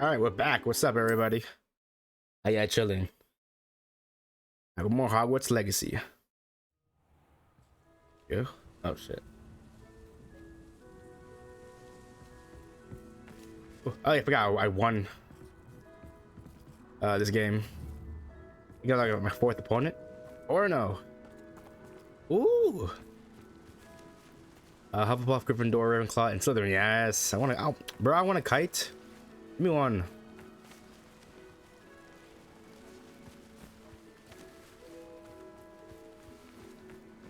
All right, we're back. What's up, everybody? How ya chilling? I got more Hogwarts Legacy. Yeah. Oh shit. Oh, I forgot I won this game. You got like my fourth opponent, or no? Ooh. Hufflepuff, Gryffindor, Ravenclaw, and Slytherin. Yes, I want to. Bro, I want a kite. Give me one.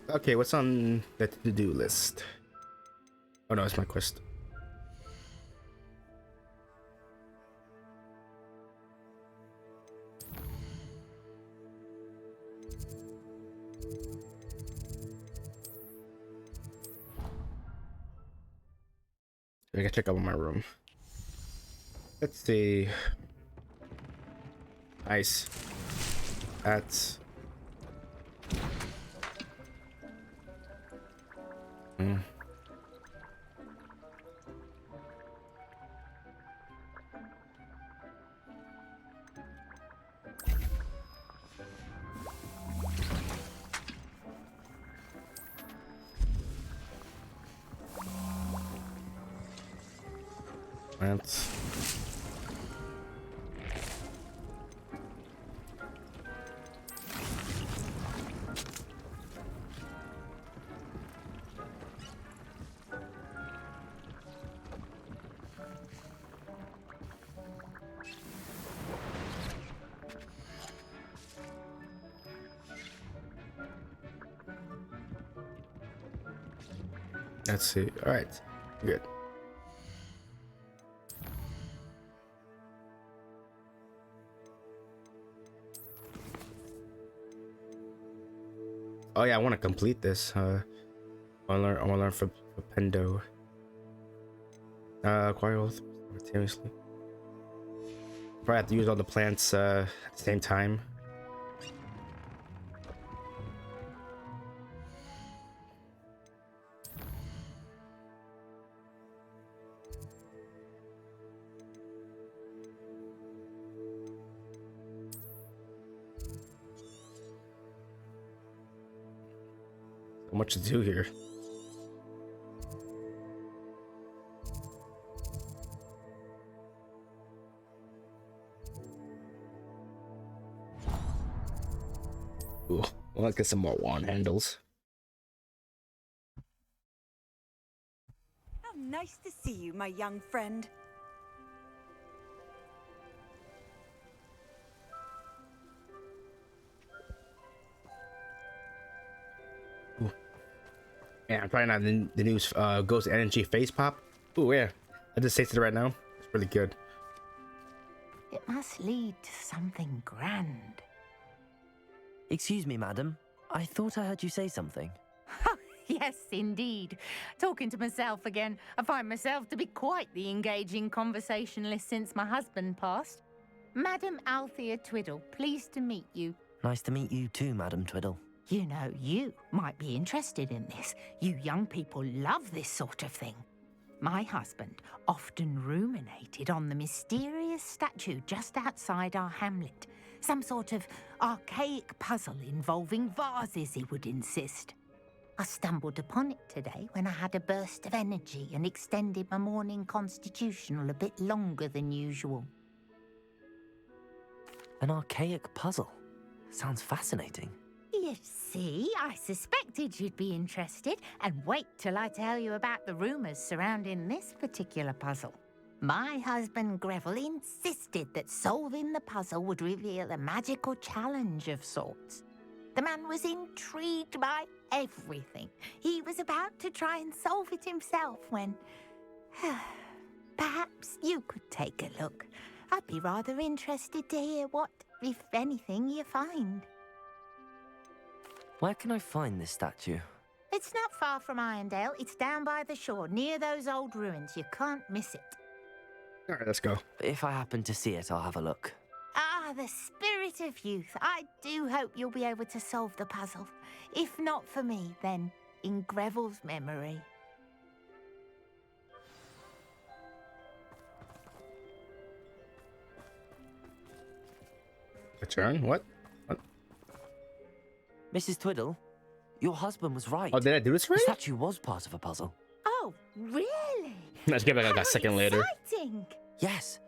Okay, what's on the to-do list? Oh no, it's my quest. I gotta check out my room. Let's see. Nice. That's. That's. Let's see. All right, good. Oh yeah, I want to complete this. I want to learn for Pendo. Acquire all simultaneously. Probably have to use all the plants at the same time. So much to do here. Ooh, well, let's get some more wand handles. How nice to see you, my young friend. Ooh. Yeah, I'm trying out the new Ghost Energy face pop. Ooh, yeah. I just tasted it right now. It's really good. It must lead to something grand. Excuse me, madam. I thought I heard you say something. Yes, indeed. Talking to myself again. I find myself to be quite the engaging conversationalist since my husband passed. Madam Althea Twiddle, pleased to meet you. Nice to meet you too, Madam Twiddle. You know, you might be interested in this. You young people love this sort of thing. My husband often ruminated on the mysterious statue just outside our hamlet. Some sort of archaic puzzle involving vases, he would insist. I stumbled upon it today when I had a burst of energy and extended my morning constitutional a bit longer than usual. An archaic puzzle. Sounds fascinating. You see, I suspected you'd be interested, and wait till I tell you about the rumours surrounding this particular puzzle. My husband Greville insisted that solving the puzzle would reveal a magical challenge of sorts. The man was intrigued by everything. He was about to try and solve it himself when... Perhaps you could take a look. I'd be rather interested to hear what, if anything, you find. Where can I find this statue? It's not far from Irondale. It's down by the shore, near those old ruins. You can't miss it. All right, let's go. If I happen to see it, I'll have a look. Ah, the spirit of youth. I do hope you'll be able to solve the puzzle. If not for me, then in Greville's memory. A turn? What? Mrs. Twiddle, your husband was right. Oh, did I do this The right? statue was part of a puzzle. Oh, really? Let's give it like a second later. Exciting! Yes.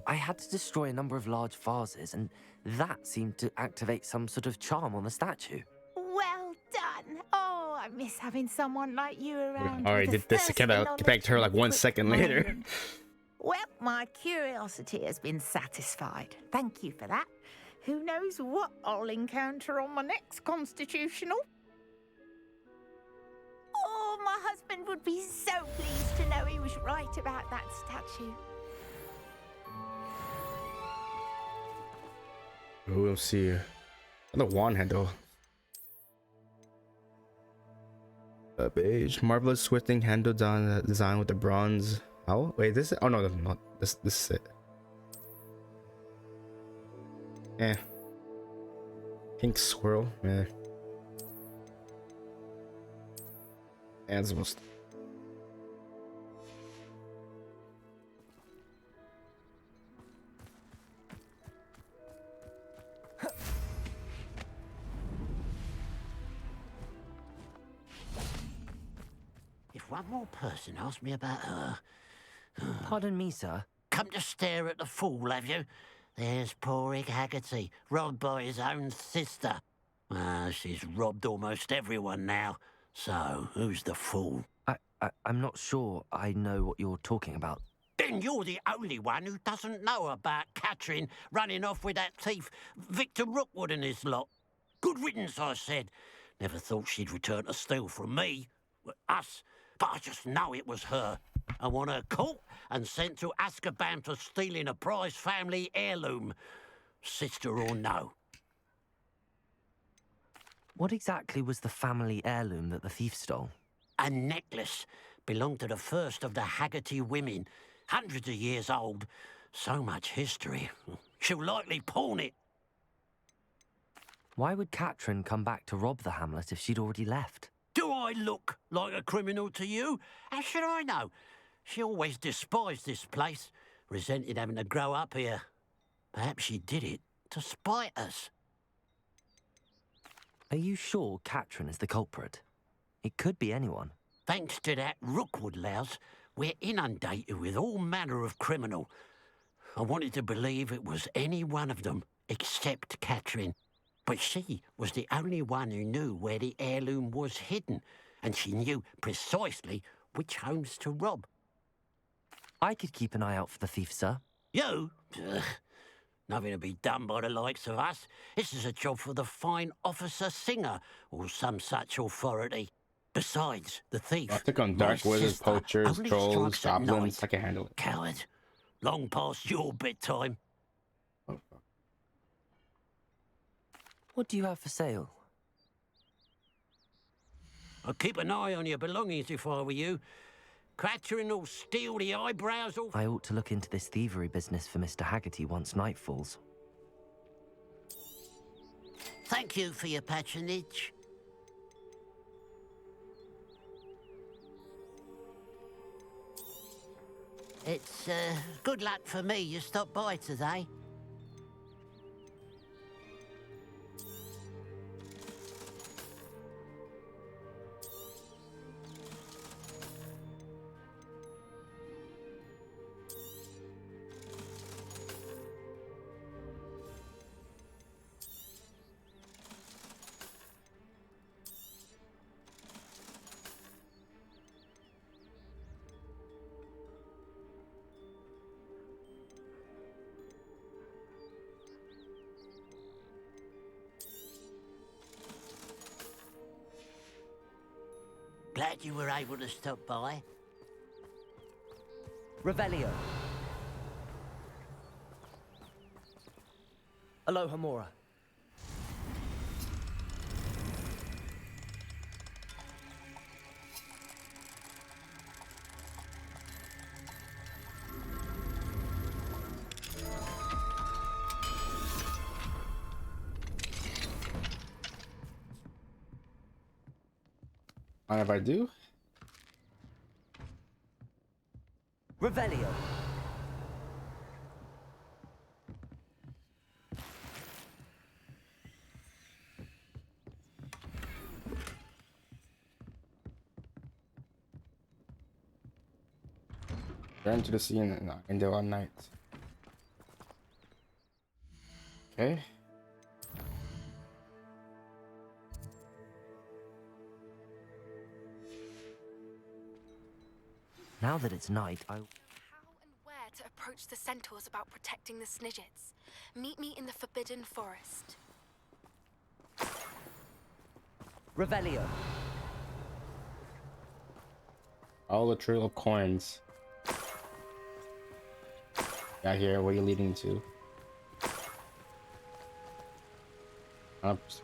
I had to destroy a number of large vases, and that seemed to activate some sort of charm on the statue. Well done. Oh, I miss having someone like you around. Alright, with did this thirst get for back to her like knowledge and 1 quick second later. mind. Well, my curiosity has been satisfied. Thank you for that. Who knows what I'll encounter on my next constitutional? Oh, my husband would be so pleased to know he was right about that statue. We'll see. Another wand handle. A beige, marvelous twisting handle design with the bronze. Oh wait, this is. Oh no, no, this is it. Eh. Pink swirl. Eh. And supposed. If one more person asks me about her, Pardon me, sir. come to stare at the fool, have you? There's poor Ig Haggerty, robbed by his own sister. She's robbed almost everyone now. So, who's the fool? I'm not sure I know what you're talking about. Then you're the only one who doesn't know about Catherine running off with that thief, Victor Rookwood and his lot. Good riddance, I said. Never thought she'd return to steal from me, us, but I just know it was her. I want her caught and sent to Azkaban for stealing a prize family heirloom, sister or no. What exactly was the family heirloom that the thief stole? A necklace belonged to the first of the Haggerty women, hundreds of years old. So much history. She'll likely pawn it. Why would Catherine come back to rob the hamlet if she'd already left? Do I look like a criminal to you? How should I know? She always despised this place, resented having to grow up here. Perhaps she did it to spite us. Are you sure Catherine is the culprit? It could be anyone. Thanks to that Rookwood louse, we're inundated with all manner of criminal. I wanted to believe it was any one of them, except Catherine. But she was the only one who knew where the heirloom was hidden, and she knew precisely which homes to rob. I could keep an eye out for the thief, sir. You? Ugh. Nothing to be done by the likes of us. This is a job for the fine officer Singer, or some such authority. Besides, the thief... I think on dark my wizards, sister, poachers, only trolls, strikes at goblins. night. I can handle it. Coward. Long past your bedtime. Oh, fuck. What do you have for sale? I'd keep an eye on your belongings if I were you. Catherine will steal the eyebrows off... I ought to look into this thievery business for Mr. Haggerty once night falls. Thank you for your patronage. It's, good luck for me you stopped by today. Glad you were able to stop by. Revelio. Aloha Mora. Mind if I do? Revelio. Return to the scene in the one night. Okay. Now that it's night, How and where to approach the centaurs about protecting the Snidgets. Meet me in the Forbidden Forest. Revelio. All the trail of coins. Got here. What are you leading to? Oops.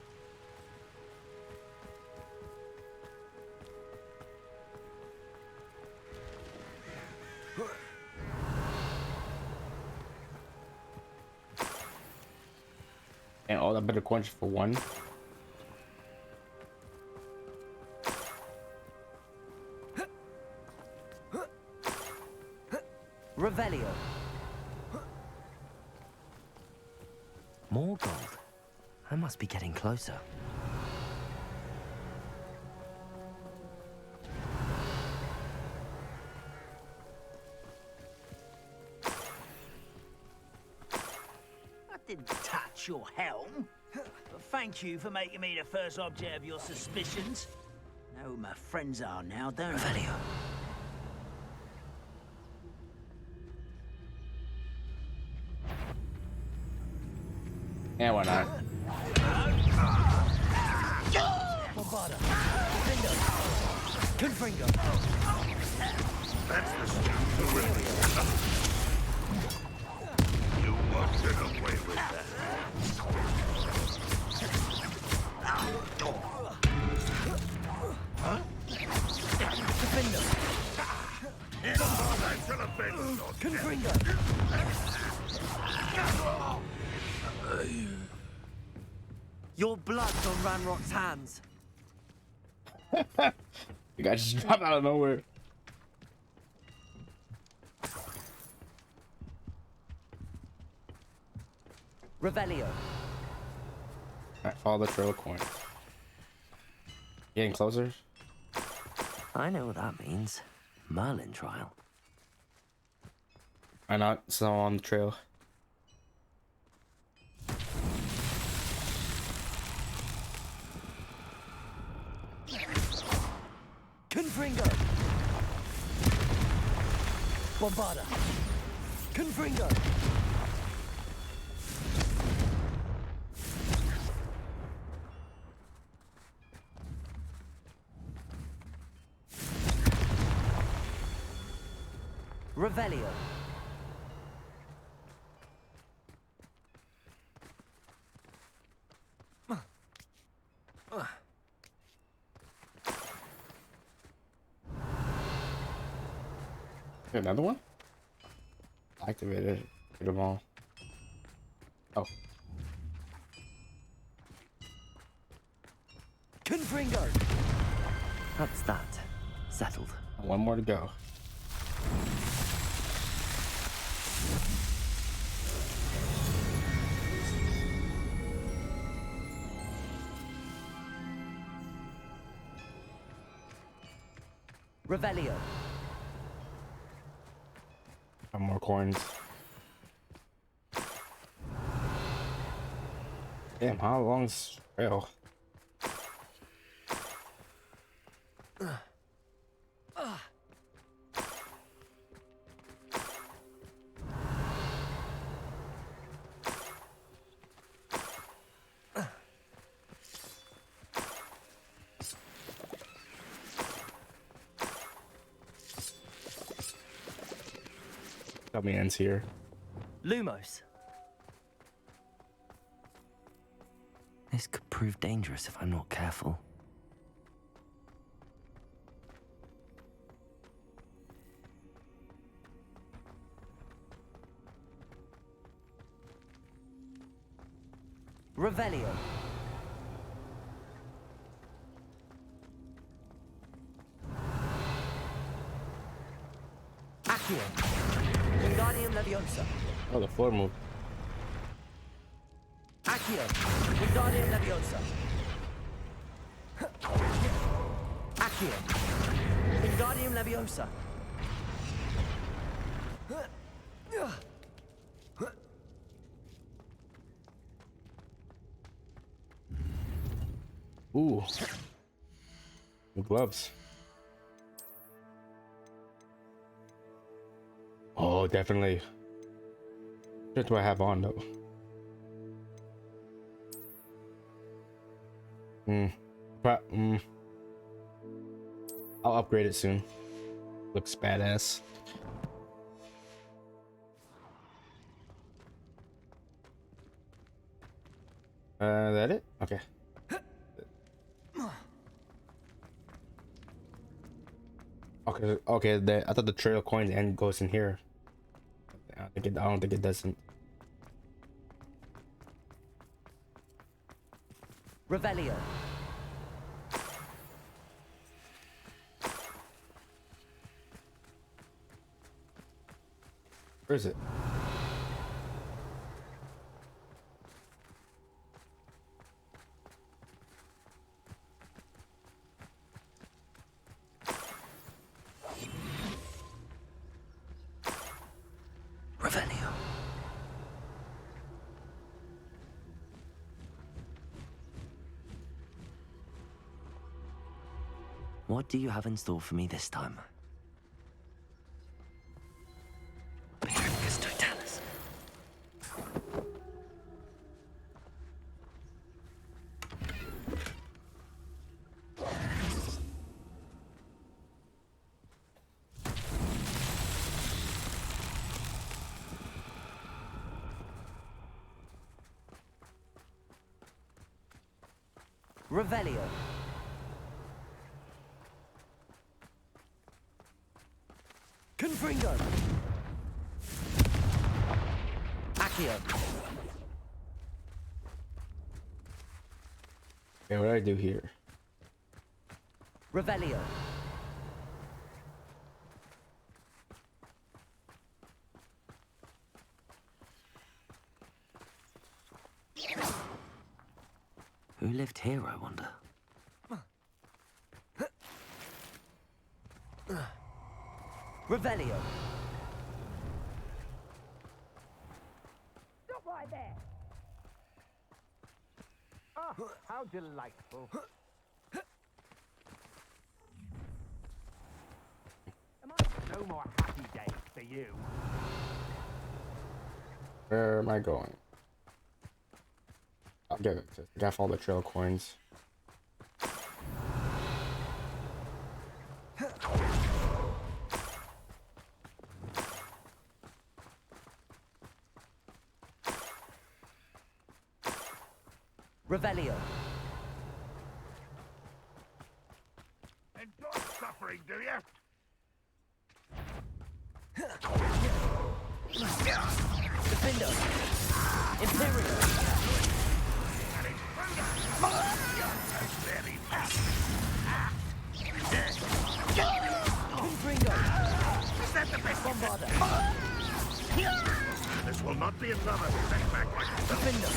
And all that better coins for one. Revelio. More gold. I must be getting closer. I didn't touch your helm. But thank you for making me the first object of your suspicions. Know who my friends are now, don't I? Revelio. Yeah, why not? Bombarda. Confringo. That's the stuff for real. You won't get away with that. Huh? Defender. I shall avenge your Confringo. Your blood's on Ranrock's hands. You guys just dropped out of nowhere. Revelio. Alright, follow the trail of coins. Getting closer? I know what that means. Merlin trial. Why not? So on the trail. Confringo. Bombarda. Confringo. Revelio. Another one? Activated. Get them all. Oh. Confringo. That's that. Settled. One more to go. Revelio. Have more coins. Damn, how long's this trail? Got me ends here. Lumos. This could prove dangerous if I'm not careful. Revelio. Accio. Wingardium Leviosa. Oh, the floor moved. Accio. Wingardium Leviosa. Accio. Wingardium Leviosa. Ooh. New gloves. Oh, definitely. What do I have on though? But I'll upgrade it soon. Looks badass. That it? Okay. Okay. I thought the trail coin end goes in here. I don't think it doesn't. Revelio. Where is it? Revelio. What do you have in store for me this time? Petricus totalis. Revelio. Confringo. Accio. Okay, what do I do here? Revelio. Who lived here, I wonder? Revelio. Stop right there! Ah, how delightful. No more happy days for you. Where am I going? I'll get it. I got all the trail coins. Revelio. Enjoy suffering, do you? Defendo. Imperial. Confringo. Is that the best? Bombarda. This will not be another setback like the Defendo.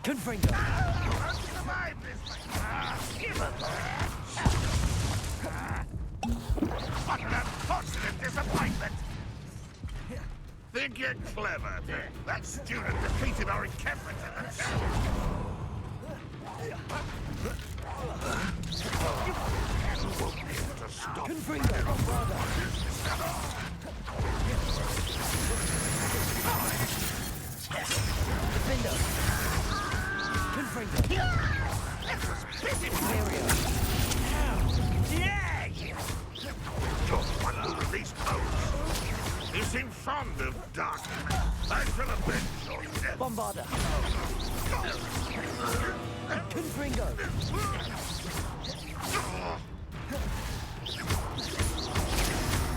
Confringo. survive this. What an unfortunate disappointment! Think you're clever. That student defeated our encampment in the town. You won't be able to stop. Confringo. Bombarda. Defendo. Confringo. Imperial. You're one who released those. You seem fond of darkness. I shall avenge your death. Bombarda. Confringo.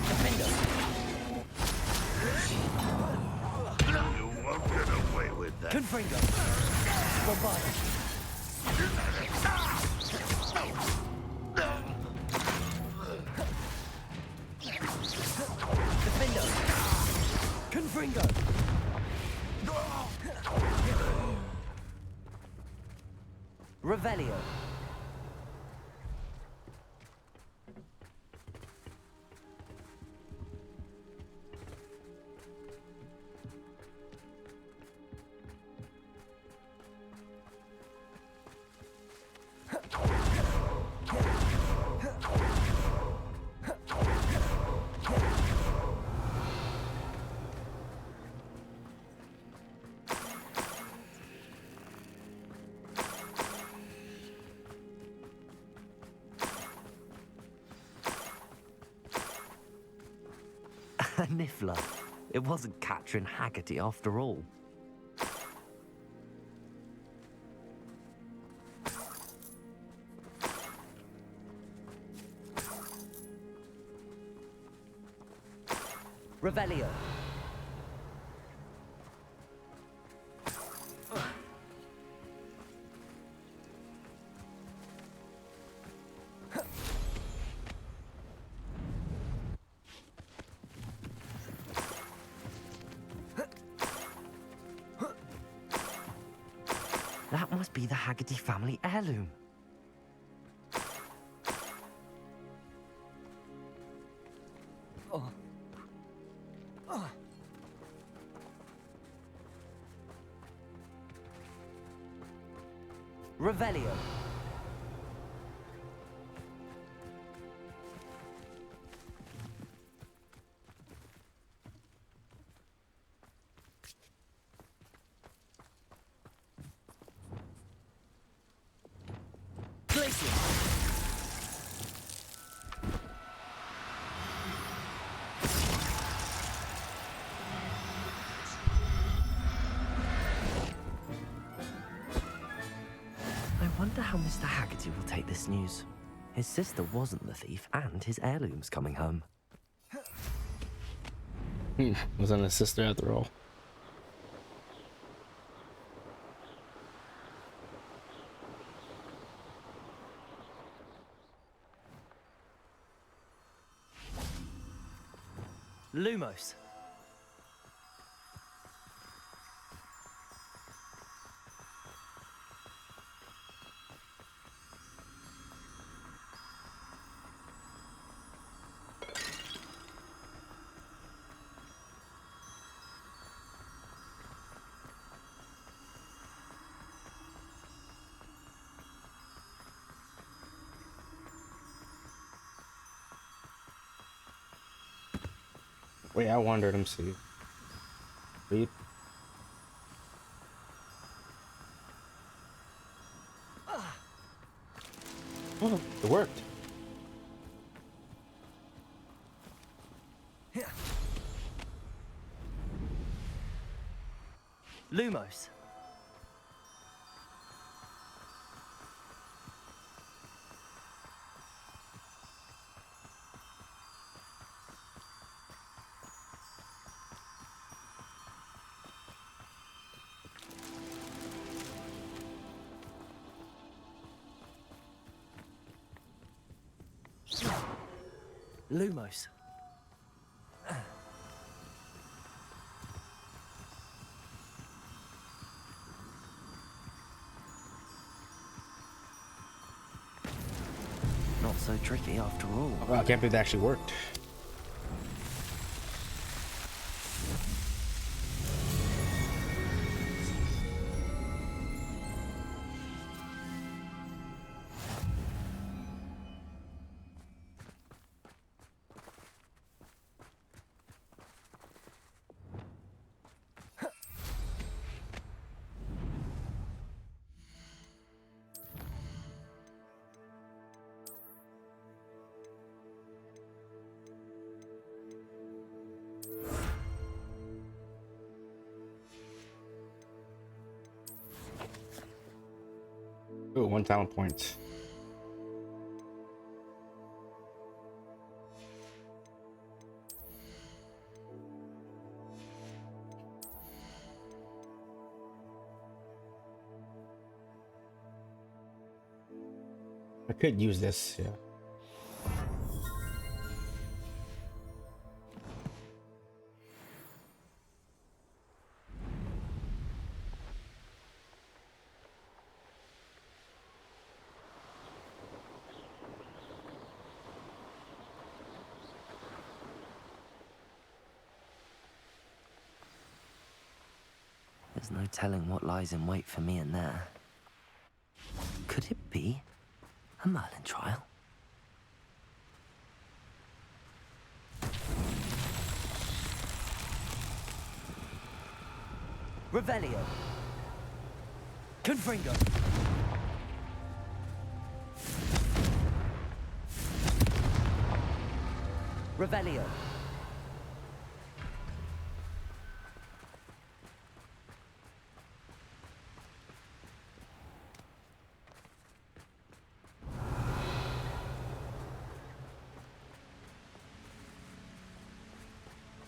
Defendo. You won't get away with that. Confringo. Bombarda. Defendo. Confringo. Revelio. A niffler. It wasn't Catherine Haggerty after all. Revelio. That must be the Haggerty family heirloom. Revelio. Place it. I wonder how Mr. Haggerty will take this news. His sister wasn't the thief, and his heirloom's coming home. Wasn't his sister after all. Lumos. Wait, I wandered him. See. Read. Oh, it worked. Lumos. Lumos. Not so tricky after all. Oh, I can't believe that actually worked. Ooh, 1 talent point. I could use this, yeah. There's no telling what lies in wait for me in there. Could it be a Merlin trial? Revelio. Confringo. Revelio.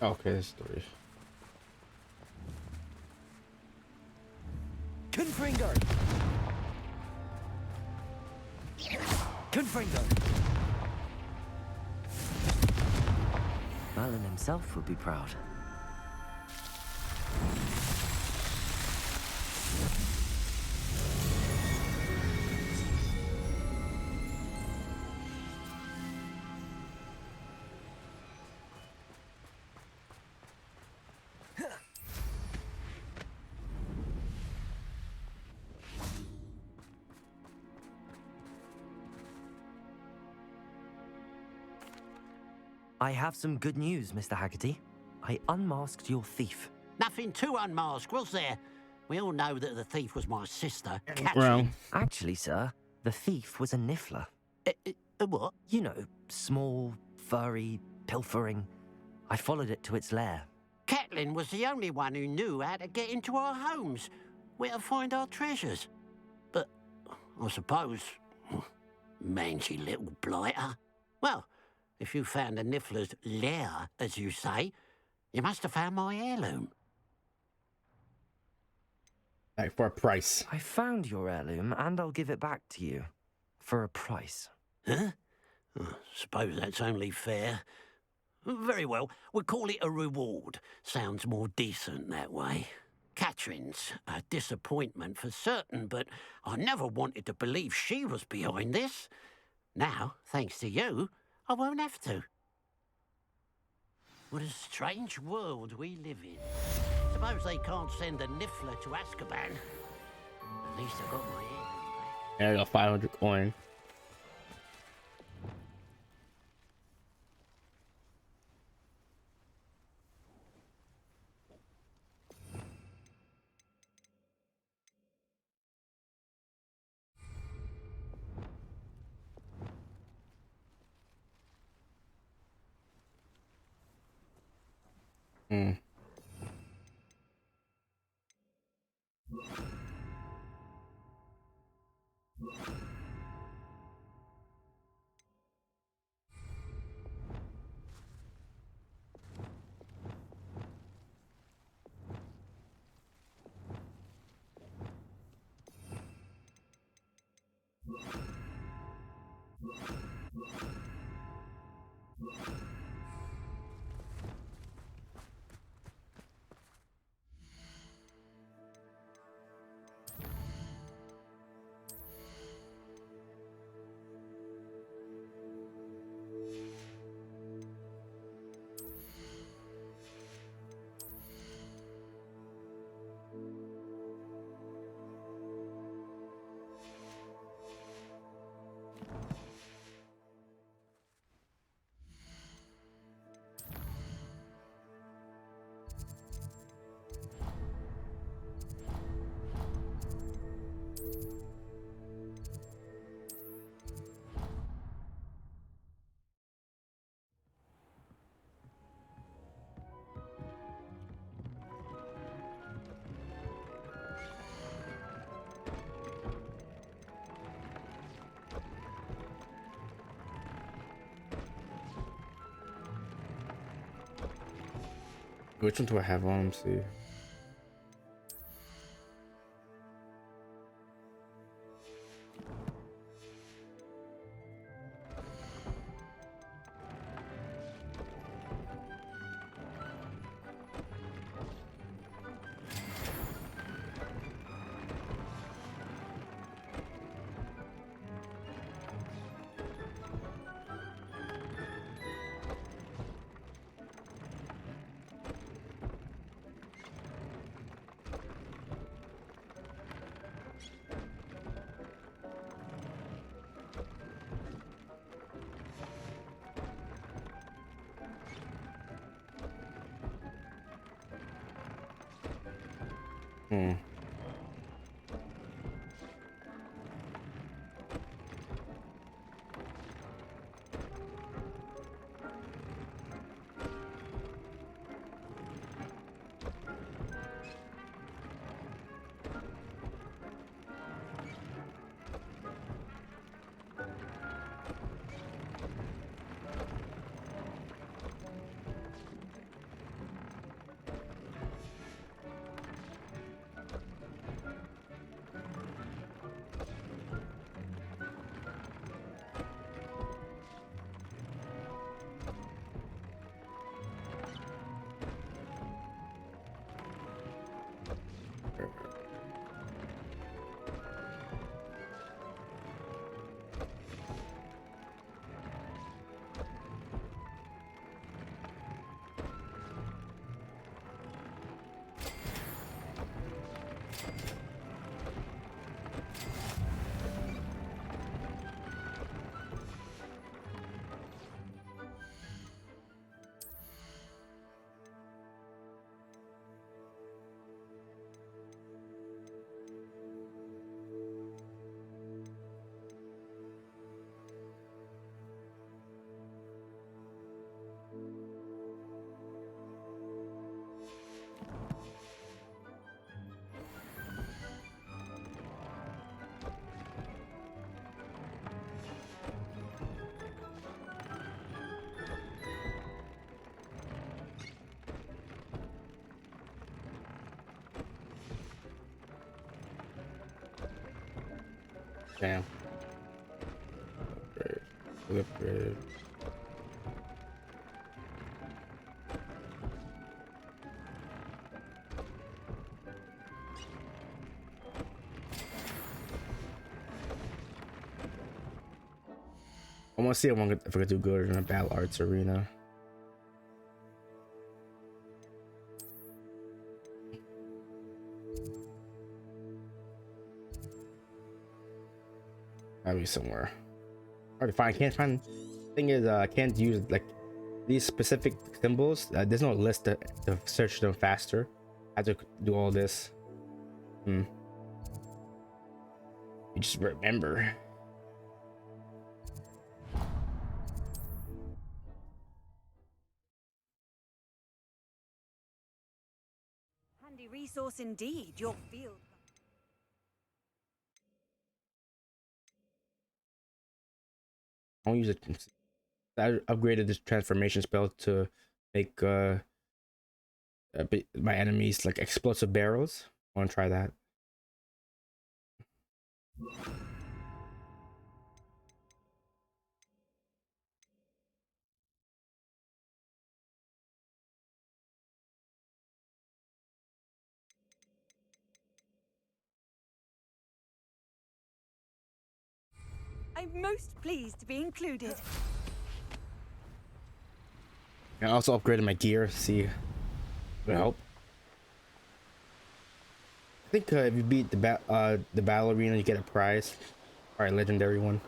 Okay, this story. Confringo! Confringo! Merlin himself would be proud. I have some good news, Mr. Haggerty. I unmasked your thief. Nothing to unmask, was there? We all know that the thief was my sister, Well, Catherine. Actually, sir, the thief was a niffler. What? You know, small, furry, pilfering. I followed it to its lair. Catelyn was the only one who knew how to get into our homes, where to find our treasures. But I suppose, mangy little blighter. Well, if you found the Niffler's lair, as you say, you must have found my heirloom. Like for a price. I found your heirloom, and I'll give it back to you. For a price. Huh? Suppose that's only fair. Very well, we'll call it a reward. Sounds more decent that way. Catherine's a disappointment for certain, but I never wanted to believe she was behind this. Now, thanks to you, I won't have to. What a strange world we live in. Suppose they can't send a Niffler to Azkaban. At least I got my heirloom back. There you go, 500 coin. Hmm. Which one do I have on? Let's see. Hmm. Damn. Upgrade. I want to see if I could do good in a battle arts arena. Gotta be somewhere hard to find. Can't find. Thing is, I can't use like these specific symbols. There's no list to search them faster. I have to do all this. You just remember. Handy resource indeed, your field. I don't use it. I upgraded this transformation spell to make my enemies like explosive barrels. I want to try that. I'm most pleased to be included. I also upgraded my gear. See, it would help. I think if you beat the battle arena, you get a prize. All right, legendary one.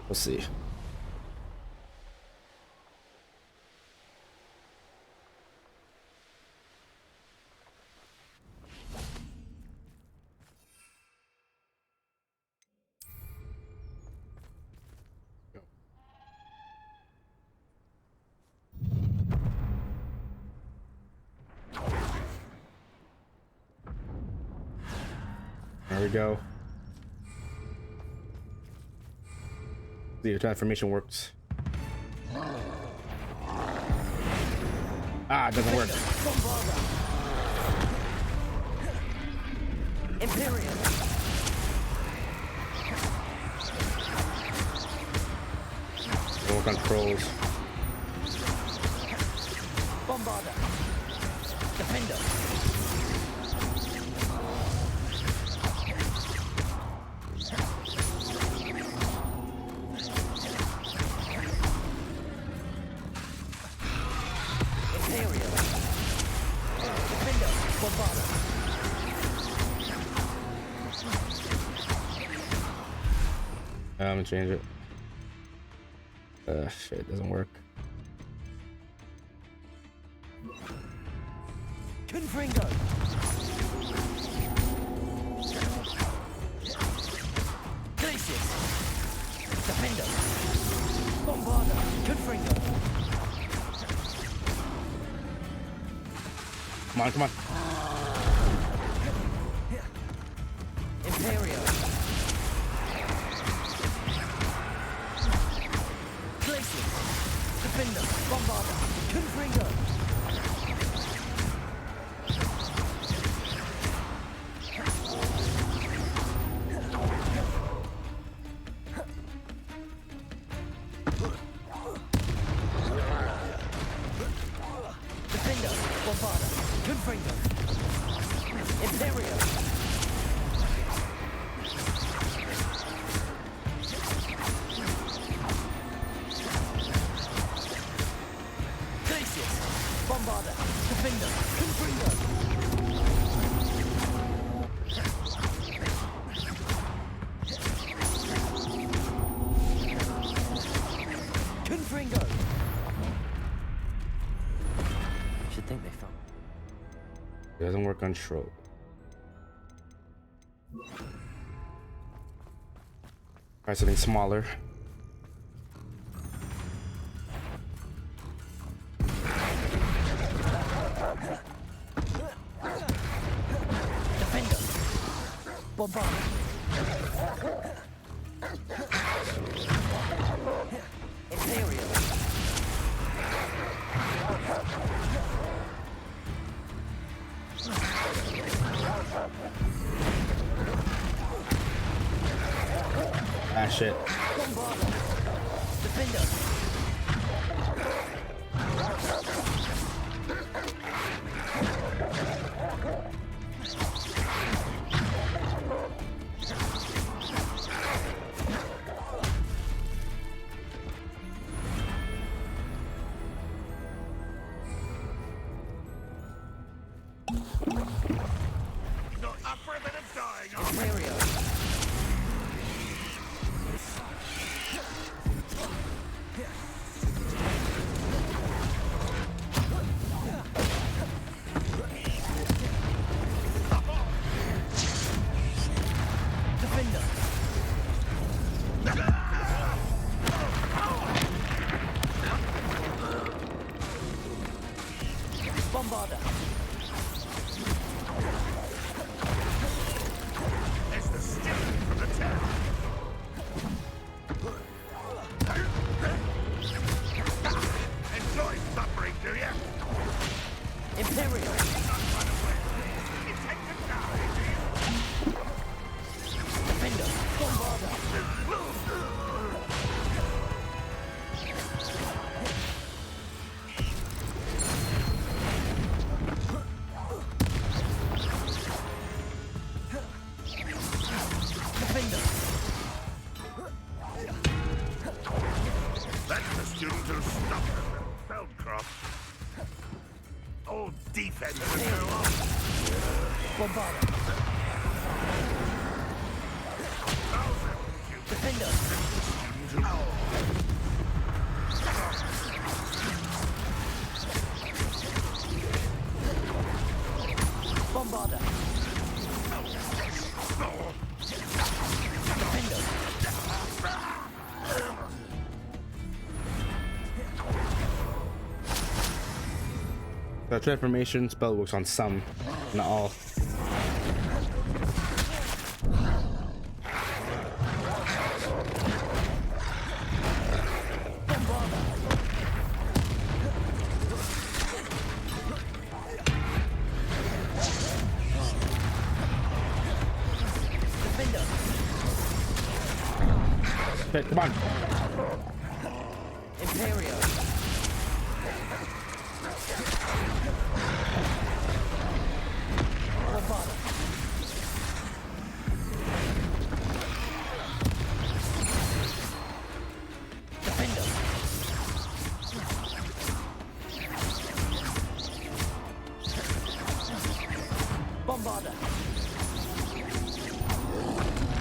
We'll see. There we go. The transformation works. Ah, it doesn't work. Imperial. More controls. Bombarder. Defender. I'm gonna change it. Shit, it doesn't work. Confringo. Glacius. Defender. Bombarder. Confringo. Come on, come on. Imperial. Defender, Bombarder, Confringo. Defender, Bombarder, Confringo. Imperial. Bombarder, Defender, Confringo. Confringo. Should think they found. It doesn't work on Shroud. Try something smaller. Bombarder. Imperial. Ah, shit. Not up for a bit of dying, are we? It's the student from the town. Enjoy suffering, do you? Imperial. Not run away. You take to die, do you? Defender. Bombarder. That's the student who stopped us at Feldcroft. Old defender to go off. Bombarder. Defender. Bombarder. The transformation spell works on some, not all. Okay, come on. Imperial. Bombarder. Defender. Bombarder.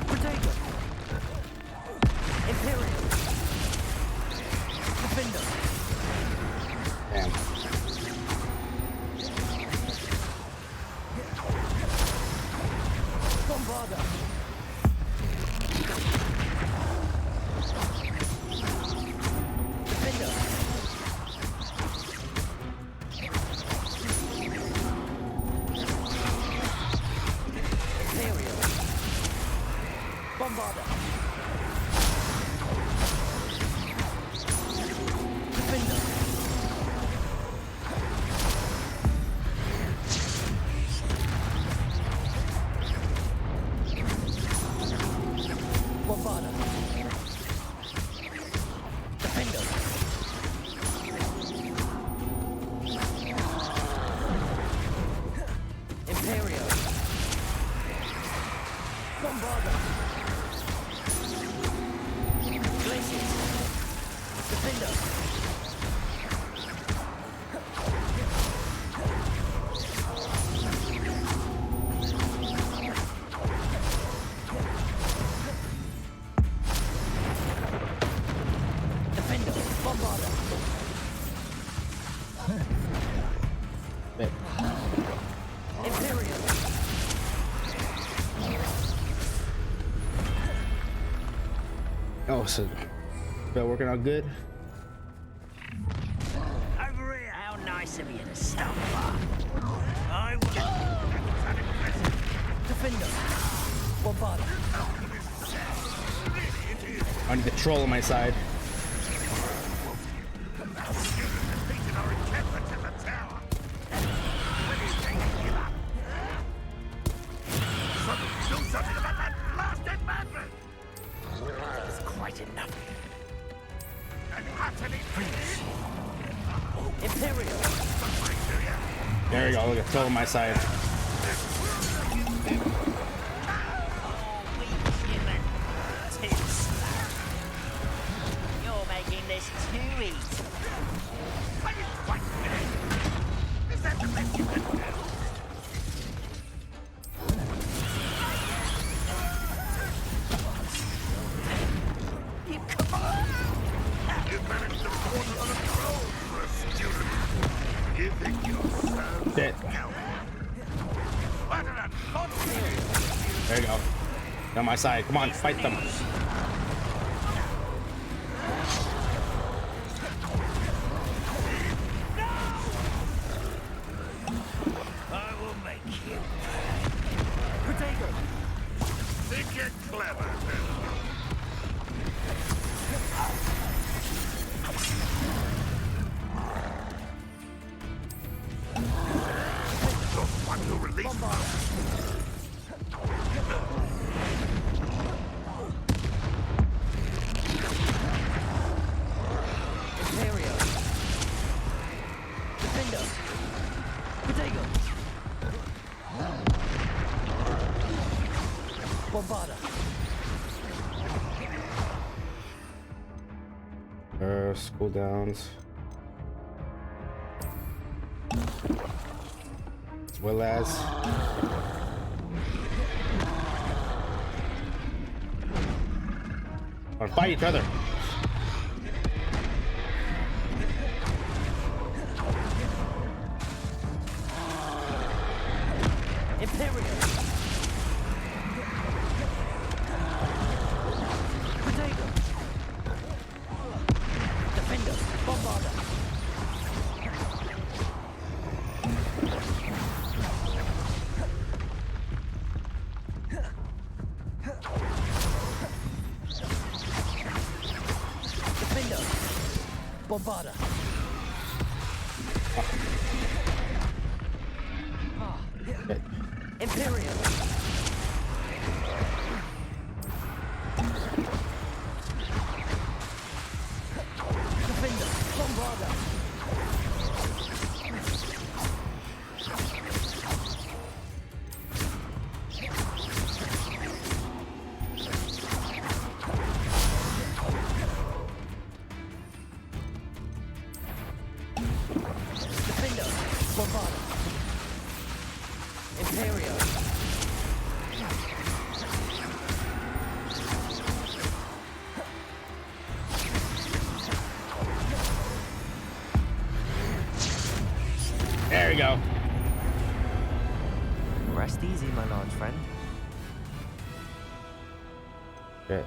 Potato. Imperial. Defender. Damn. Bombarder. Defender. Imperial. Bombarder. Defender. Bombarder. Defender. Imperial. Bombarder. Glaciers. Defender. Defender. Bombarder. Wait. Imperial. Oh, so spell working out good. Over here. How nice of you to stop by. I will. Defender. Bombarder. I need the troll on my side. Defeated our encampment in the tower. When you think you give up? Do something about that blasted madman! quite enough. And utterly finished. Imperial. There we go. Look at Phil on my side. You're making this too easy. I didn't quite finish. Is that the best you can do? You managed to corner on a throne for a student. You think you're so Shit. What an unfortunate. There you go. They're on my side. Come on, fight them. I will make you. Think you're clever, do You're the one who released me. Imperial. Gryffindor. Potato. Bombarda. School downs. As well as or fight each other. Imperial. Potato. Defender. Bombarda. Defender. Bombarda. Imperial. Defender. Bombarda. Defender. Bombarda. Imperial. There we go. Rest easy, my large friend. Shit.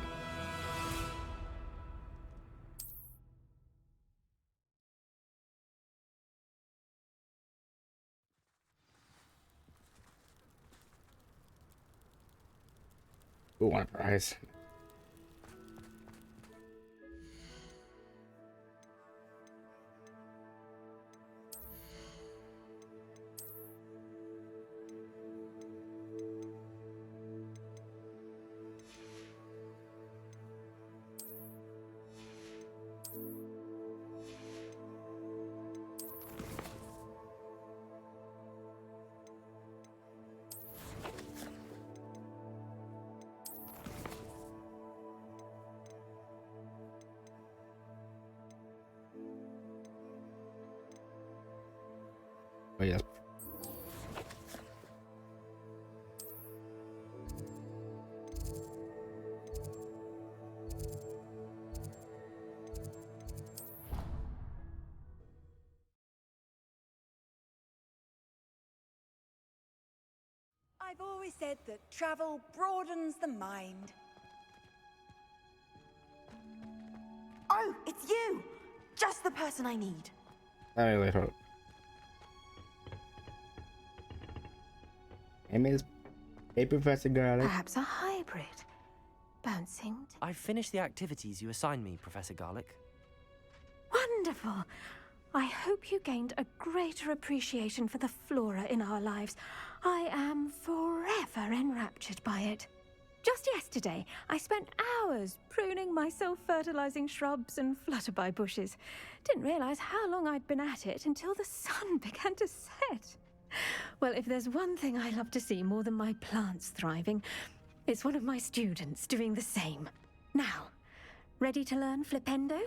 Ooh, want a prize. Oh yes. I've always said that travel broadens the mind. Oh, it's you! Just the person I need. Let me wait. Hold. Name is Hey Professor Garlic. Perhaps a hybrid. Bouncing. I've finished the activities you assigned me, Professor Garlic. Wonderful! I hope you gained a greater appreciation for the flora in our lives. I am forever enraptured by it. Just yesterday, I spent hours pruning my self-fertilizing shrubs and flutterby bushes. Didn't realize how long I'd been at it until the sun began to set. Well, if there's one thing I love to see more than my plants thriving, it's one of my students doing the same. Now, ready to learn flipendo?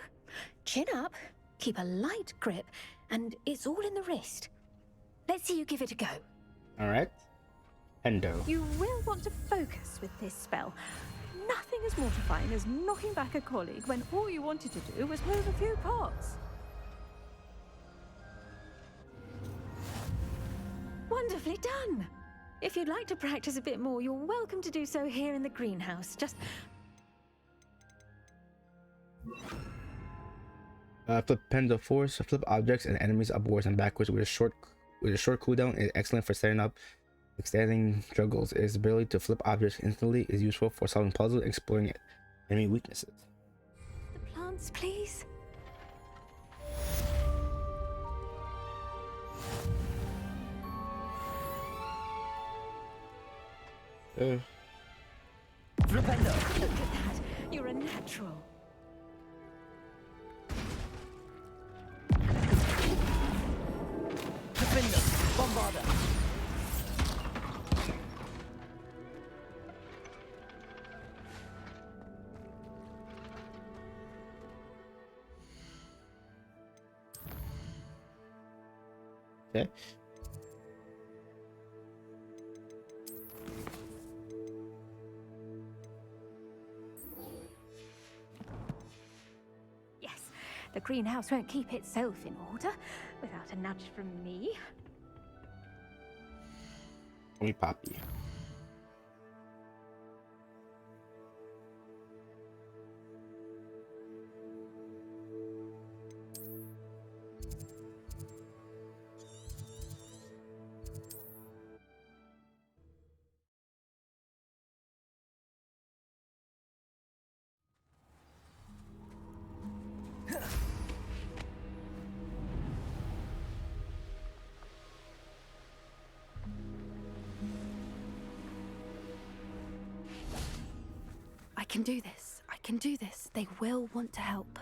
Chin up, keep a light grip, and it's all in the wrist. Let's see you give it a go. All right. Endo. You will want to focus with this spell. Nothing as mortifying as knocking back a colleague when all you wanted to do was move a few pots. Wonderfully done. If you'd like to practice a bit more, you're welcome to do so here in the greenhouse. Just Flipendo force. Flip objects and enemies upwards and backwards with a short cooldown is excellent for setting up extending juggles. Its ability to flip objects instantly is useful for solving puzzles and exploring enemy weaknesses. the plants, please. Flipendo! Look at that. You're a natural. Gryffindor! Bombarder! Okay. Yes, the greenhouse won't keep itself in order without a nudge from me. Let me Poppy. I can do this. I can do this. They will want to help.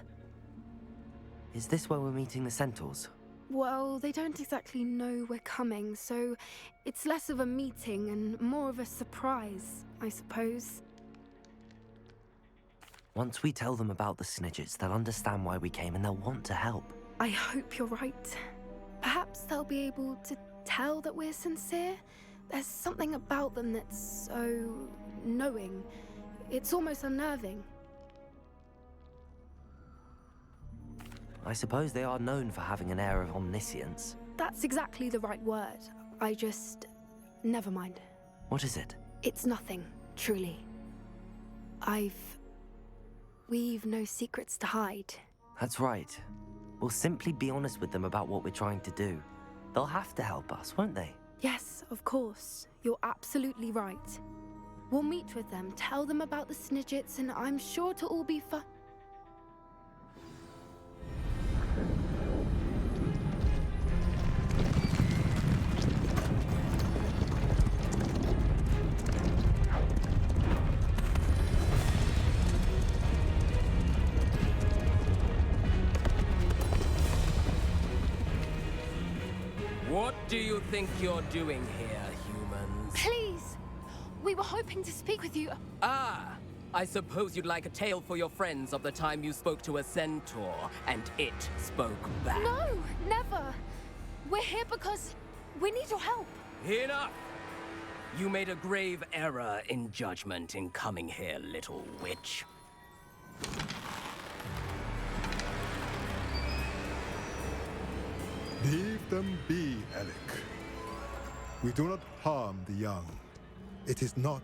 Is this where we're meeting the centaurs? Well, they don't exactly know we're coming, so it's less of a meeting and more of a surprise, I suppose. Once we tell them about the Snidgets, they'll understand why we came and they'll want to help. I hope you're right. Perhaps they'll be able to tell that we're sincere. There's something about them that's so knowing. It's almost unnerving. I suppose they are known for having an air of omniscience. That's exactly the right word. Never mind. What is it? It's nothing, truly. We've no secrets to hide. That's right. We'll simply be honest with them about what we're trying to do. They'll have to help us, won't they? Yes, of course. You're absolutely right. We'll meet with them, tell them about the Snidgets, and I'm sure to all be fun. What do you think you're doing here, humans? Please! We were hoping to speak with you. Ah! I suppose you'd like a tale for your friends of the time you spoke to a centaur, and it spoke back. No, never. We're here because we need your help. Enough! You made a grave error in judgment in coming here, little witch. Leave them be, Alec. We do not harm the young. It is not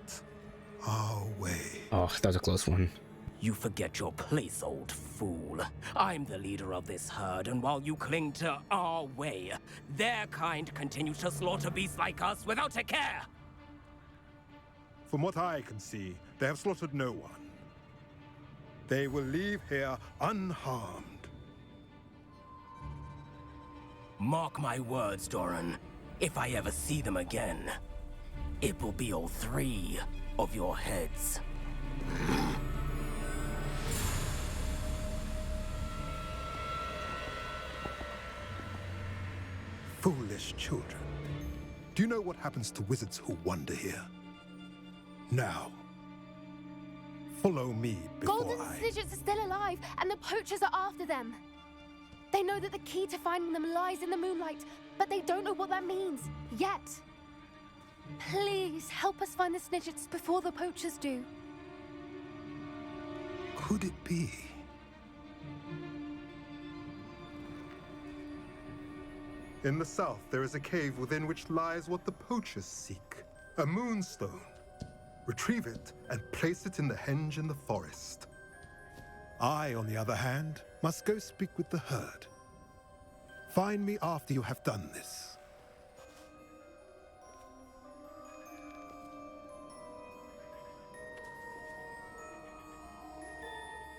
our way. Oh, that was a close one. You forget your place, old fool. I'm the leader of this herd, and while you cling to our way, their kind continue to slaughter beasts like us without a care. From what I can see, they have slaughtered no one. They will leave here unharmed. Mark my words, Doran. If I ever see them again, it will be all 3 of your heads. Foolish children. Do you know what happens to wizards who wander here? Now, follow me before Golden Snidgets are still alive, and the poachers are after them. They know that the key to finding them lies in the moonlight, but they don't know what that means, yet. Please, help us find the Snidgets before the poachers do. Could it be? In the south, there is a cave within which lies what the poachers seek. A moonstone. Retrieve it and place it in the henge in the forest. I, on the other hand, must go speak with the herd. Find me after you have done this.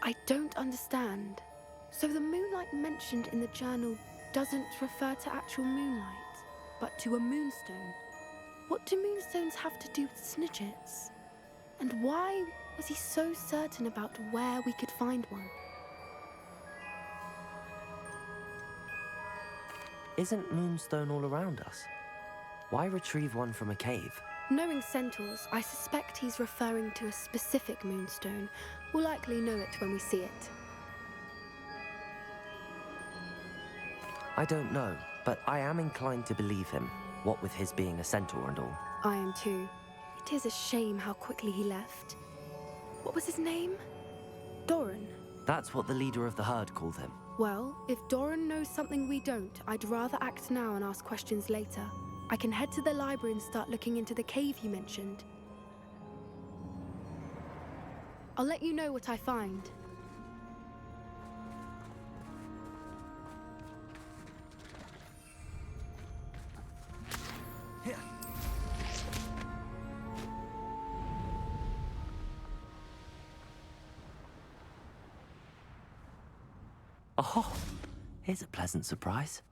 I don't understand. So the moonlight mentioned in the journal doesn't refer to actual moonlight, but to a moonstone. What do moonstones have to do with Snidgets? And why was he so certain about where we could find one? Isn't moonstone all around us? Why retrieve one from a cave? Knowing centaurs, I suspect he's referring to a specific moonstone. We'll likely know it when we see it. I don't know, but I am inclined to believe him, what with his being a centaur and all. I am too. It is a shame how quickly he left. What was his name? Doran. That's what the leader of the herd called him. Well, if Doran knows something we don't, I'd rather act now and ask questions later. I can head to the library and start looking into the cave you mentioned. I'll let you know what I find. Oh, here's a pleasant surprise.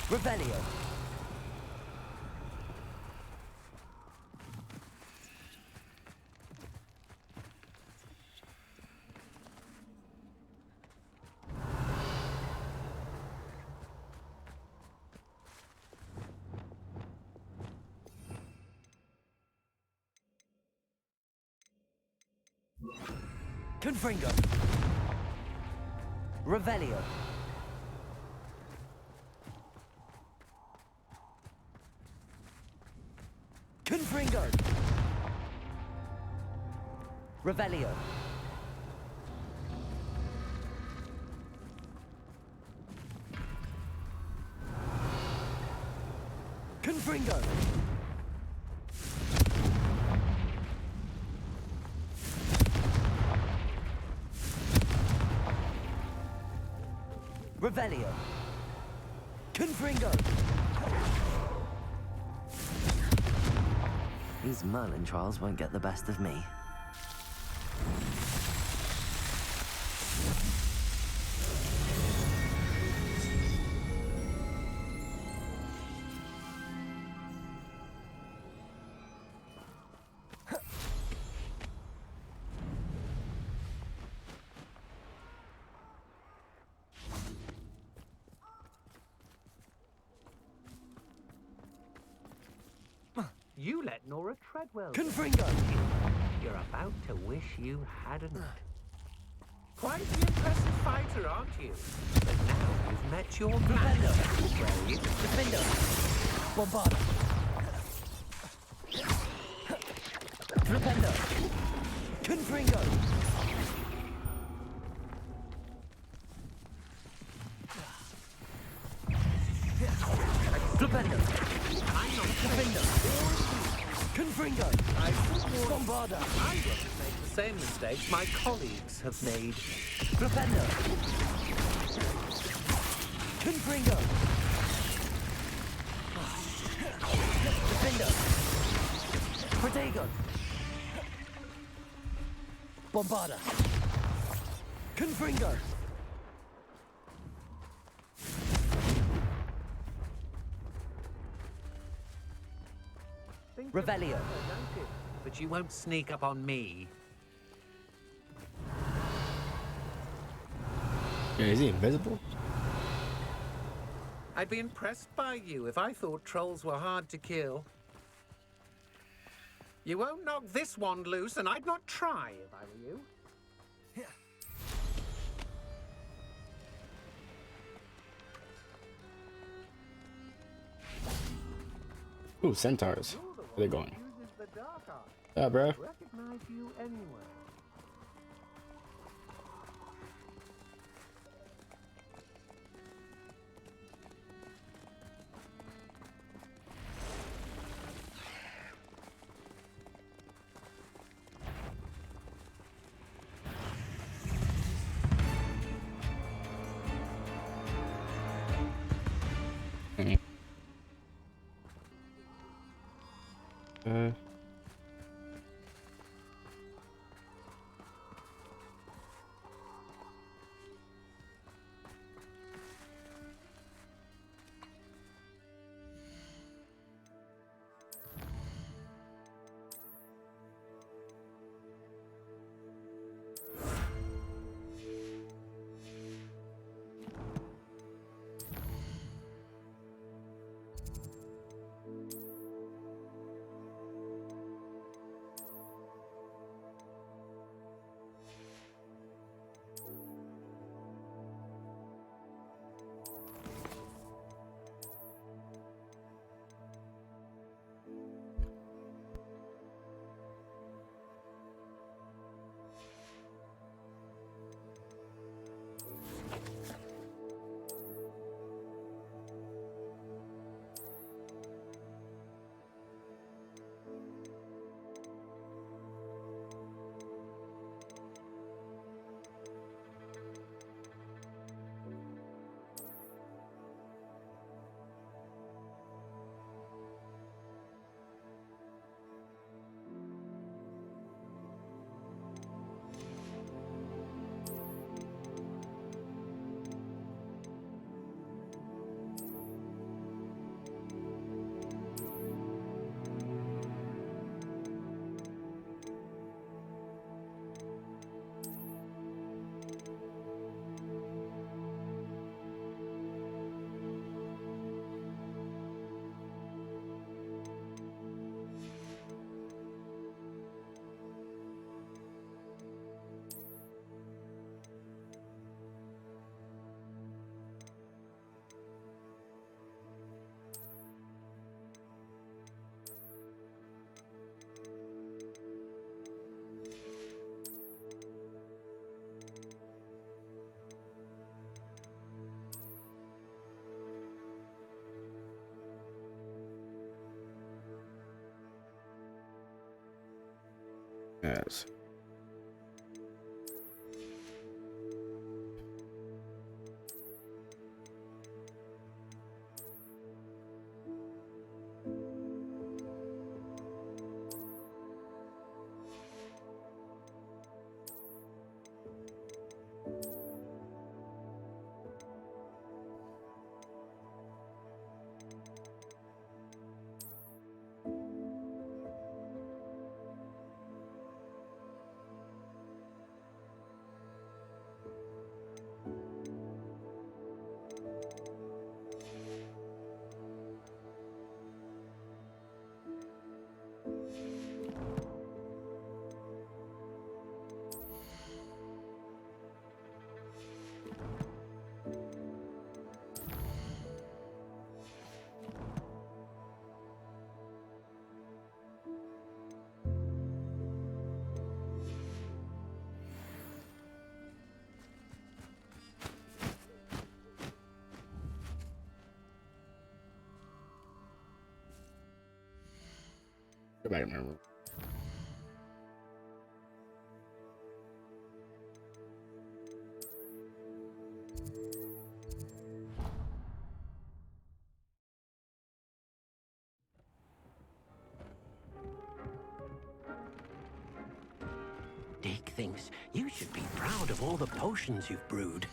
Revelio. Confringo. Revelio. Confringo. Revelio. Confringo. Revelio. Confringo. These Merlin trials won't get the best of me. You let Nora Treadwell. Confringo! You're about to wish you hadn't. Quite the impressive fighter, aren't you? But now you've met your Defender! Brave. Defender! Bombarda! Defender! Confringo! Defender! Defender! Confringo! Bombarda! I won't make the same mistakes my colleagues have made. Defender! Confringo! Defender! Protego! Bombarda! Confringo! Revelio. But you won't sneak up on me. Yeah, is he invisible? I'd be impressed by you if I thought trolls were hard to kill. You won't knock this wand loose, and I'd not try if I were you. Ooh, centaurs. Where they going? Uses the dark arts. Yeah, bro. Recognize you anywhere. Yes. Go back to my room. Dick thinks you should be proud of all the potions you've brewed.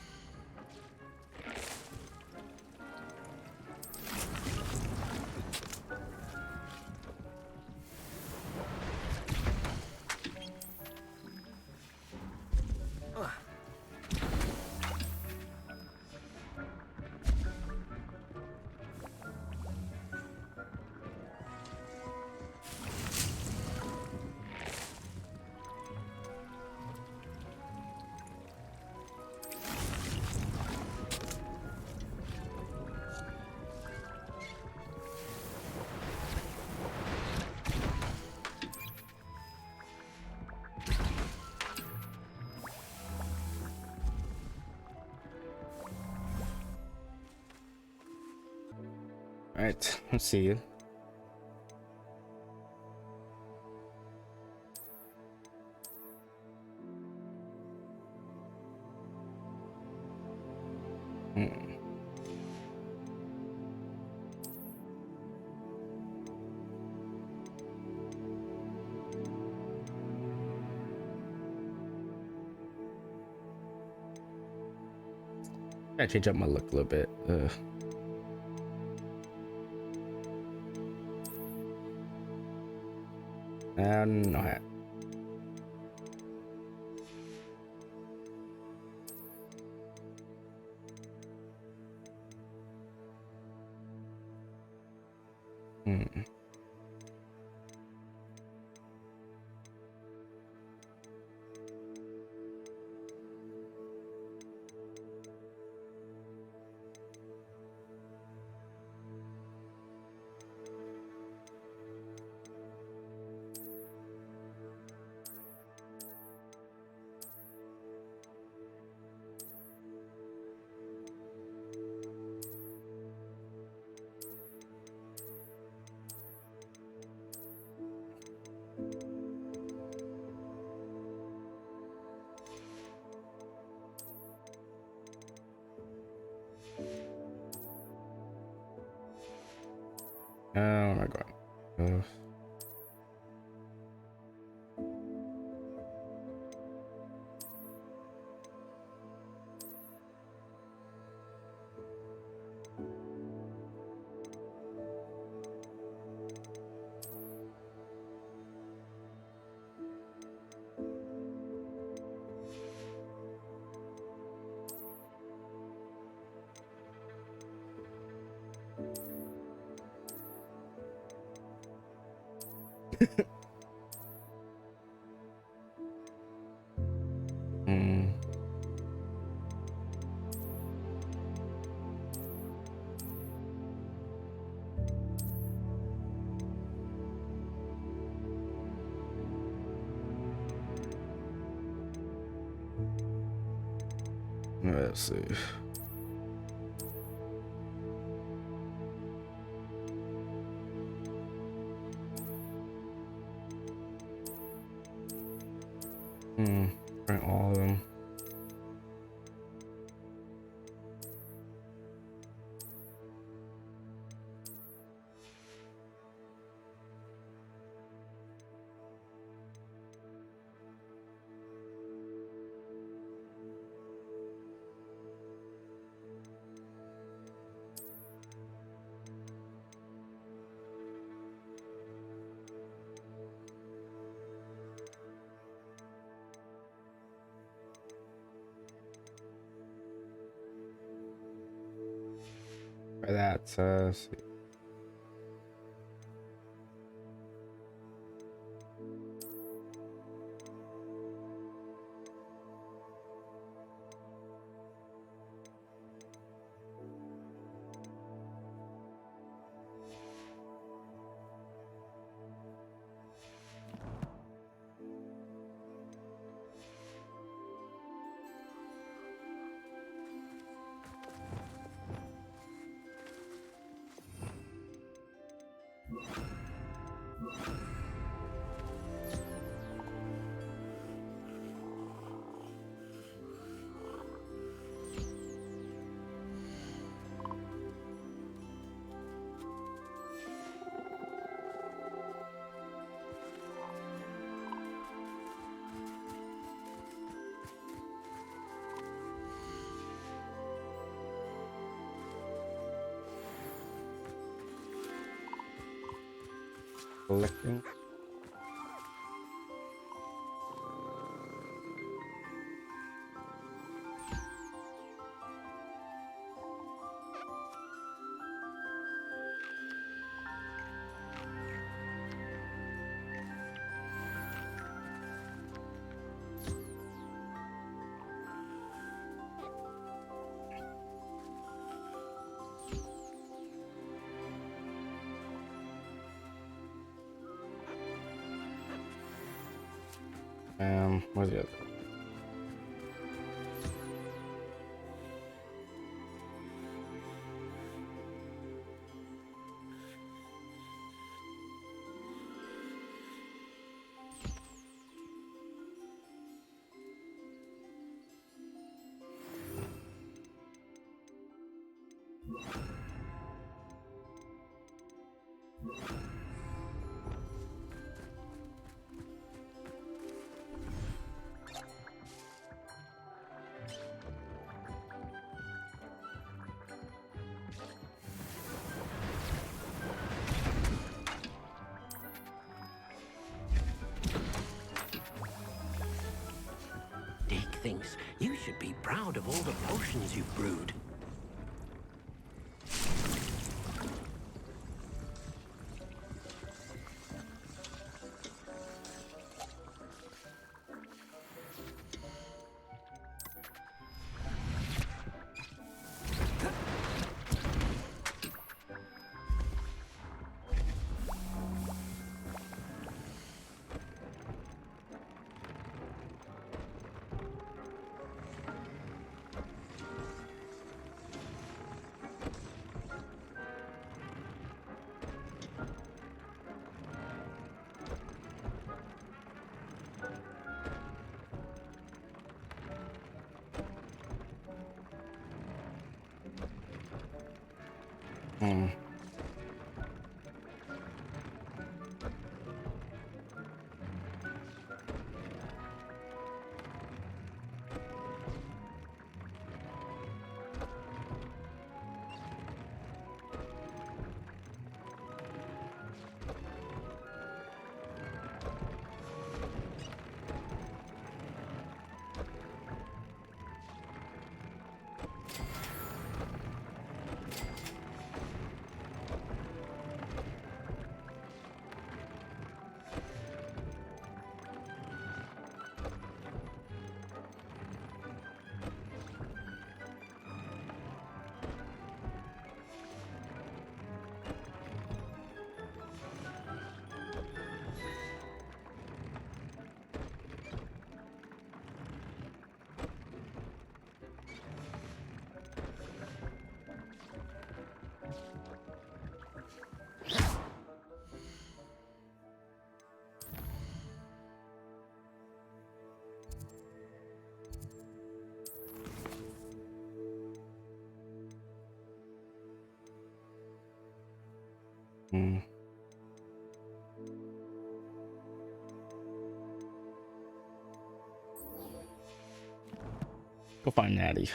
All right, let's see. Gotta change up my look a little bit. And no hat. Oh my god. Let's see. Print all of them. Try that. Let's see. Collecting. Where's the other? thinks you should be proud of all the potions you've brewed. Go find Natty.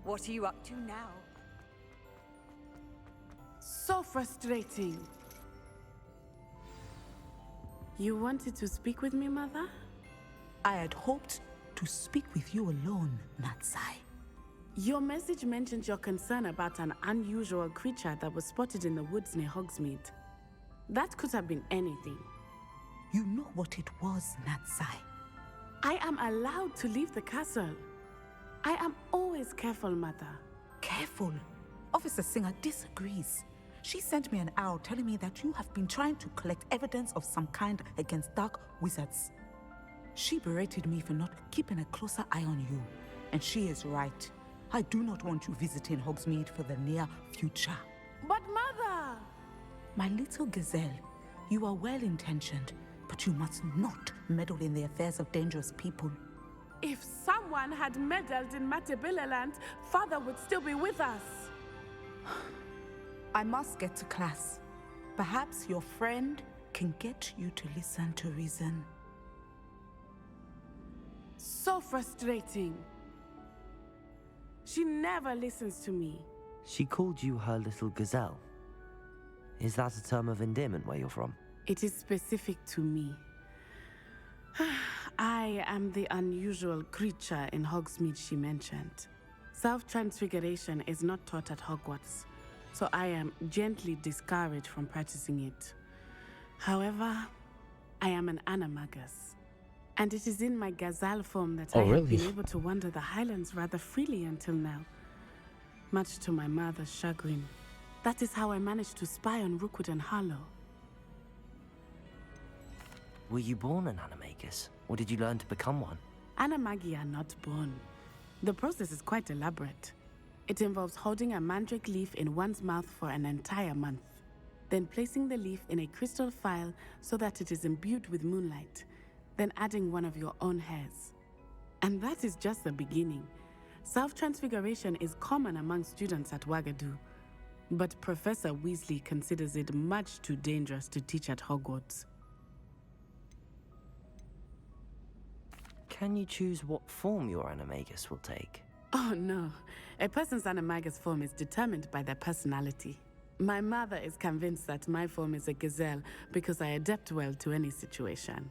What are you up to now? So frustrating. You wanted to speak with me, Mother? I had hoped to speak with you alone, Natsai. Your message mentioned your concern about an unusual creature that was spotted in the woods near Hogsmeade. That could have been anything. You know what it was, Natsai. I am allowed to leave the castle. I am always careful, Mother. Careful? Officer Singer disagrees. She sent me an owl telling me that you have been trying to collect evidence of some kind against dark wizards. She berated me for not keeping a closer eye on you. And she is right. I do not want you visiting Hogsmeade for the near future. But Mother! My little gazelle, you are well-intentioned, but you must not meddle in the affairs of dangerous people. If someone had meddled in Matabeleland, Father would still be with us. I must get to class. Perhaps your friend can get you to listen to reason. So frustrating. She never listens to me. She called you her little gazelle. Is that a term of endearment where you're from? It is specific to me. I am the unusual creature in Hogsmeade she mentioned. Self-transfiguration is not taught at Hogwarts, so I am gently discouraged from practicing it. However, I am an animagus, and it is in my gazelle form that I have been able to wander the Highlands rather freely until now. much to my mother's chagrin. That is how I managed to spy on Rookwood and Harlow. Were you born an animagus, or did you learn to become one? Animagi are not born. The process is quite elaborate. It involves holding a mandrake leaf in one's mouth for an entire month, then placing the leaf in a crystal phial so that it is imbued with moonlight, then adding one of your own hairs. And that is just the beginning. Self-transfiguration is common among students at Wagadu, but Professor Weasley considers it much too dangerous to teach at Hogwarts. Can you choose what form your animagus will take? Oh no, a person's animagus form is determined by their personality. My mother is convinced that my form is a gazelle because I adapt well to any situation.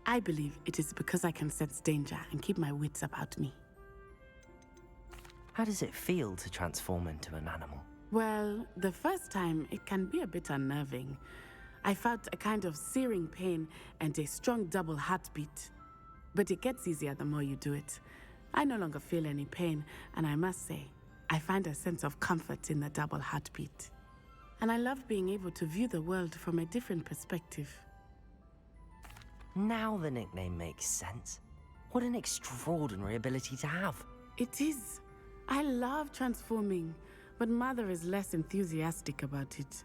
I believe it is because I can sense danger and keep my wits about me. How does it feel to transform into an animal? Well, the first time it can be a bit unnerving. I felt a kind of searing pain and a strong double heartbeat. But it gets easier the more you do it. I no longer feel any pain, and I must say, I find a sense of comfort in the double heartbeat. And I love being able to view the world from a different perspective. Now the nickname makes sense. What an extraordinary ability to have. It is. I love transforming, but Mother is less enthusiastic about it.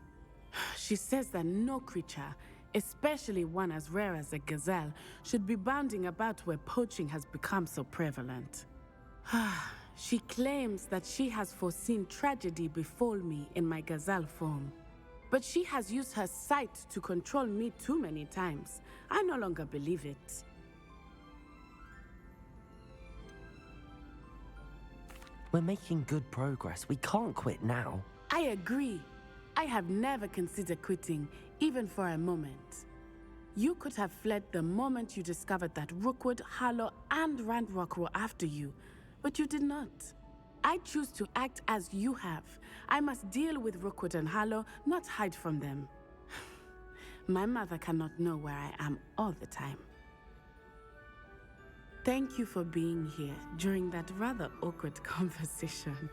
She says that no creature, especially one as rare as a gazelle, should be bounding about where poaching has become so prevalent. She claims that she has foreseen tragedy befall me in my gazelle form. But she has used her sight to control me too many times. I no longer believe it. We're making good progress. We can't quit now. I agree. I have never considered quitting, even for a moment. You could have fled the moment you discovered that Rookwood, Harlow, and Ranrock were after you, but you did not. I choose to act as you have. I must deal with Rookwood and Harlow, not hide from them. My mother cannot know where I am all the time. Thank you for being here during that rather awkward conversation.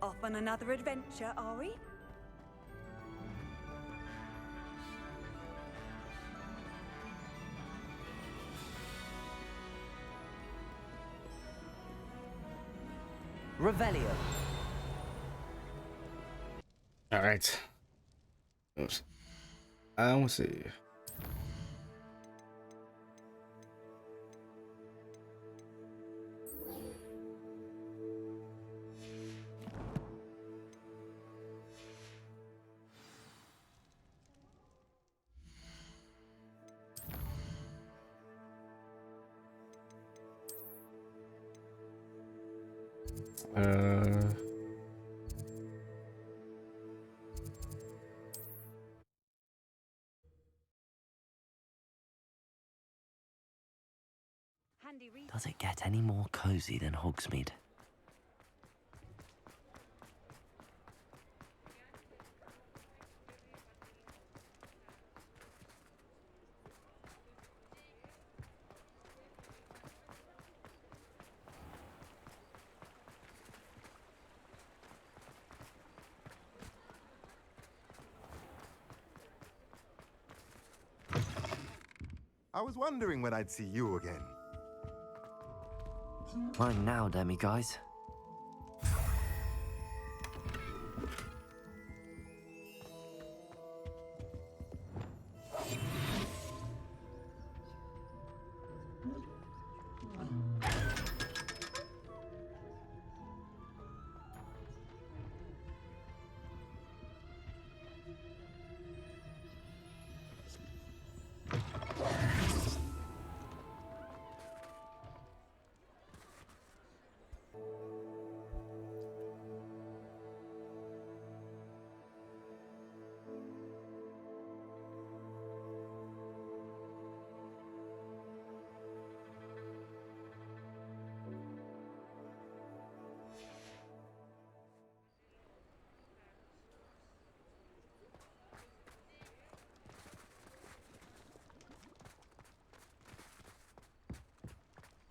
Off on another adventure, are we? Revelio. All right. Oops. I want to see. Does it get any more cozy than Hogsmeade? I was wondering when I'd see you again. Mine now, demiguise.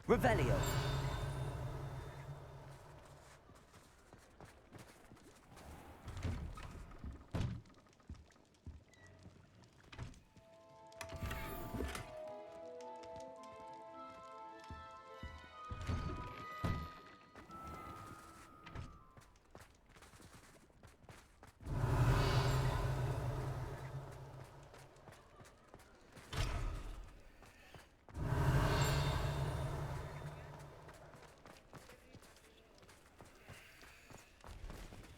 Revelio.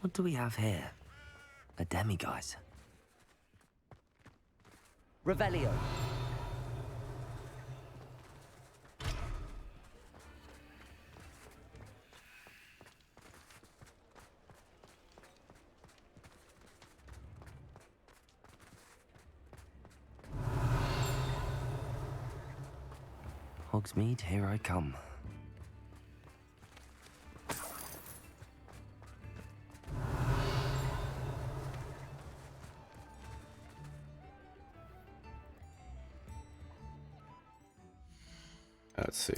What do we have here? A demiguise. Revelio. Hogsmeade, here I come. Let's see.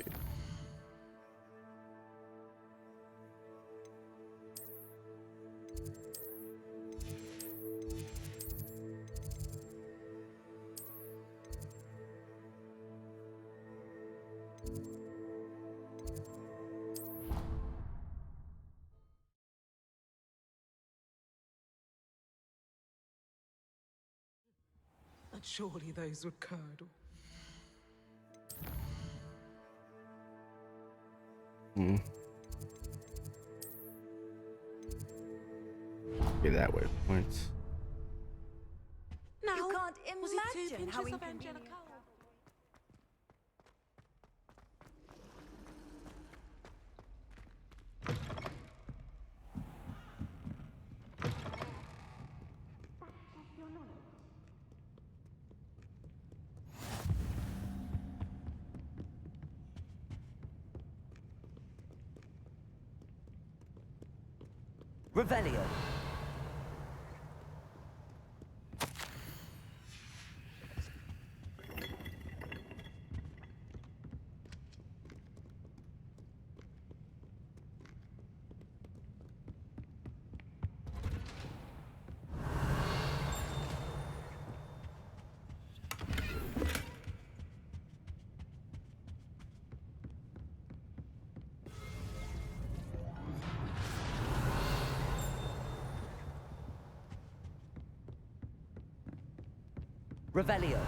But surely those would curdle. Get that way, points. Now, you can't was it 2 imagine how pinches of inconvenient. Angelica? Revelio. Revelio.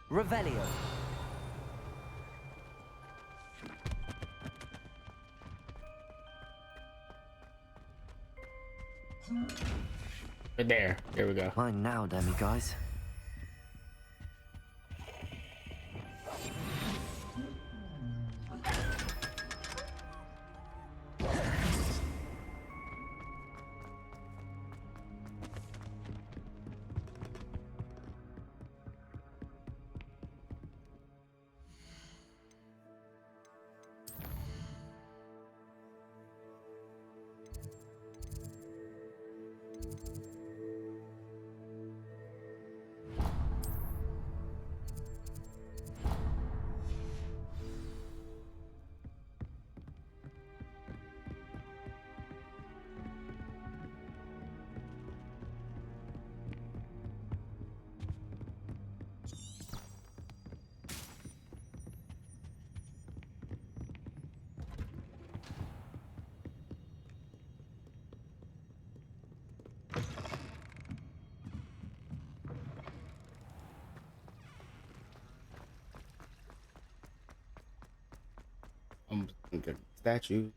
Revelio. Right there. There we go. Mine now, demiguise. statue.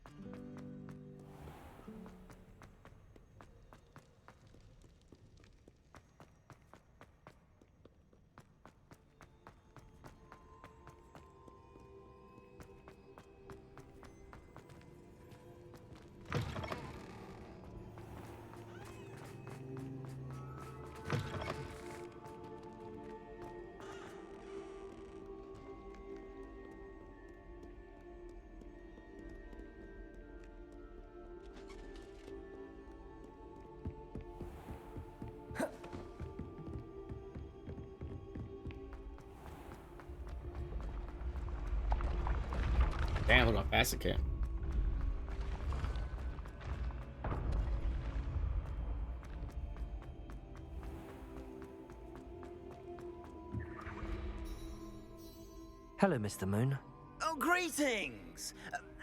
Damn, look how fast it can. Hello, Mr. Moon. Oh, greetings!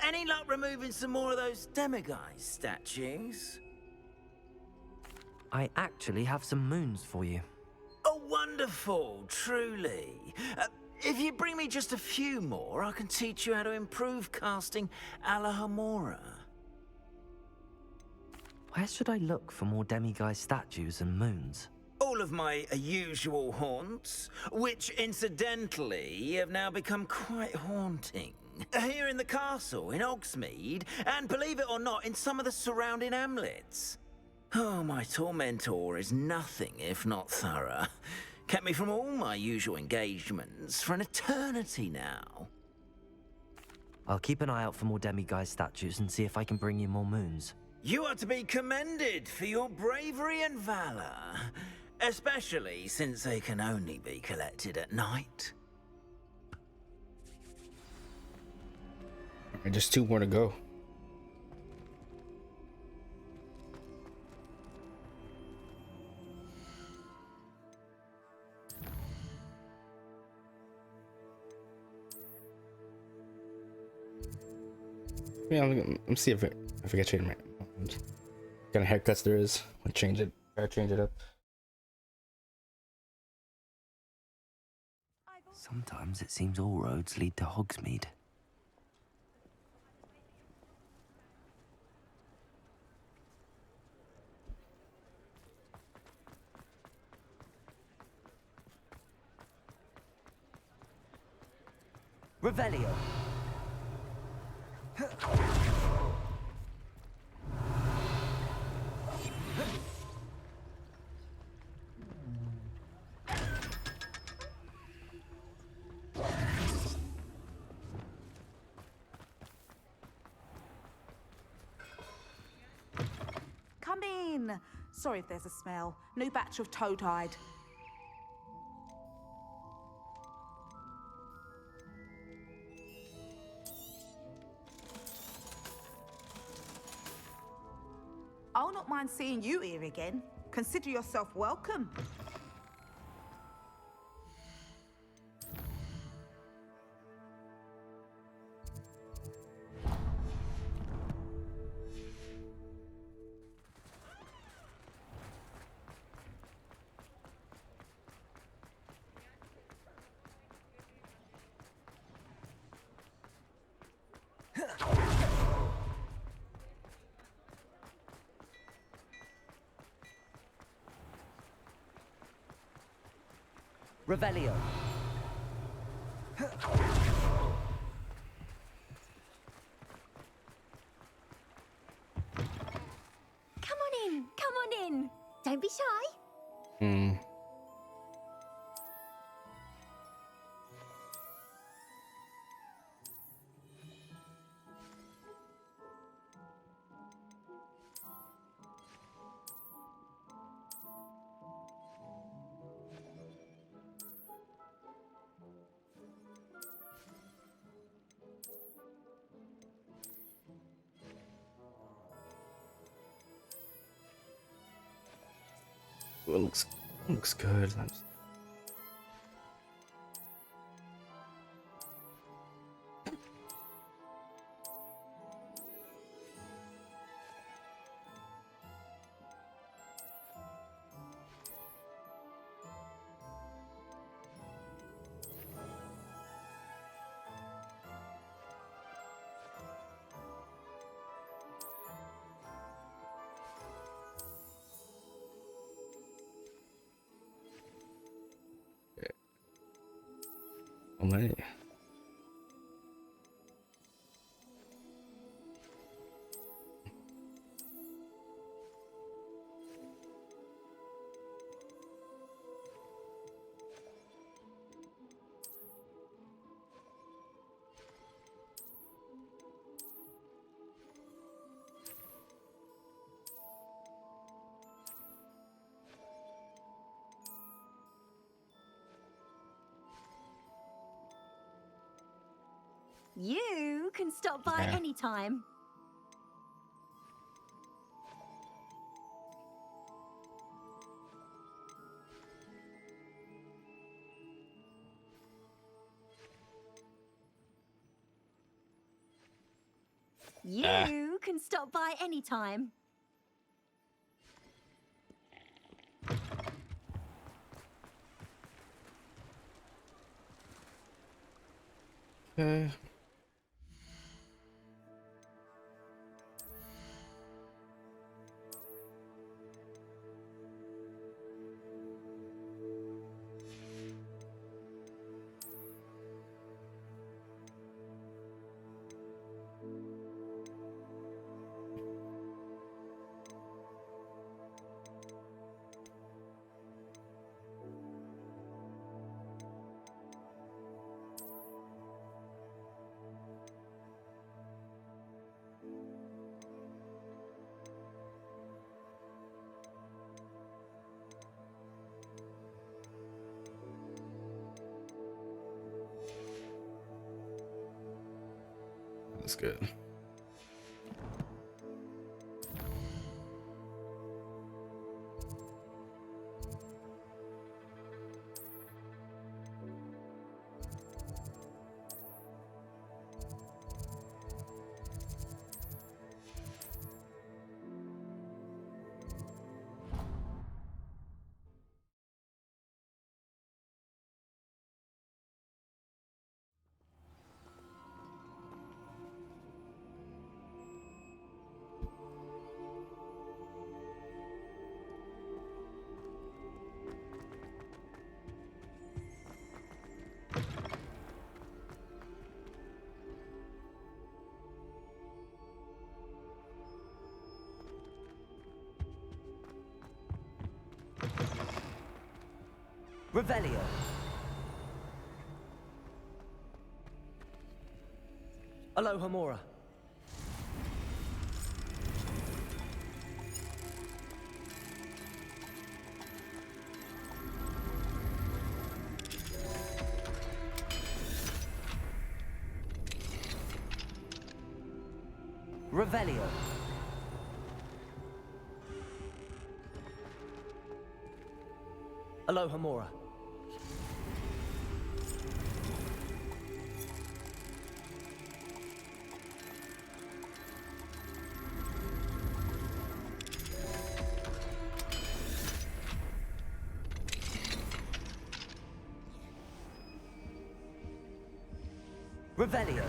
Any luck removing some more of those demiguise statues? I actually have some moons for you. Oh, wonderful, truly. If you bring me just a few more, I can teach you how to improve casting a la Hamora. Where should I look for more demiguise statues and moons? All of my usual haunts, which incidentally have now become quite haunting. Here in the castle, in Hogsmeade, and believe it or not, in some of the surrounding hamlets. Oh, my tormentor is nothing if not thorough. Kept me from all my usual engagements for an eternity now. I'll keep an eye out for more demiguise statues and see if I can bring you more moons. You are to be commended for your bravery and valor, especially since they can only be collected at night. And just 2 more to go. Yeah, let me see if I can change my what kind of haircuts there is. I'll change it. Try to change it up. Sometimes it seems all roads lead to Hogsmeade. Revelio. Come in. Sorry if there's a smell. New batch of toad-hide. I'll not mind seeing you here again. Consider yourself welcome. Revelio. Come on in, come on in. Don't be shy. It looks good. many. You can stop by Yeah. anytime. You can stop by anytime. Okay. That's good. Revelio. Aloha Mora. Revelio. Aloha Mora. Revelio.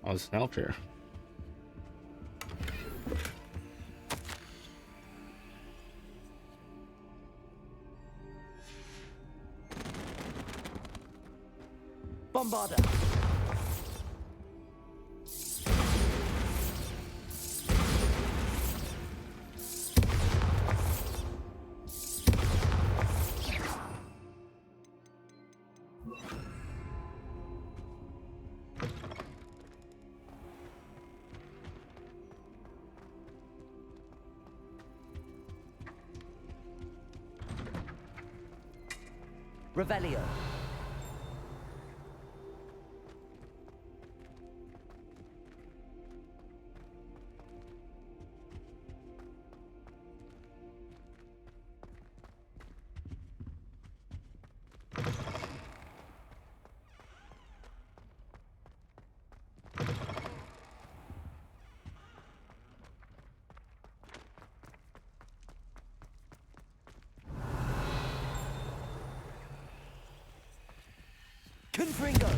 Oh, it's an elf here. Bombarda. Revelio. Confringo.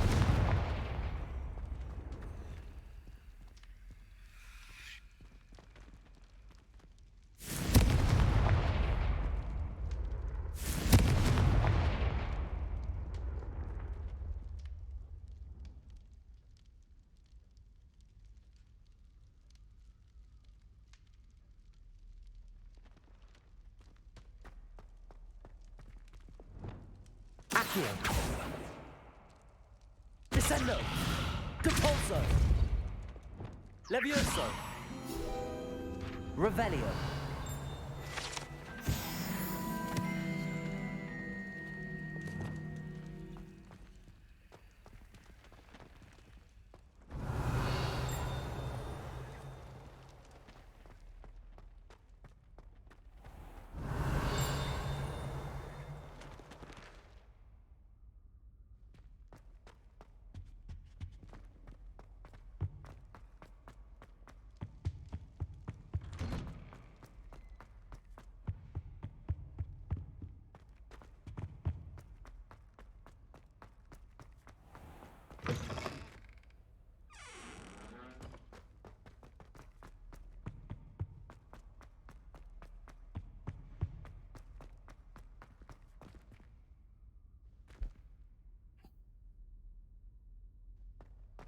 Accio. Descendo. Compulso. Levioso. Revelio.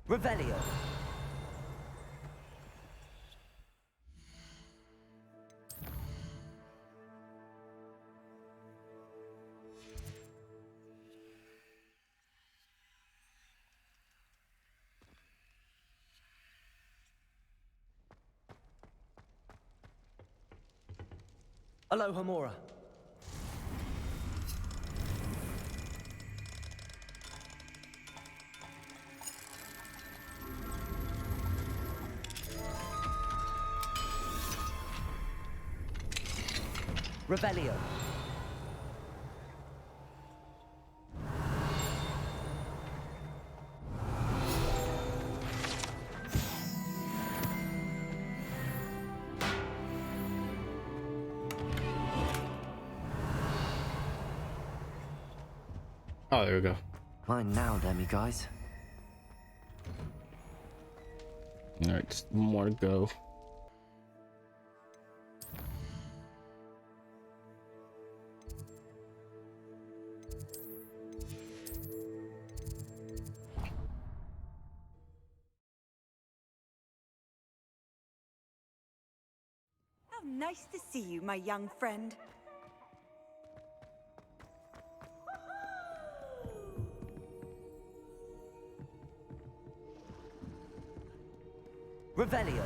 Revelio. Aloha Mora. Revelio. Oh, there we go. Mine now, guys. All right, just more to go. How nice to see you, my young friend. Revelio.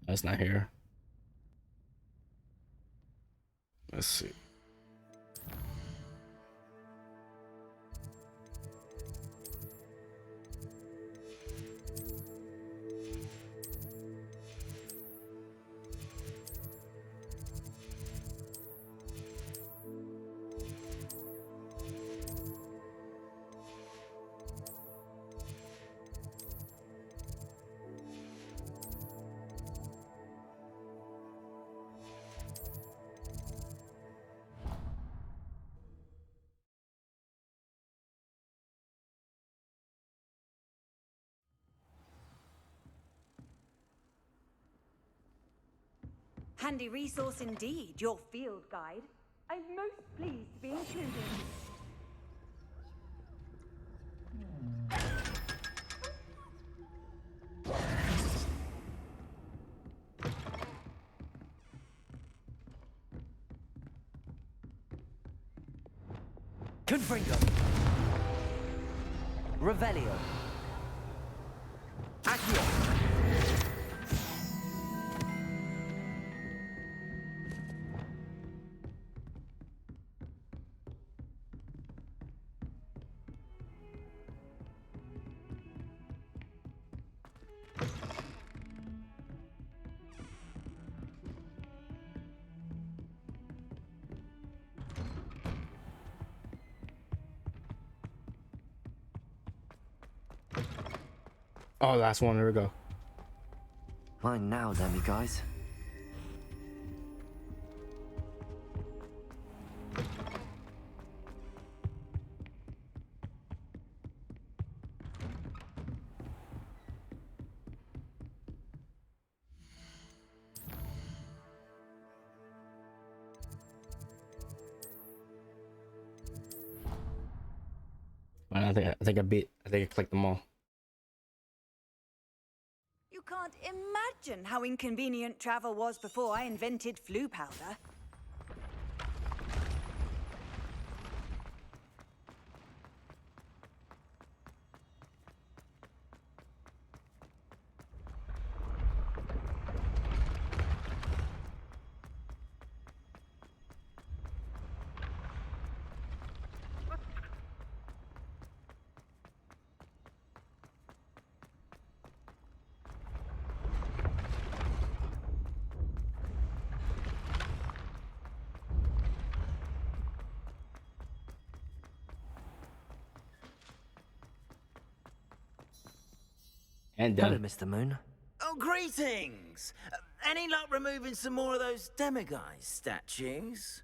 That's not here. Let's see. Handy resource indeed, your field guide. I'm most pleased to be included. Confringo. Revelio. Accio. Oh, last one. There we go. Mine now, Demi guys. I think I clicked them all. You can't imagine how inconvenient travel was before I invented flu powder. And Hello, Mr. Moon. Oh, greetings! Any luck removing some more of those demiguise statues?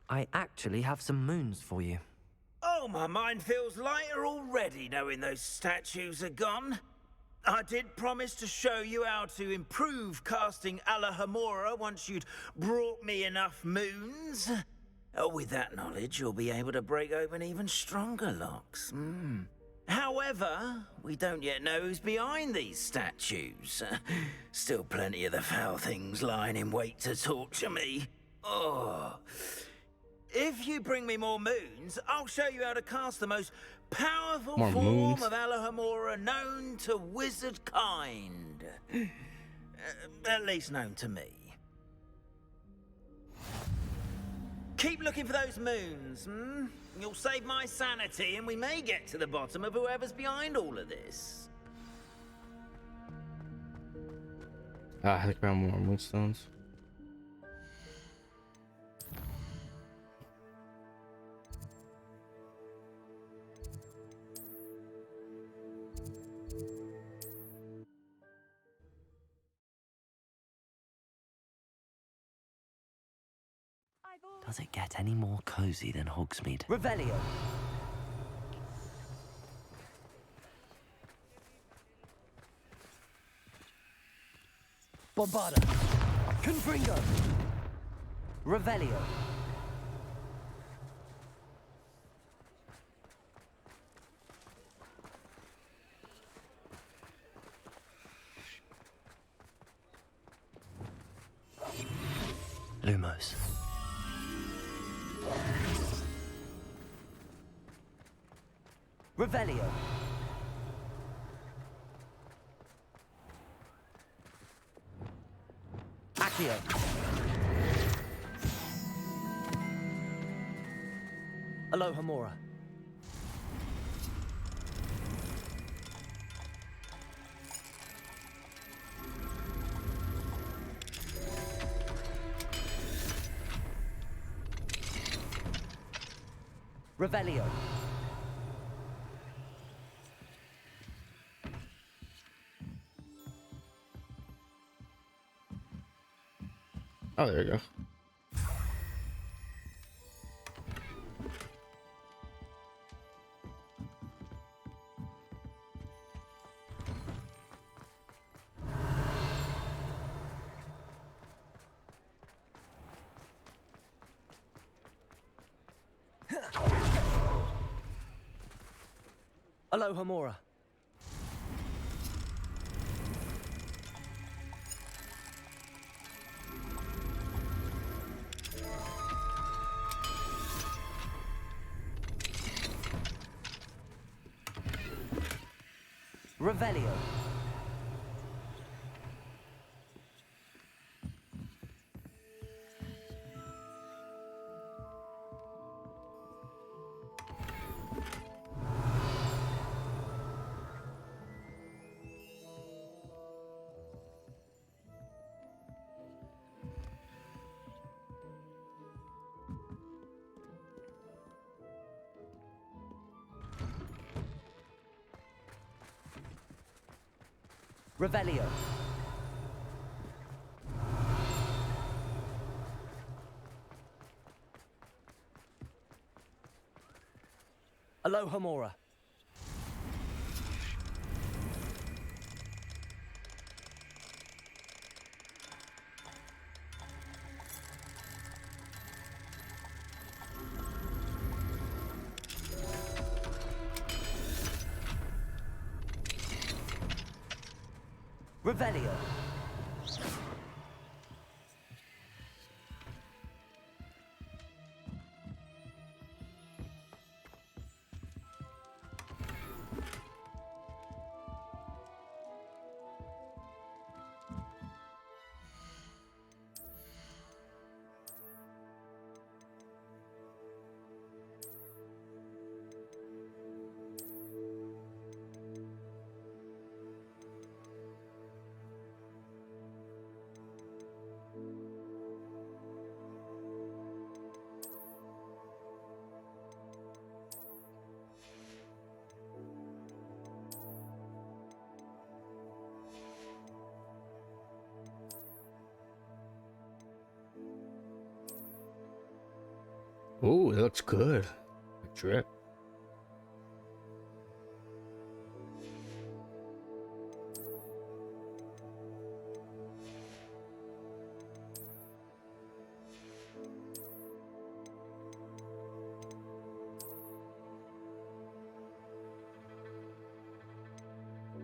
I actually have some moons for you. Oh, my mind feels lighter already knowing those statues are gone. I did promise to show you how to improve casting Alohomora once you'd brought me enough moons. With that knowledge, you'll be able to break open even stronger locks. However, we don't yet know who's behind these statues. Still plenty of the foul things lying in wait to torture me. Oh. If you bring me more moons, I'll show you how to cast the most powerful form of Alohomora known to wizard kind. At least known to me. Keep looking for those moons, You'll save my sanity, and we may get to the bottom of whoever's behind all of this. I think I found more moonstones. Does it get any more cozy than Hogsmeade? Revelio. Bombarda. Confringo. Revelio. Lumos. Revelio. Accio. Alohomora. Revelio. Oh, there you go. Alohomora. Revelio. Revelio. Alohomora. Revelio. Ooh, it looks good. Drip.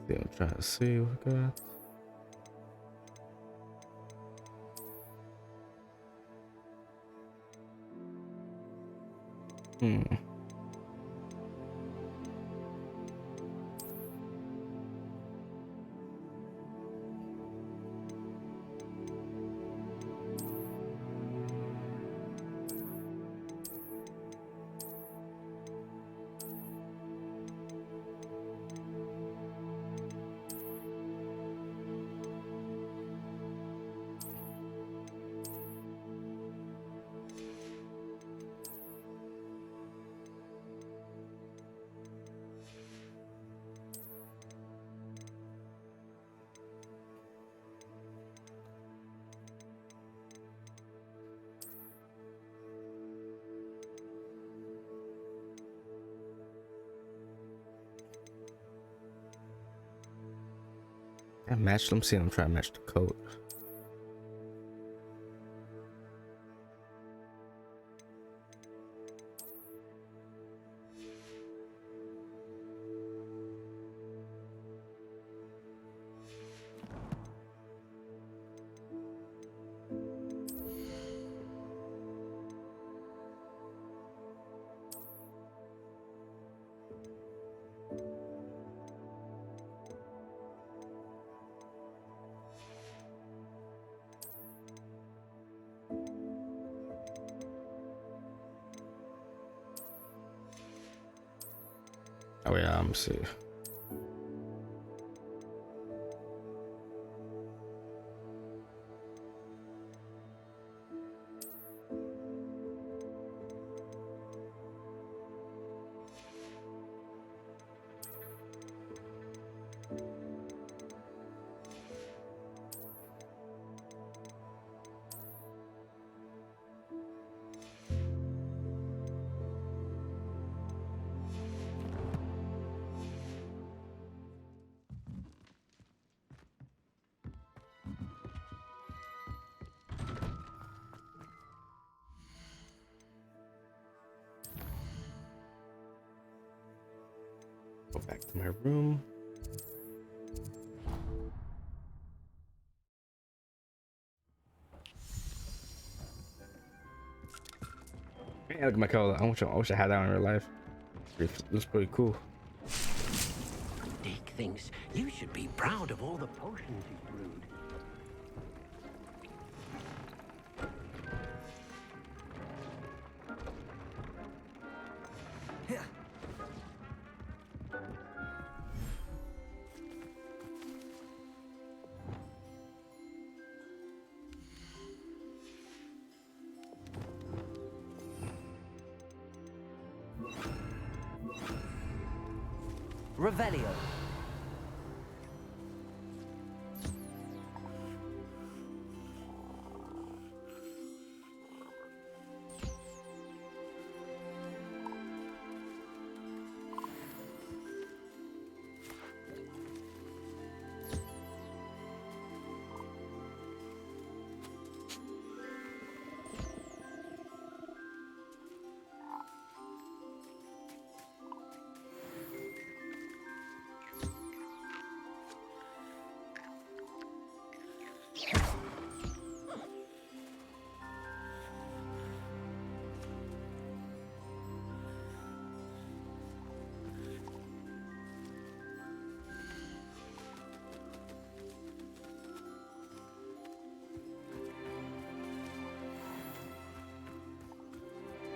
Yeah, I'm trying to see what we got. I matched them. See, I'm trying to match the coat. Oh yeah, I'm see. Go back to my room. Yeah, look at my color. I wish I had that in real life. It looks pretty cool. Dick thinks you should be proud of all the potions he's brewed. Revelio.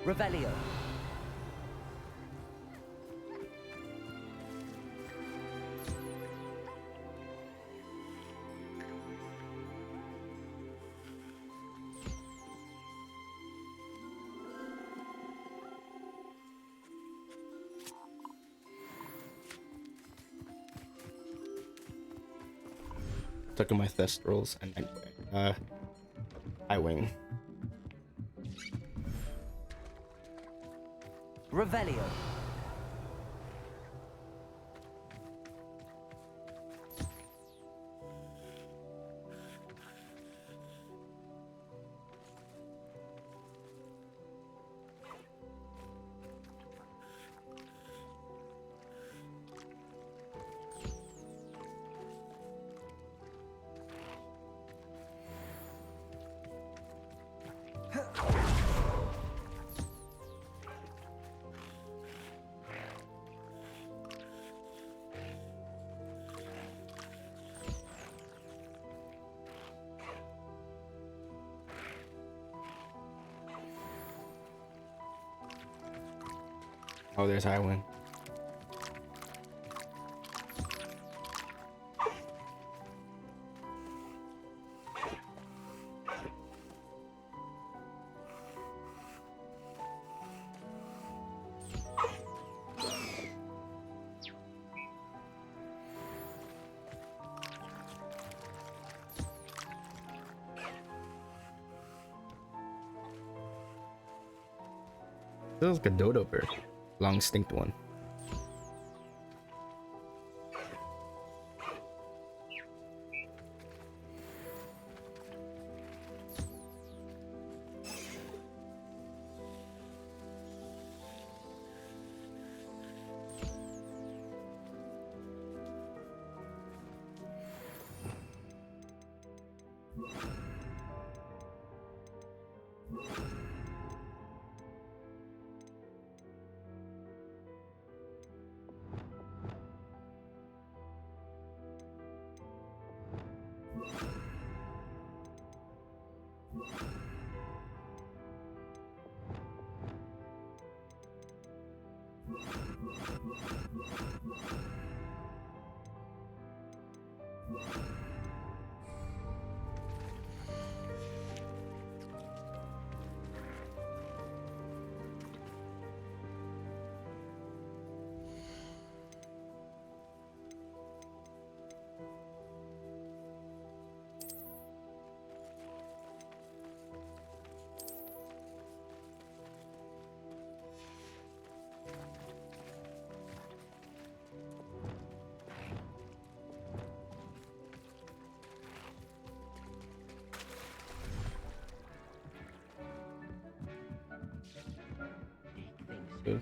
Revelio. Took my test rolls and I wing. Revelio. Oh, there's Highwind. This is like a dodo bird. Long extinct one.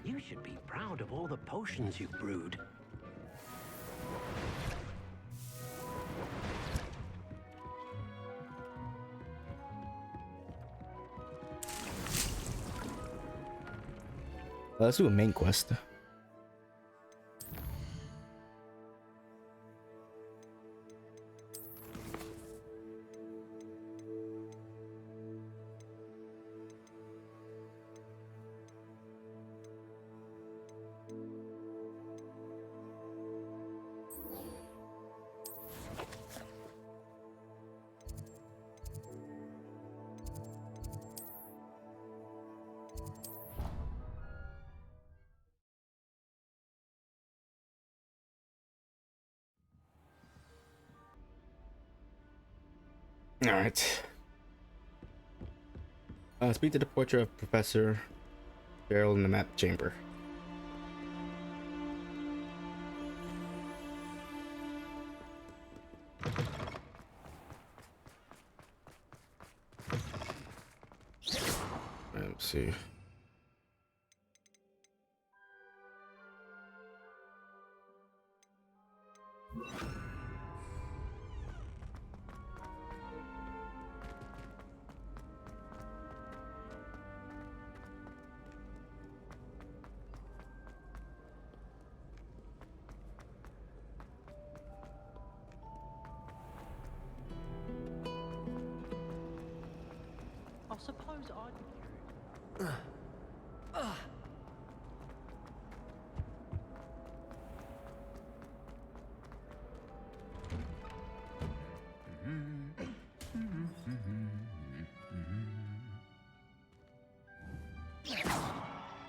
You should be proud of all the potions you've brewed. Let's do a main quest. All right. Speak to the portrait of Professor Gerald in the map chamber. Let's see. I suppose I'd be curious.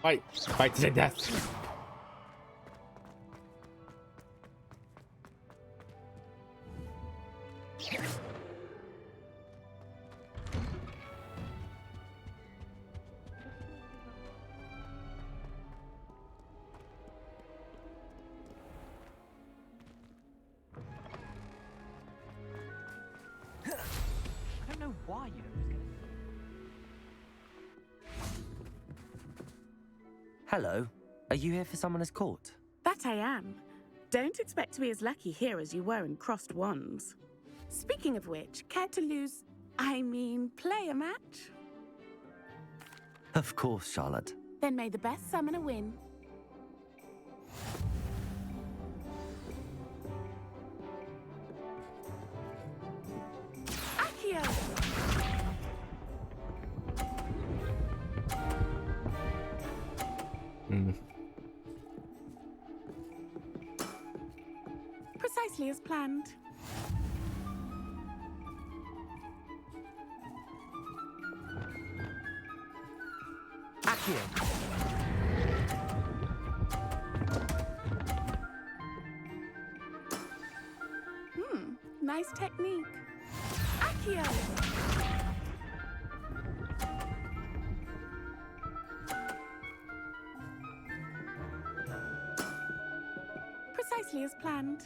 Fight! Fight to the death! I don't know why you know this game. Hello. Are you here for Summoner's Court? That I am. Don't expect to be as lucky here as you were in Crossed Wands. Speaking of which, care to play a match? Of course, Charlotte. Then may the best summoner win. Accio! Precisely as planned. Accio! Nice technique. Accio! Precisely as planned.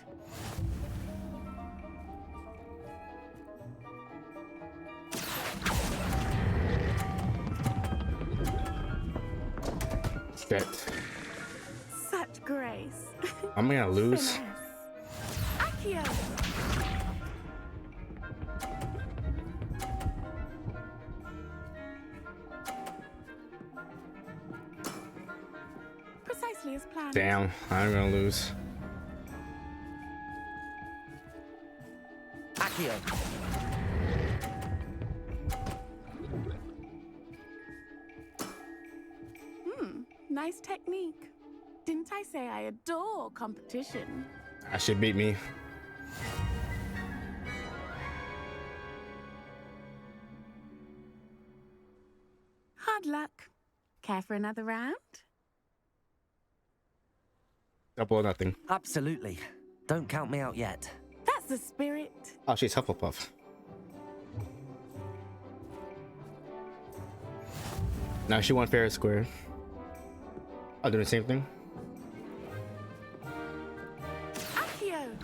Shit. Such grace. I'm gonna lose. Finesse. Accio! Precisely as planned. Damn, I'm gonna lose. Accio! Nice technique. Didn't I say I adore competition? I should beat me. Hard luck. Care for another round? Double or nothing. Absolutely. Don't count me out yet. That's the spirit. Oh, she's Hufflepuff. Now she won fair and square. I'll do the same thing. Accio!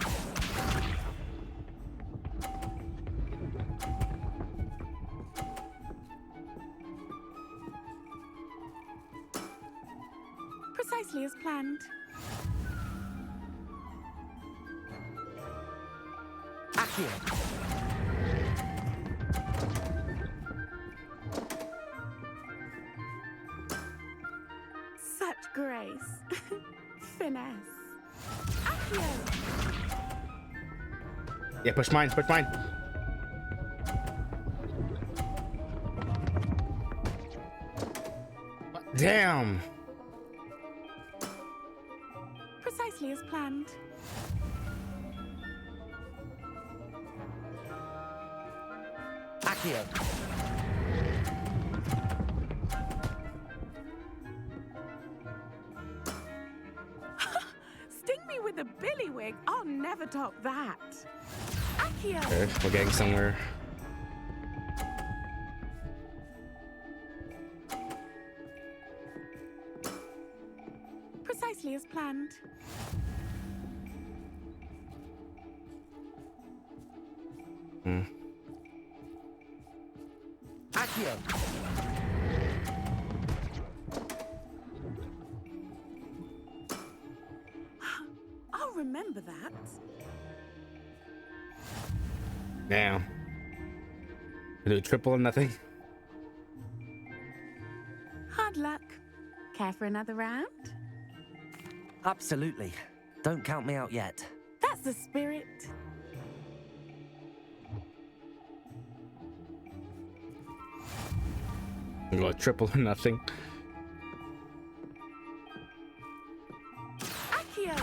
Precisely as planned. Accio! Such grace. Finesse. Accio! Yeah, push mine, push mine. Damn. Precisely as planned. Accio! Sting me with a billywig. I'll never top that. Accio! Okay, we're getting somewhere. Precisely as planned. Accio! I'll remember that. Damn. Do triple or nothing. Hard luck. Care for another round? Absolutely. Don't count me out yet. That's the spirit. We go triple or nothing. Accio!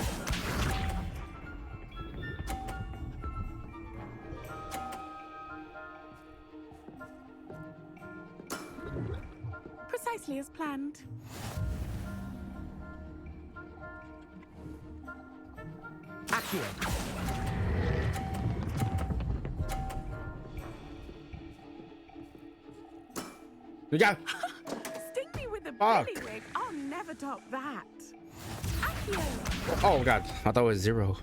Precisely as planned. Accio. Good job. Sting me with the Fuck. billywig. I'll never top that. Accio. Oh god, I thought it was 0.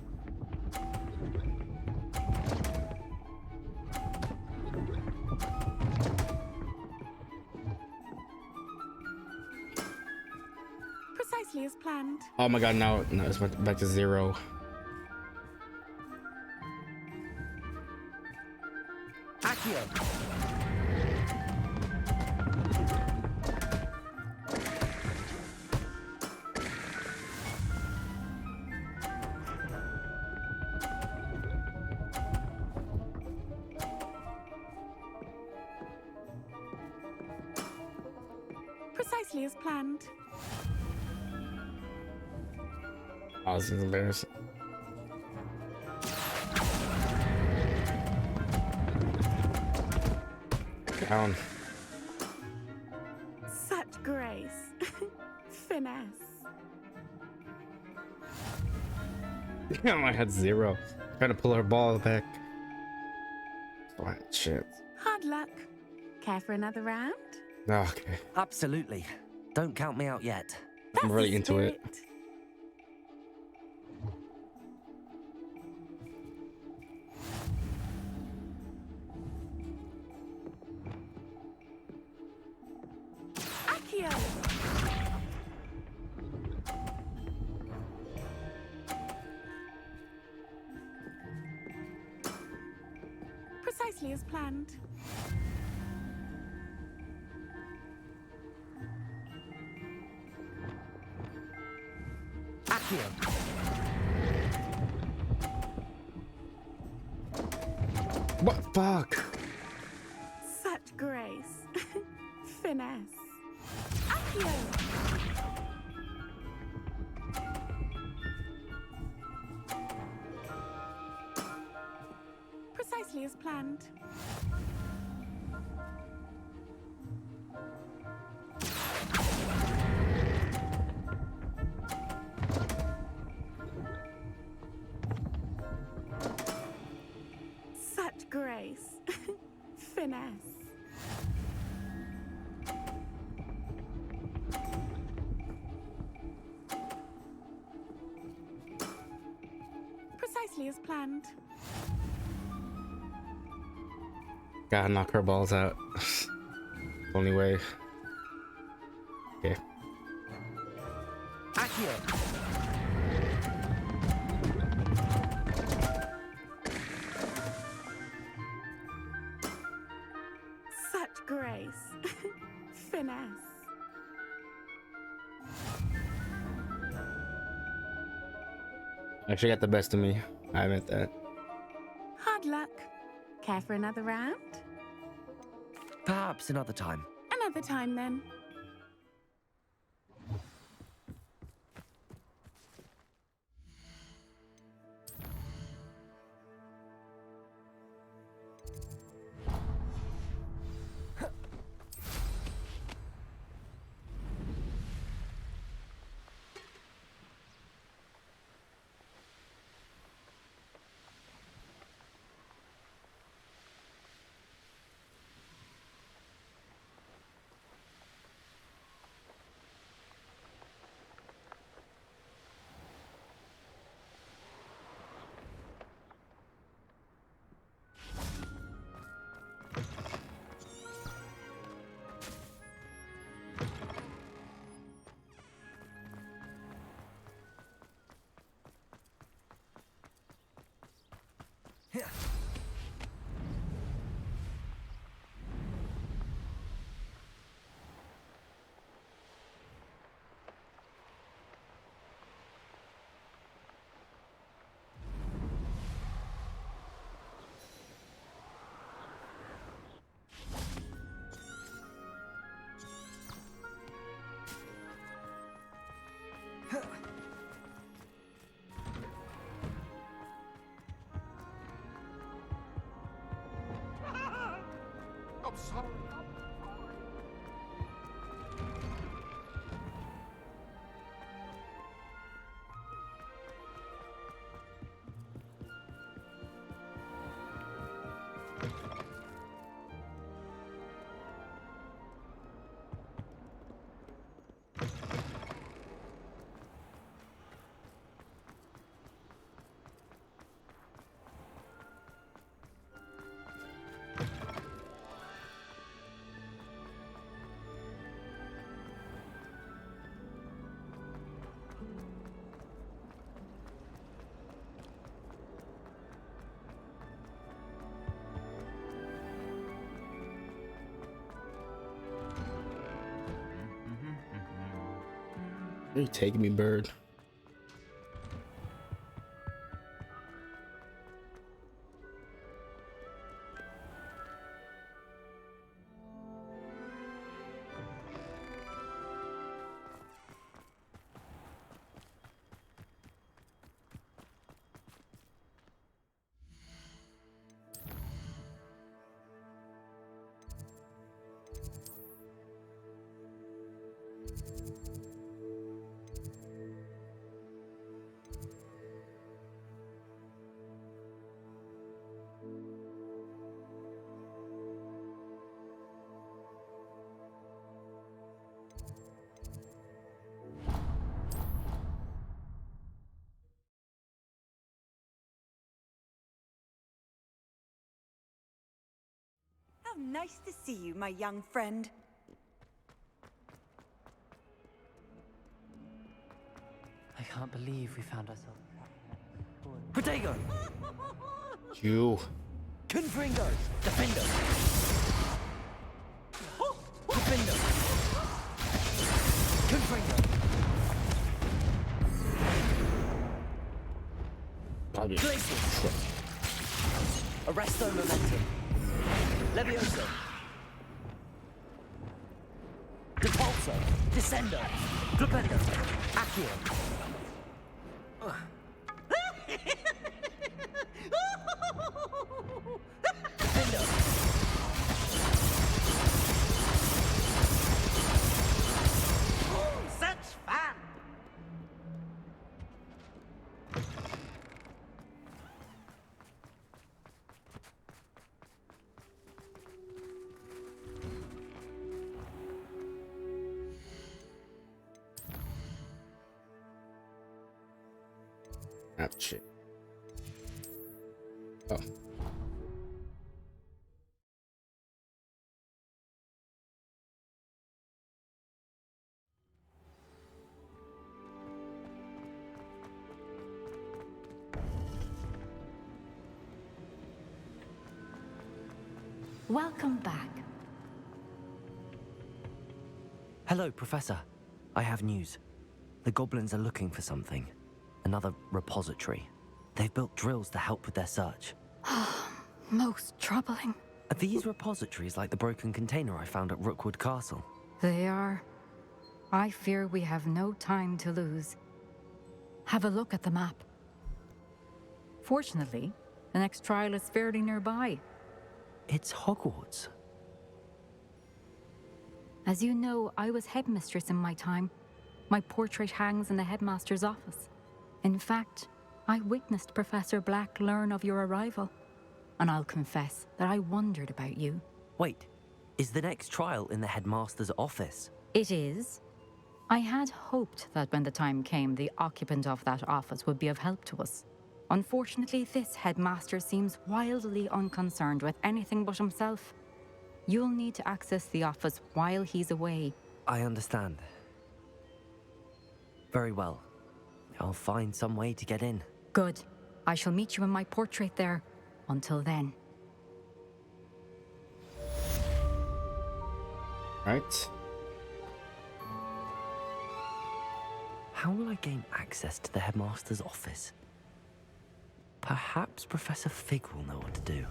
Precisely as planned. Oh my god, now it's back to 0. Accio. Precisely as planned. Oh, this is embarrassing. Down. Such grace. Finesse. Damn, I had 0. Trying to pull her ball back. What shit. Hard luck. Care for another round? Okay. Absolutely. Don't count me out yet. I'm really into it. Accio. Precisely as planned. Accio. What? Fuck. Such grace. Finesse. Accio. Precisely as planned. Such grace. Finesse. Precisely as planned. Gotta knock her balls out. Only way. Okay. Accio. Such grace. Finesse. Actually got the best of me. I admit that. Hard luck. Care for another round? Perhaps another time. Another time then. I'm sorry. Where you taking me, bird? How nice to see you, my young friend. I can't believe we found ourselves. Protego! You. Confringo! Defender! Defender! Confringo! Glacius! Arresto Momentum! Levioso! Repulso! Descendo! Flipendo! Accio! Defender! Such fun! Ouch. Oh. Welcome back. Hello, Professor. I have news. The goblins are looking for something. Another repository. They've built drills to help with their search. Most troubling. Are these repositories like the broken container I found at Rookwood Castle? They are. I fear we have no time to lose. Have a look at the map. Fortunately, the next trial is fairly nearby. It's Hogwarts. As you know, I was headmistress in my time. My portrait hangs in the headmaster's office. In fact, I witnessed Professor Black learn of your arrival. And I'll confess that I wondered about you. Wait, is the next trial in the headmaster's office? It is. I had hoped that when the time came, the occupant of that office would be of help to us. Unfortunately, this headmaster seems wildly unconcerned with anything but himself. You'll need to access the office while he's away. I understand. Very well. I'll find some way to get in. Good. I shall meet you in my portrait there. Until then. Right. How will I gain access to the headmaster's office? Perhaps Professor Fig will know what to do.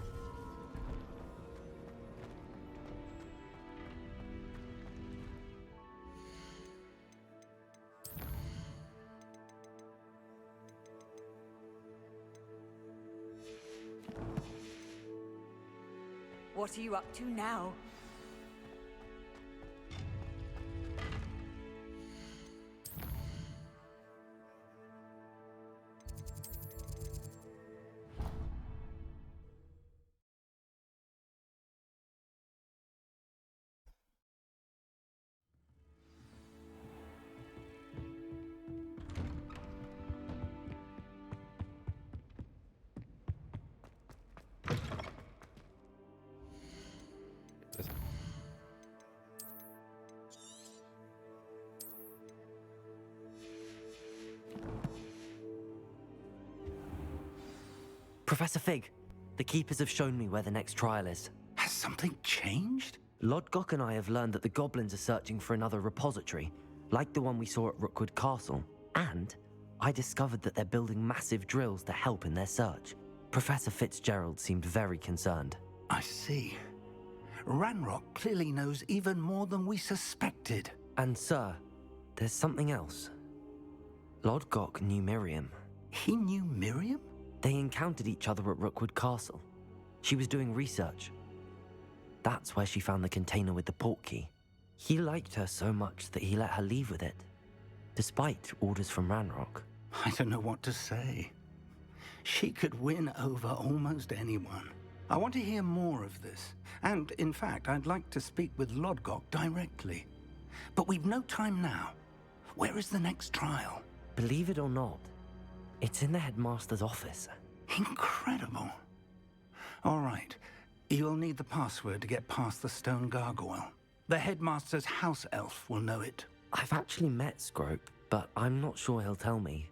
What are you up to now? Professor Fig, the Keepers have shown me where the next trial is. Has something changed? Lodgok and I have learned that the goblins are searching for another repository, like the one we saw at Rookwood Castle. And I discovered that they're building massive drills to help in their search. Professor Fitzgerald seemed very concerned. I see. Ranrock clearly knows even more than we suspected. And sir, there's something else. Lodgok knew Miriam. He knew Miriam? They encountered each other at Rookwood Castle. She was doing research. That's where she found the container with the port key. He liked her so much that he let her leave with it, despite orders from Ranrock. I don't know what to say. She could win over almost anyone. I want to hear more of this. And, in fact, I'd like to speak with Lodgok directly. But we've no time now. Where is the next trial? Believe it or not, it's in the headmaster's office. Incredible. All right. You'll need the password to get past the stone gargoyle. The headmaster's house elf will know it. I've actually met Scrope, but I'm not sure he'll tell me.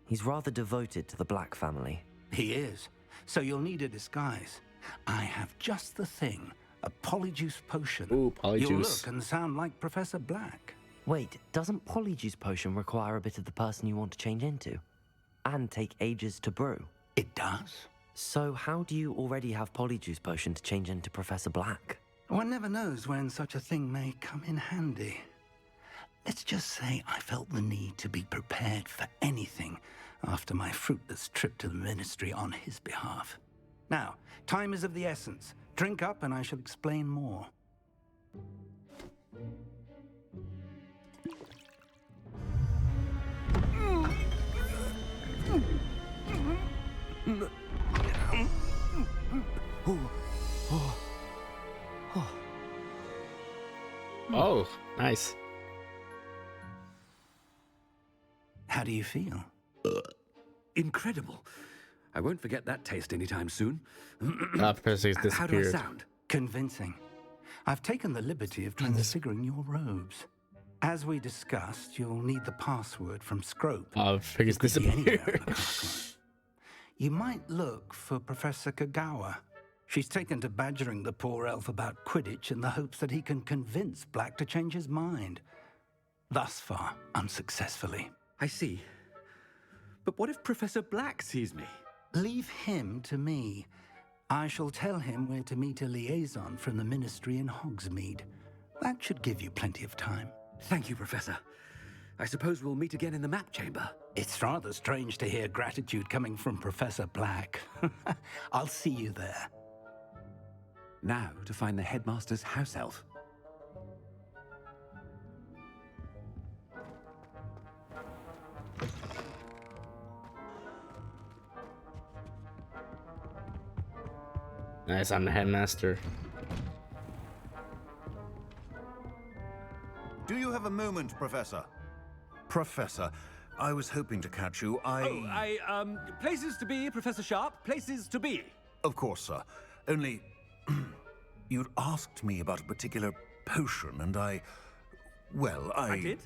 He's rather devoted to the Black family. He is. So you'll need a disguise. I have just the thing. A polyjuice potion. Ooh, polyjuice. You'll look and sound like Professor Black. Wait, doesn't polyjuice potion require a bit of the person you want to change into? And take ages to brew? It does. So how do you already have polyjuice potion to change into Professor Black? One never knows when such a thing may come in handy. Let's just say I felt the need to be prepared for anything after my fruitless trip to the Ministry on his behalf. Now, time is of the essence. Drink up and I shall explain more. Oh, nice. How do you feel? Incredible. I won't forget that taste anytime soon. Professor's disappeared. How do I sound? Convincing. I've taken the liberty of transfiguring your robes. As we discussed, you'll need the password from Scrope. Figures disappeared. You might look for Professor Kagawa. She's taken to badgering the poor elf about Quidditch in the hopes that he can convince Black to change his mind. Thus far, unsuccessfully. I see. But what if Professor Black sees me? Leave him to me. I shall tell him where to meet a liaison from the Ministry in Hogsmeade. That should give you plenty of time. Thank you, Professor. I suppose we'll meet again in the map chamber. It's rather strange to hear gratitude coming from Professor Black. I'll see you there. Now to find the headmaster's house elf. Nice, I'm the headmaster. Do you have a moment, Professor? Professor, I was hoping to catch you. Places to be, Professor Sharp. Places to be. Of course, sir. Only, you'd asked me about a particular potion, and I did?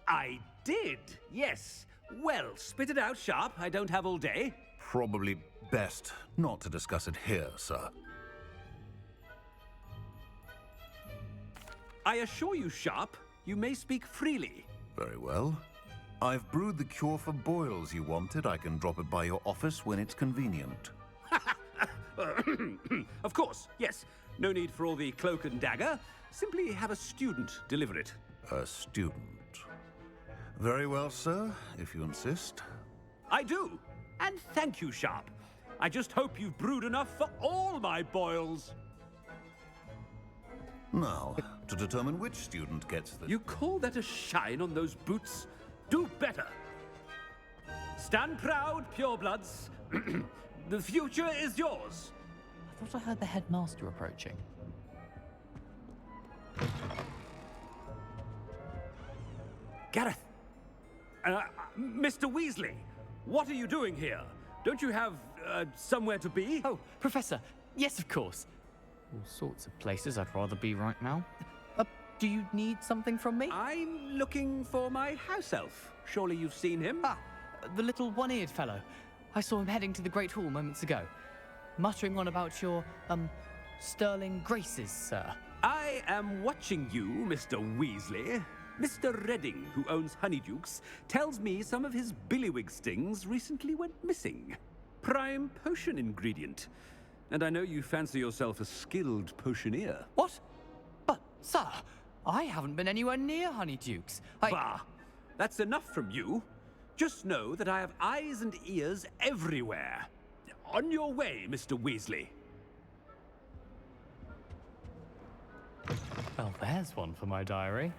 I did, yes. Well, spit it out, Sharp. I don't have all day. Probably best not to discuss it here, sir. I assure you, Sharp, you may speak freely. Very well. I've brewed the cure for boils you wanted. I can drop it by your office when it's convenient. Of course, yes. No need for all the cloak and dagger. Simply have a student deliver it. A student. Very well, sir, if you insist. I do. And thank you, Sharp. I just hope you've brewed enough for all my boils. Now, to determine which student gets the... You call that a shine on those boots? Do better. Stand proud, purebloods. The future is yours. I thought I heard the headmaster approaching. Gareth! Mr. Weasley, what are you doing here? Don't you have, somewhere to be? Oh, Professor, yes, of course. All sorts of places I'd rather be right now. Do you need something from me? I'm looking for my house elf. Surely you've seen him? Ah, the little one-eared fellow. I saw him heading to the Great Hall moments ago, muttering on about your, sterling graces, sir. I am watching you, Mr. Weasley. Mr. Redding, who owns Honeydukes, tells me some of his billywig stings recently went missing. Prime potion ingredient. And I know you fancy yourself a skilled potioneer. What? But, sir, I haven't been anywhere near Honeydukes. Bah! That's enough from you. Just know that I have eyes and ears everywhere. On your way, Mr. Weasley. Well, there's one for my diary.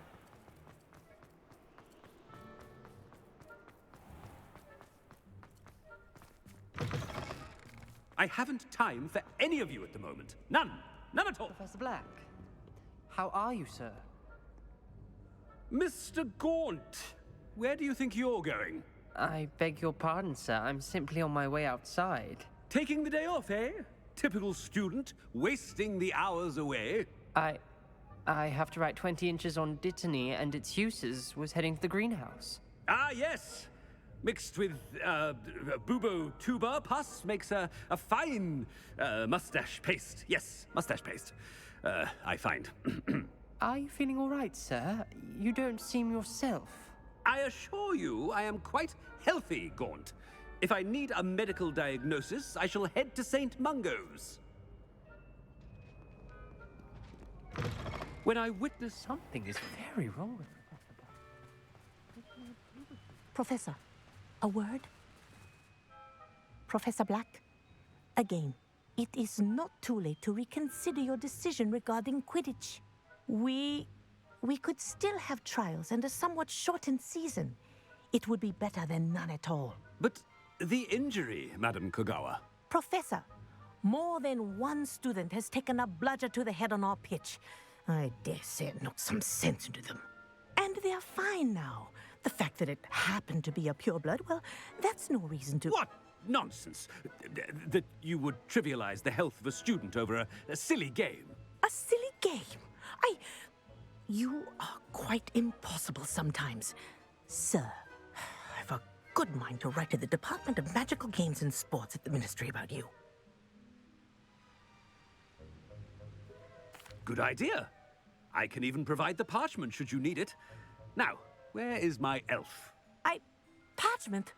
I haven't time for any of you at the moment. None. None at all. Professor Black, how are you, sir? Mr. Gaunt, where do you think you're going? I beg your pardon, sir. I'm simply on my way outside. Taking the day off, eh? Typical student, wasting the hours away. I have to write 20 inches on Dittany and its uses. Was heading to the greenhouse. Ah, yes. Mixed with bubo tuber pus makes a fine mustache paste. Yes, mustache paste. I find. Are you feeling all right, sir? You don't seem yourself. I assure you I am quite healthy, Gaunt. If I need a medical diagnosis, I shall head to St. Mungo's. When I witness something is very wrong with Professor, a word? Professor Black, again, it is not too late to reconsider your decision regarding Quidditch. We could still have trials and a somewhat shortened season. It would be better than none at all. But the injury, Madam Kogawa. Professor, more than one student has taken a bludger to the head on our pitch. I dare say it knocked some sense into them. And they're fine now. The fact that it happened to be a pureblood, well, that's no reason to... What nonsense! That you would trivialize the health of a student over a silly game. A silly game? You are quite impossible sometimes. Sir, I've a good mind to write to the Department of Magical Games and Sports at the Ministry about you. Good idea. I can even provide the parchment should you need it. Now, where is my elf? Parchment?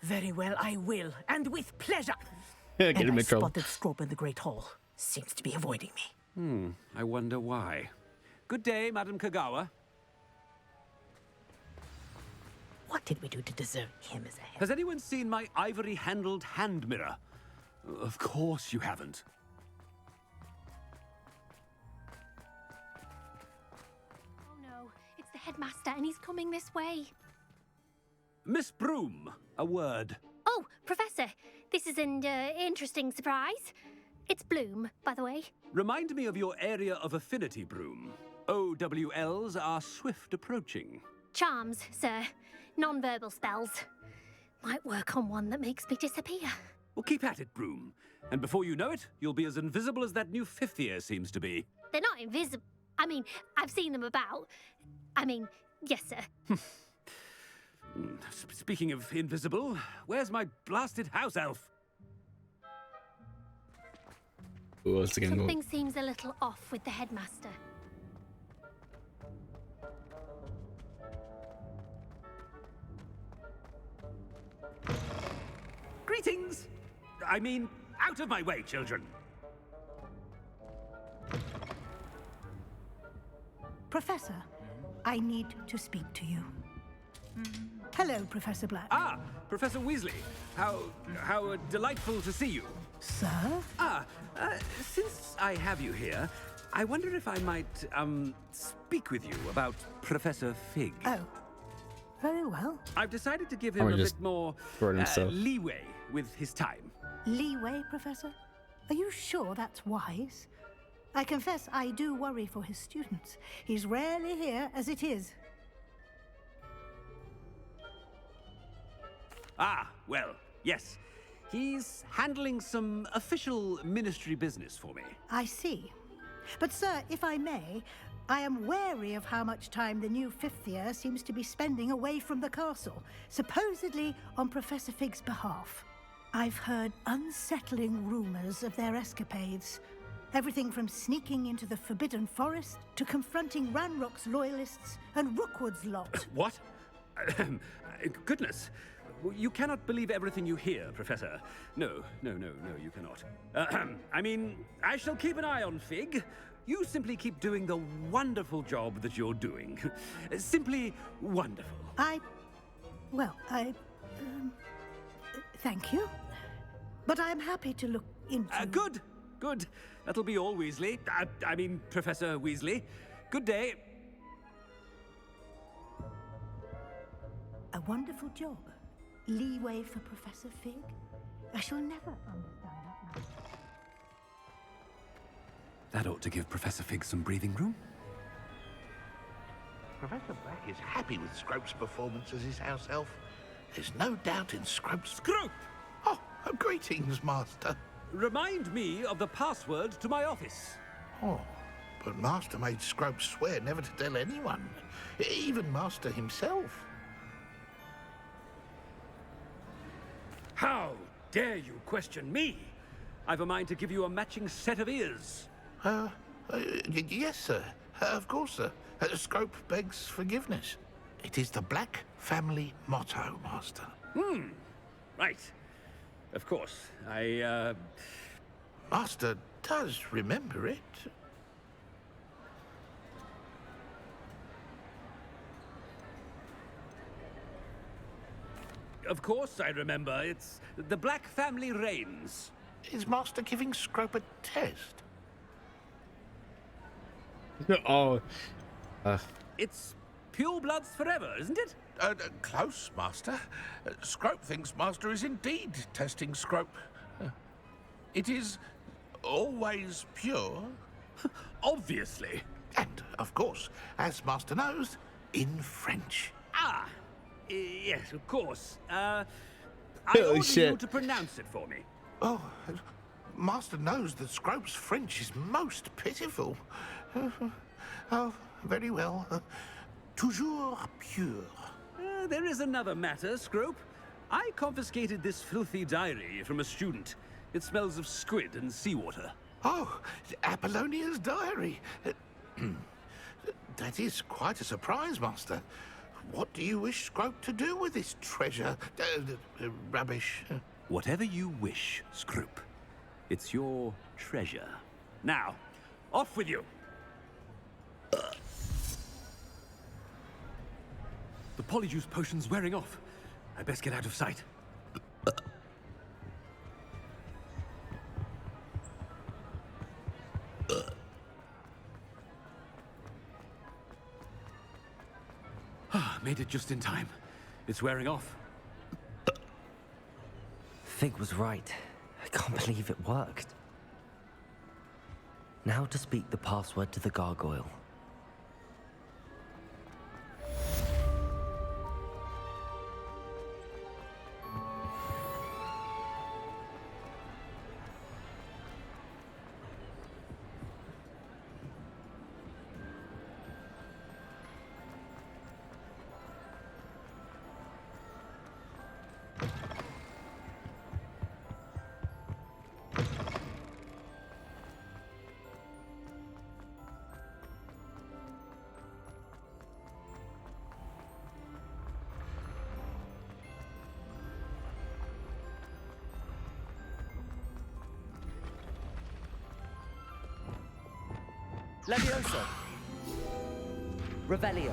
Very well, I will, and with pleasure. Get him and I in trouble. spotted Scrope in the Great Hall. Seems to be avoiding me. I wonder why. Good day, Madam Kogawa. What did we do to deserve him as a head? Has anyone seen my ivory-handled hand mirror? Of course you haven't. Oh no, it's the headmaster and he's coming this way. Miss Broom, a word. Oh, Professor, this is an interesting surprise. It's Bloom, by the way. Remind me of your area of affinity, Broom. OWLs are swift approaching. Charms, sir. Non-verbal spells. Might work on one that makes me disappear. Well, keep at it, Broom. And before you know it, you'll be as invisible as that new fifth year seems to be. They're not invisible. I mean, I've seen them about. Yes, sir. Speaking of invisible, where's my blasted house elf? Something seems a little off with the headmaster. Greetings! I mean, out of my way, children. Professor, I need to speak to you. Hello, Professor Black. Ah, Professor Weasley. How delightful to see you. Sir? Since I have you here, I wonder if I might, speak with you about Professor Fig. Oh, very well. I've decided to give him a bit more leeway with his time. Leeway, Professor? Are you sure that's wise? I confess I do worry for his students. He's rarely here as it is. Ah, well, yes. He's handling some official ministry business for me. I see. But, sir, if I may, I am wary of how much time the new fifth year seems to be spending away from the castle, supposedly on Professor Fig's behalf. I've heard unsettling rumors of their escapades. Everything from sneaking into the Forbidden Forest to confronting Ranrock's loyalists and Rookwood's lot. What? Goodness. You cannot believe everything you hear, Professor. No, you cannot. I mean, I shall keep an eye on Fig. You simply keep doing the wonderful job that you're doing. Simply wonderful. Thank you. But I'm happy to look into... Good. That'll be all, Weasley. I mean, Professor Weasley. Good day. A wonderful job. Leeway for Professor Fig? I shall never understand that now. That ought to give Professor Fig some breathing room. Professor Black is happy with Scrope's performance as his house elf. There's no doubt in Scrope's... Scrope! Oh, greetings, Master. Remind me of the password to my office. Oh, but Master made Scrope swear never to tell anyone, even Master himself. How dare you question me? I've a mind to give you a matching set of ears. Yes, sir. Of course, sir. Scrope begs forgiveness. It is the Black family motto, Master. Right. Of course. Master does remember it. Of course I remember. It's the Black family reigns. Is Master giving Scrope a test? It's pure bloods forever, isn't it? Close, Master. Scrope thinks Master is indeed testing Scrope. It is always pure. Obviously. And, of course, as Master knows, in French. Yes, of course. I order you to pronounce it for me. Oh, Master knows that Scrope's French is most pitiful. Oh, very well. Toujours pure. There is another matter, Scrope. I confiscated this filthy diary from a student. It smells of squid and seawater. Oh, Apollonia's diary. That is quite a surprise, Master. What do you wish Scrope to do with this treasure? Rubbish. Whatever you wish, Scrope. It's your treasure. Now, off with you. The polyjuice potion's wearing off. I best get out of sight. Made it just in time. It's wearing off. Fig was right. I can't believe it worked. Now to speak the password to the gargoyle. Leviosa. Revelio.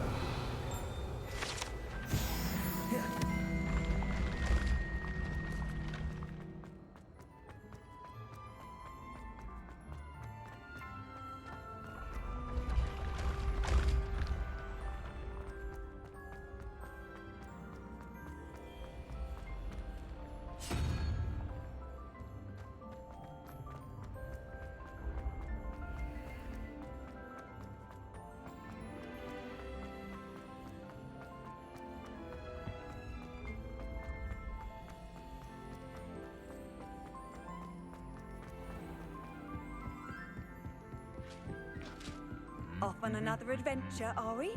Off on another adventure, are we?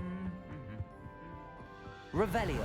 Revelio.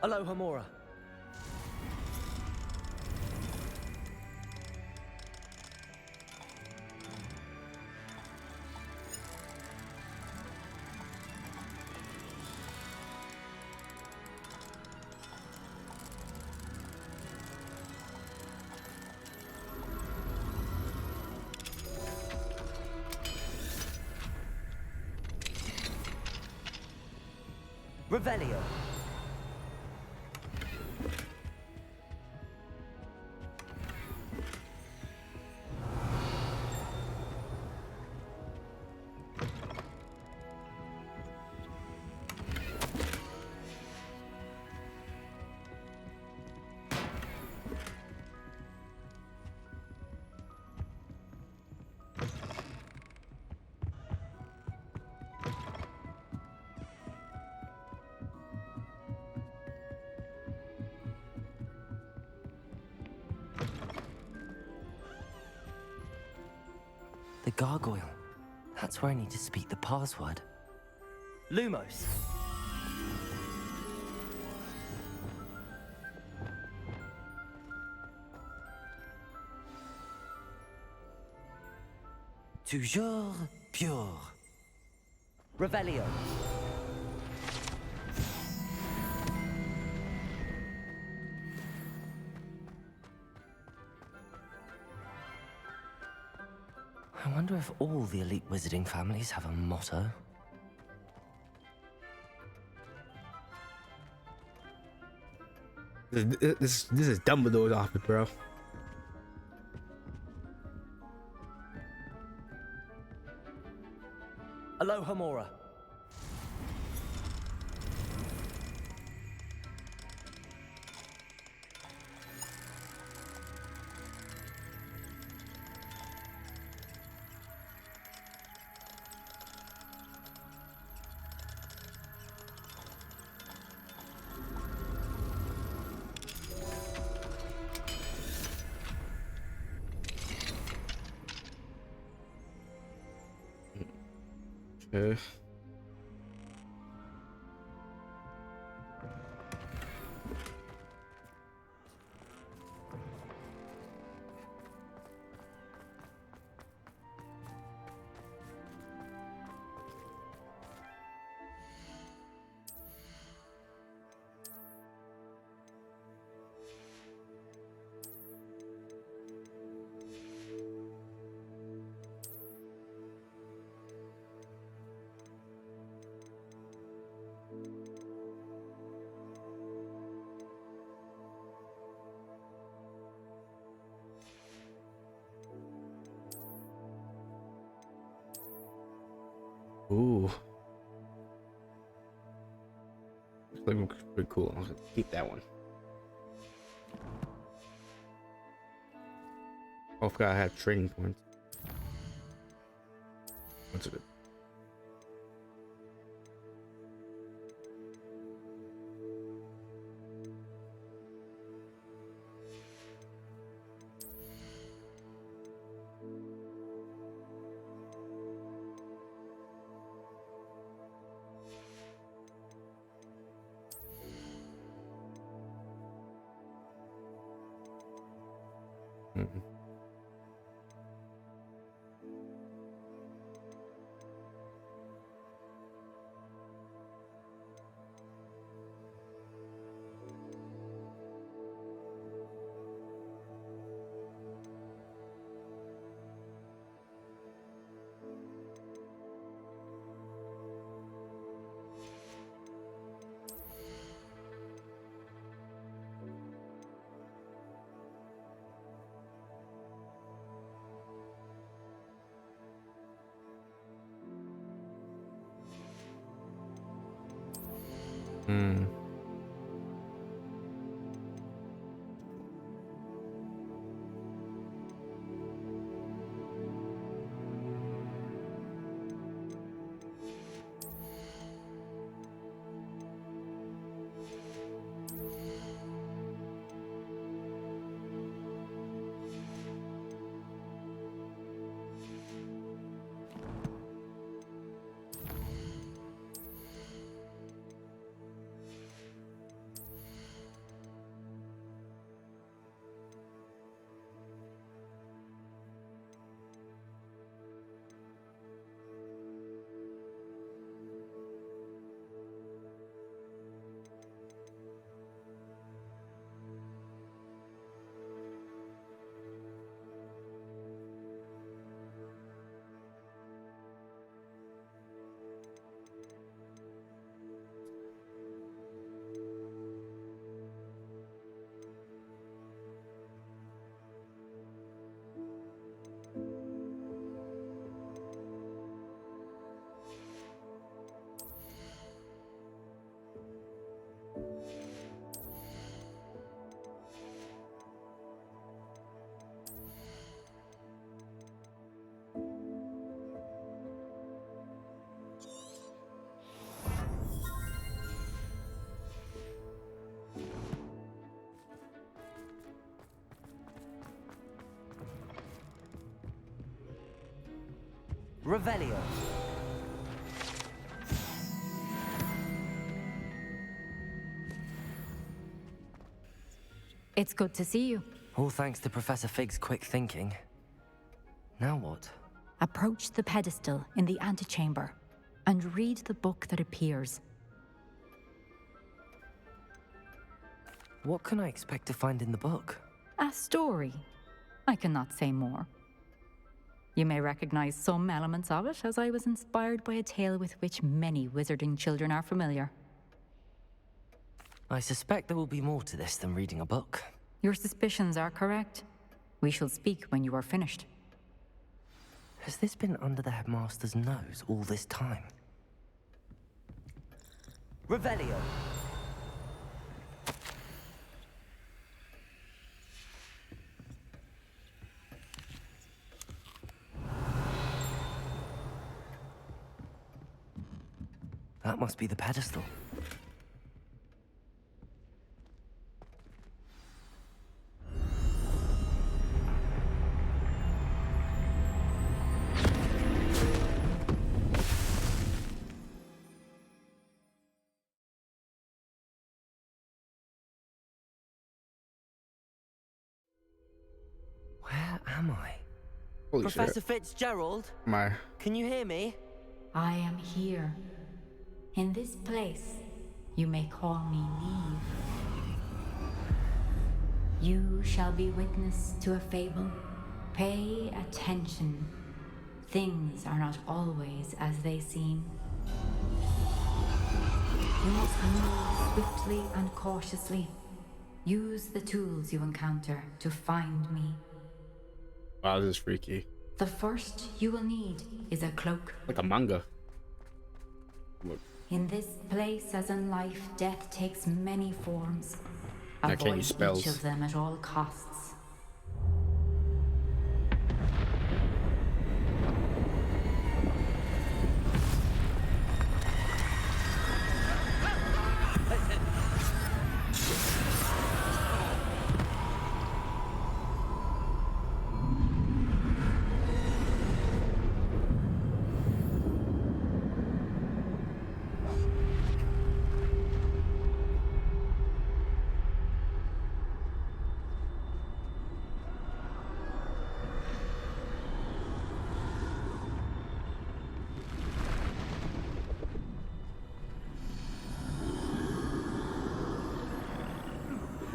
Aloha Mora. Revelio. The gargoyle. That's where I need to speak the password. Lumos. Toujours pure. Revelio. I wonder if all the elite wizarding families have a motto. This is Dumbledore's office, bro. Aloha Mora. Okay. Ooh. Looks pretty cool. I'll keep that one. Oh, I forgot I have training points. What's it? Hmm. Revelio. It's good to see you. All thanks to Professor Fig's quick thinking. Now what? Approach the pedestal in the antechamber and read the book that appears. What can I expect to find in the book? A story. I cannot say more. You may recognize some elements of it, as I was inspired by a tale with which many wizarding children are familiar. I suspect there will be more to this than reading a book. Your suspicions are correct. We shall speak when you are finished. Has this been under the headmaster's nose all this time? Revelio. That must be the pedestal. Where am I? Holy Professor shit. Fitzgerald? My. Can you hear me? I am here. In this place, you may call me Neve. You shall be witness to a fable. Pay attention. Things are not always as they seem. You must move swiftly and cautiously. Use the tools you encounter to find me. Wow, this is freaky. The first you will need is a cloak. Like a manga. In this place, as in life, death takes many forms. I can't use Avoid spells. each of them at all costs.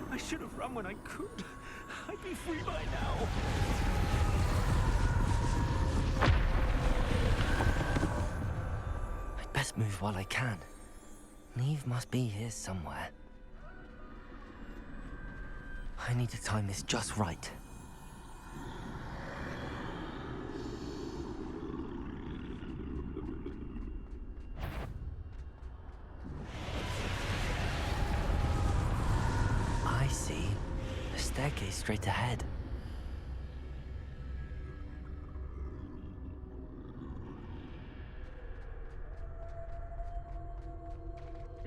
I should have run when I could. I'd be free by now. I'd best move while I can. Neve must be here somewhere. I need to time this just right. I see. A staircase straight ahead.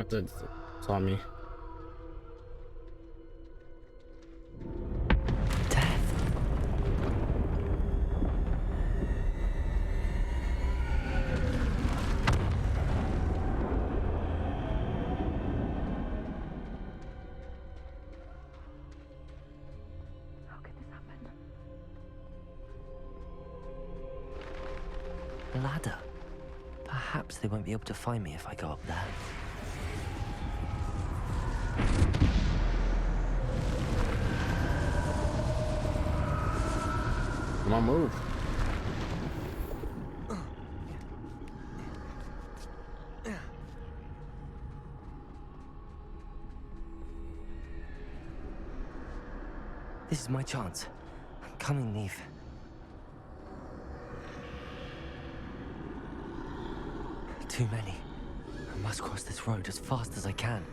That saw me. Ladder. Perhaps they won't be able to find me if I go up there. Come on, move. This is my chance. I'm coming, Neve. Too many. I must cross this road as fast as I can.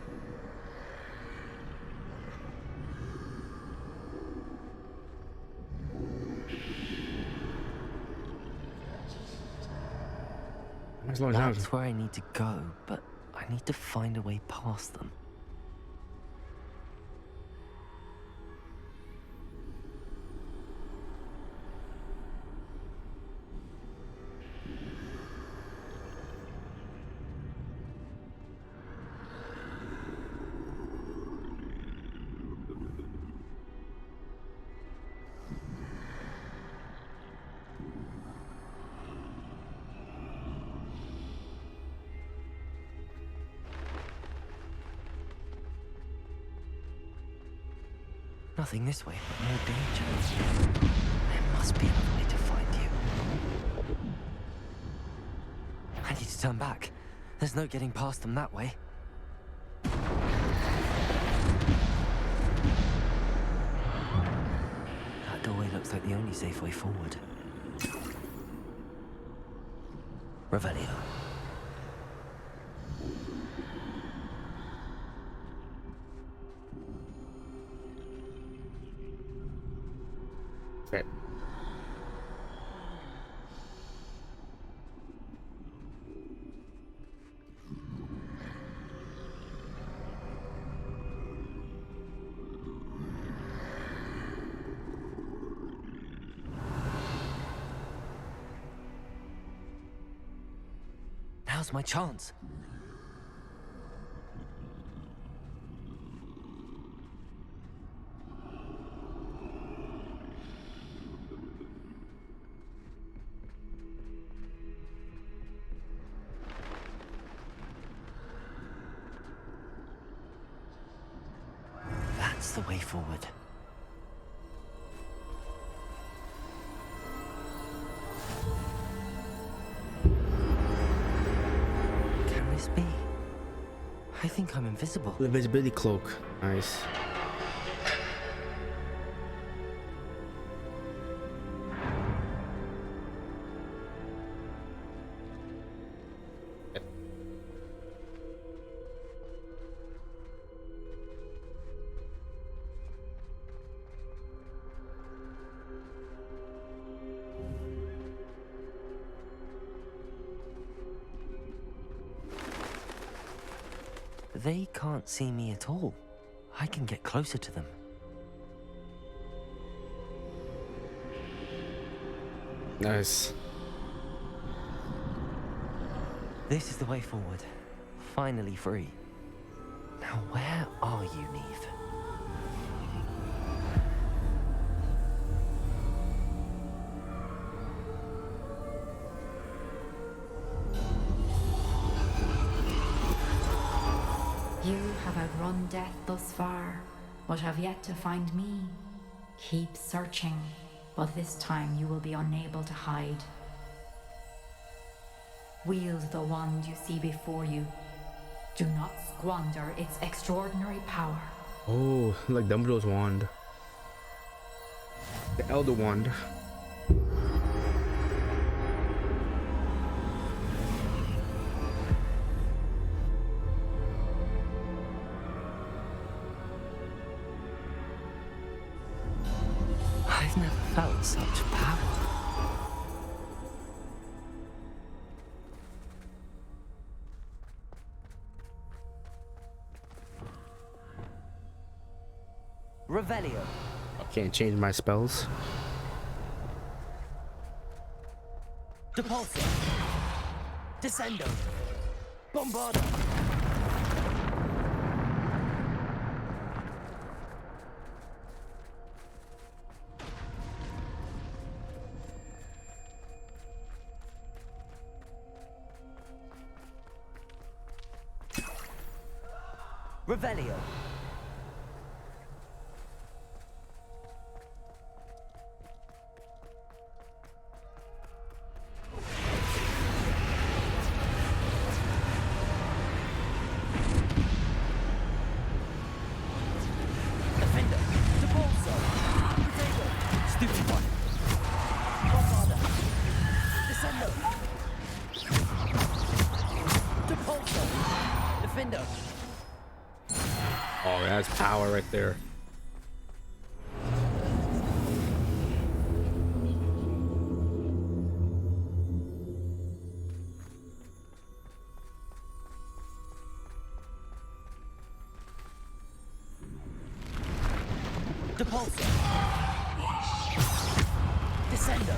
That's where I need to go, but I need to find a way past them. nothing this way but more danger. There must be another way to find you. I need to turn back. There's no getting past them that way. That doorway looks like the only safe way forward. Revelio. Okay. Now's my chance. That's the way forward. Can this be? I think I'm invisible. The invisibility cloak. Nice. They can't see me at all. I can get closer to them. Nice. This is the way forward. Finally free. Now where are you, Neve? You have outrun death thus far, but have yet to find me. Keep searching, but this time you will be unable to hide. Wield the wand you see before you. Do not squander its extraordinary power. Oh, like Dumbledore's wand. The Elder Wand. I've never felt such power. Revelio. I can't change my spells. Depulso. Descendo. Bombardo. Revelio. Defender. Depulso. Potato. Stupid one. Bombarda. Descendo. Depulso. Defender. Oh, that's power right there. Depulso. Descendo.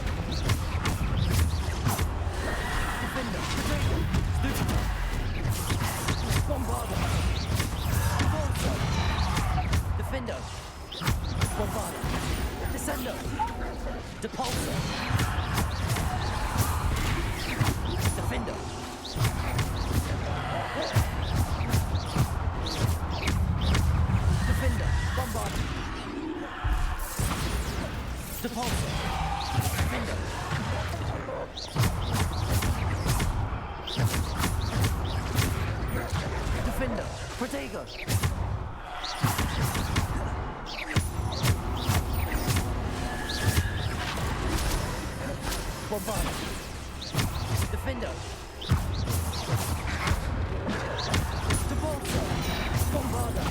Defender. Potato. Stupid one. Bombarda. Defendo. Bombarda. Descendo. Depulso. Defendo. Defender. Bombarda. Defender. Bombarder. Defender. Devolver. Bombarder.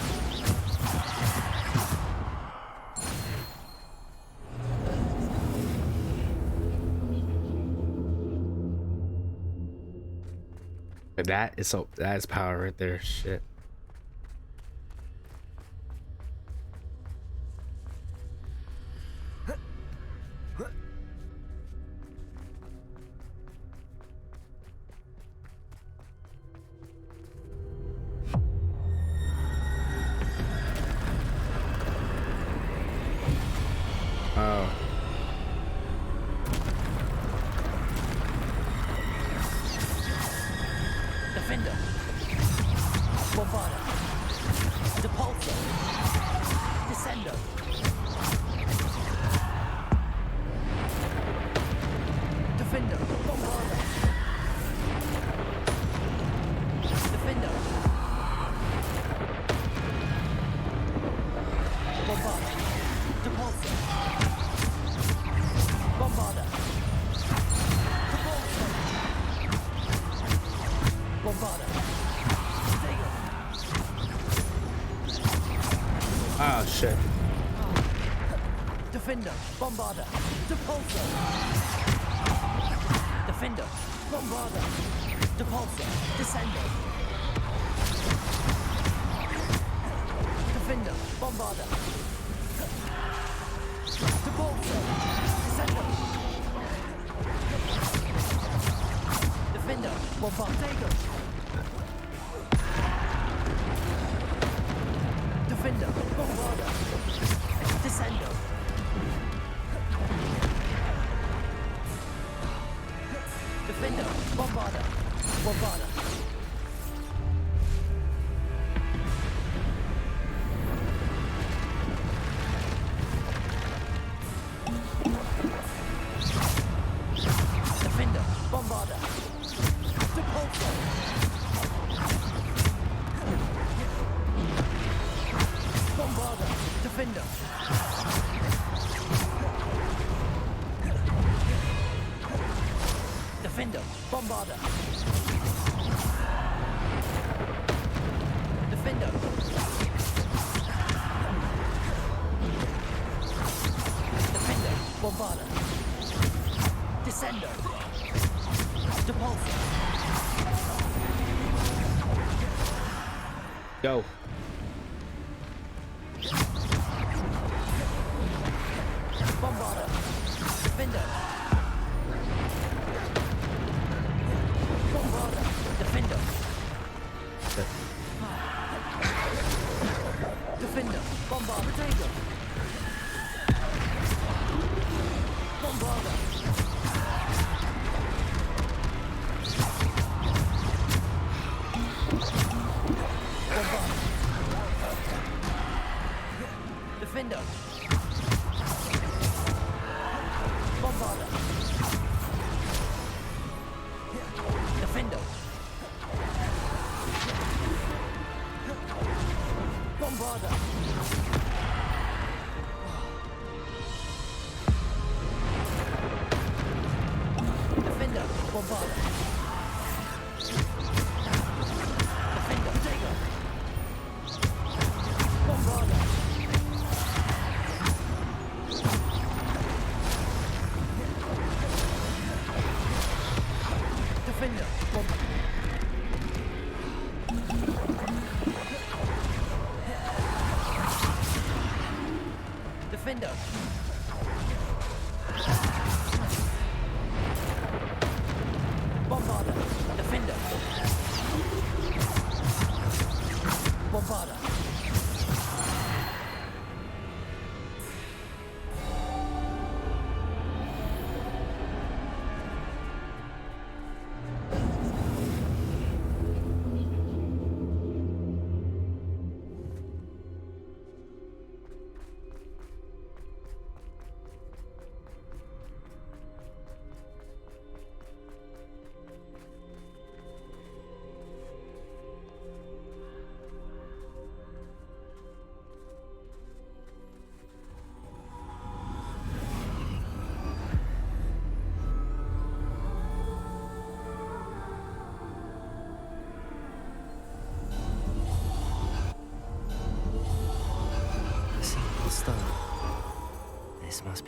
But that is power right there. Shit. Oh. Defender. Bombarder. Depulsor. Descender. Defender. Bombarder. Defender. Bombarder. Depulsor. Bombarder. Depulsor. Bombarder. Oh shit. Defender, Bombarder, Depulsor. Defender, Bombarder, Depulsor, Descender. Defender, Bombarder. Depulsor, Descender. Defender, Bombarder. Defender, Bombarder, Descender. Defender, Bombarder, Bombarder. Defender, Bombarder, Depulsor. Bombarder, Defender. Defender, Bombarder. Defender. Defender, Bombarder. Descender. Depulsor. Go. Bombarder. Defender. Bombarder. Defender. Defender. Bombarder. Tiger. Bombarder. Bombarder. Defender. Bombarder. Defender. Bombarder. Defender. Bombarder. Defender. Tiger. Bombarder. Defender. Defender. Bombarder.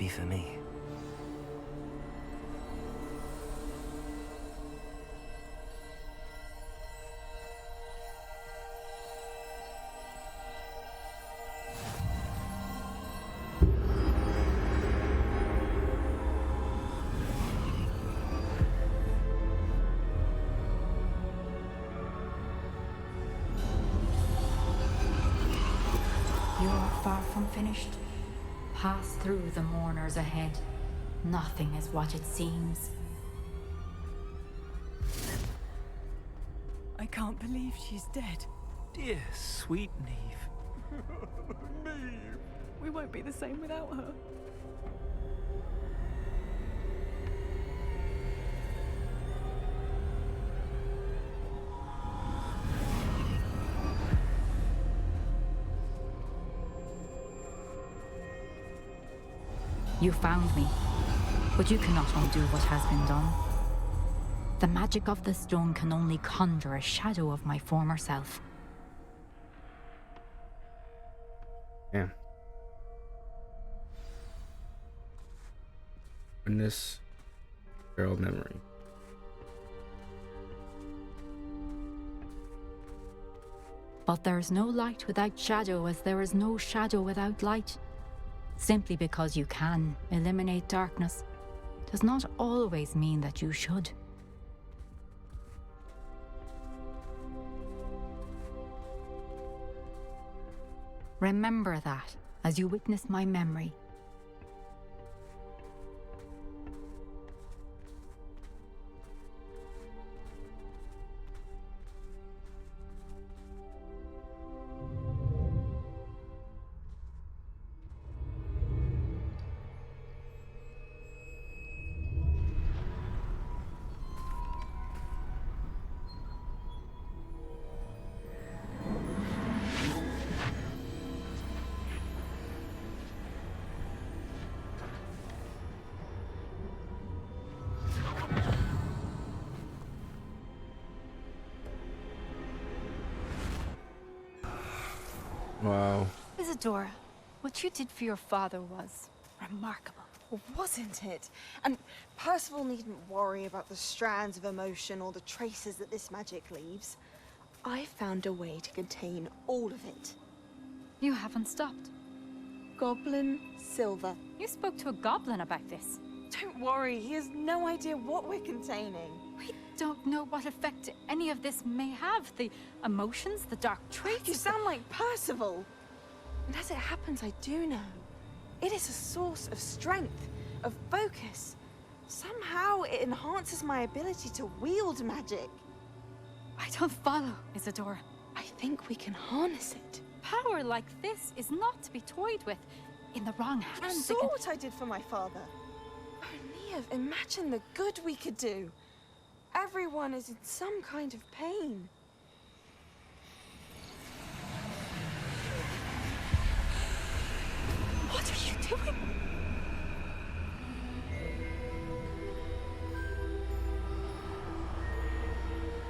be for me. You're far from finished. Pass through the mourners ahead. Nothing is what it seems. I can't believe she's dead. Dear, sweet Neve. Neve. We won't be the same without her. You found me, but you cannot undo what has been done. The magic of the stone can only conjure a shadow of my former self. Yeah. Witness feral memory. But there is no light without shadow, as there is no shadow without light. Simply because you can eliminate darkness does not always mean that you should. Remember that as you witness my memory. Wow. Isadora, what you did for your father was remarkable. Well, wasn't it? And Percival needn't worry about the strands of emotion or the traces that this magic leaves. I found a way to contain all of it. You haven't stopped. Goblin Silver. You spoke to a goblin about this. Don't worry, he has no idea what we're containing. We don't know what effect any of this may have. The emotions, the dark traits. You sound like Percival. And as it happens, I do know. It is a source of strength, of focus. Somehow it enhances my ability to wield magic. I don't follow, Isadora. I think we can harness it. Power like this is not to be toyed with. In the wrong hands. You saw what I did for my father. Oh, Neve, imagine the good we could do. Everyone is in some kind of pain. What are you doing?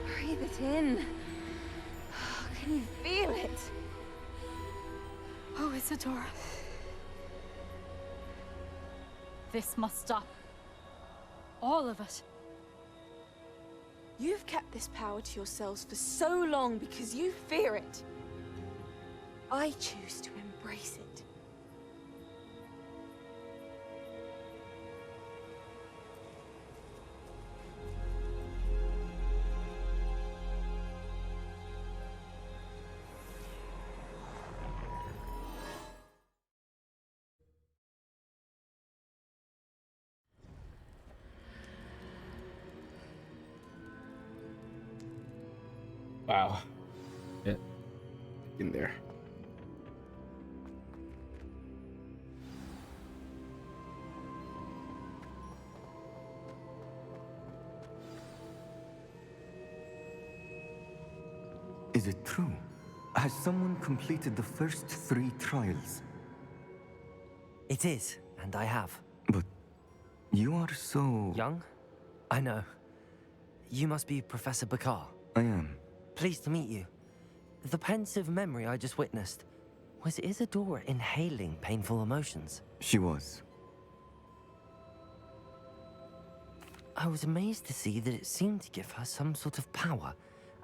Breathe it in. Can you feel it? Oh, Isadora. This must stop. All of it. You've kept this power to yourselves for so long because you fear it. I choose to embrace it. Wow. Yeah. In there. Is it true? Has someone completed the first 3 trials? It is, and I have. But you are so... Young? I know. You must be Professor Bakar. I am. Pleased to meet you. The pensive memory I just witnessed, was Isadora inhaling painful emotions? She was. I was amazed to see that it seemed to give her some sort of power,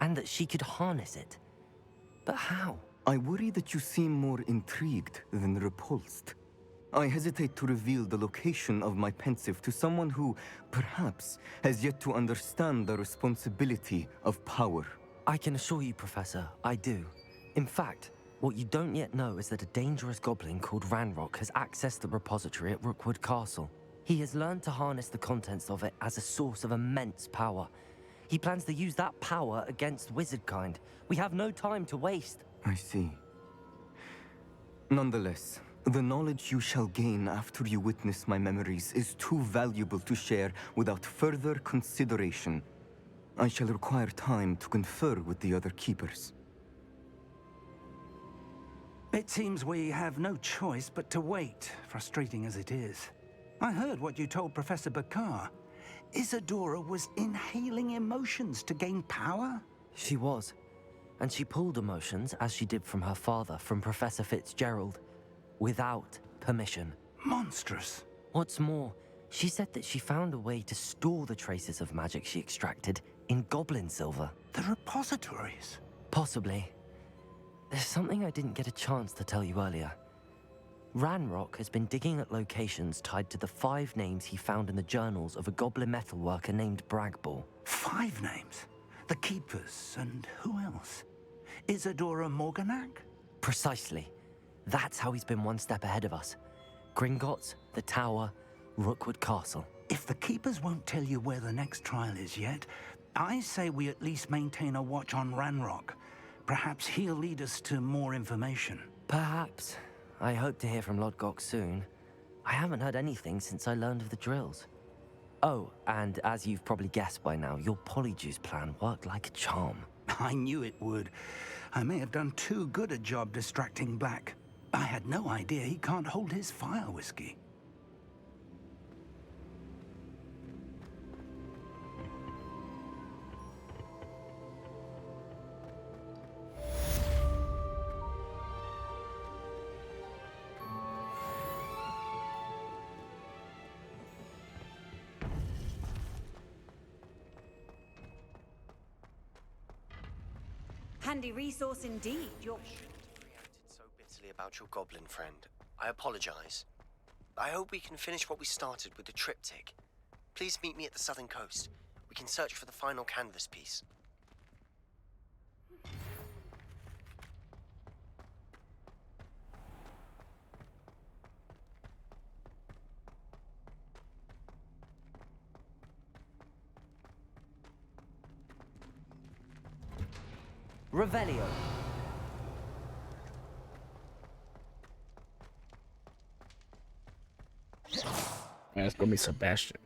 and that she could harness it. But how? I worry that you seem more intrigued than repulsed. I hesitate to reveal the location of my pensive to someone who, perhaps, has yet to understand the responsibility of power. I can assure you, Professor, I do. In fact, what you don't yet know is that a dangerous goblin called Ranrock has accessed the repository at Rookwood Castle. He has learned to harness the contents of it as a source of immense power. He plans to use that power against wizardkind. We have no time to waste. I see. Nonetheless, the knowledge you shall gain after you witness my memories is too valuable to share without further consideration. I shall require time to confer with the other keepers. It seems we have no choice but to wait, frustrating as it is. I heard what you told Professor Bakar. Isadora was inhaling emotions to gain power? She was. And she pulled emotions, as she did from her father, from Professor Fitzgerald, without permission. Monstrous. What's more, she said that she found a way to store the traces of magic she extracted in goblin silver. The repositories? Possibly. There's something I didn't get a chance to tell you earlier. Ranrock has been digging at locations tied to the 5 names he found in the journals of a goblin metalworker named Bragball. 5 names? The Keepers, and who else? Isadora Morganac? Precisely. That's how he's been one step ahead of us. Gringotts, the Tower, Rookwood Castle. If the Keepers won't tell you where the next trial is yet, I say we at least maintain a watch on Ranrock. Perhaps he'll lead us to more information. Perhaps. I hope to hear from Lodgok soon. I haven't heard anything since I learned of the drills. Oh, and as you've probably guessed by now, your Polyjuice plan worked like a charm. I knew it would. I may have done too good a job distracting Black. I had no idea he can't hold his fire whiskey. Handy resource indeed. Your reacted so bitterly about your goblin friend. I apologize. I hope we can finish what we started with the triptych. Please meet me at the southern coast. We can search for the final canvas piece. Revelio. It's gonna be Sebastian.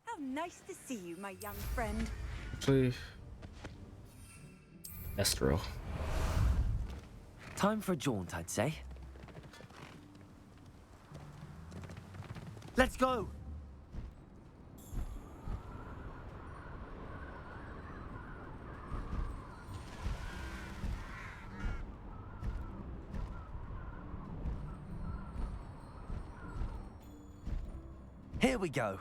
How nice to see you, my young friend. Actually, Estro. Time for a jaunt, I'd say. Let's go! Here we go.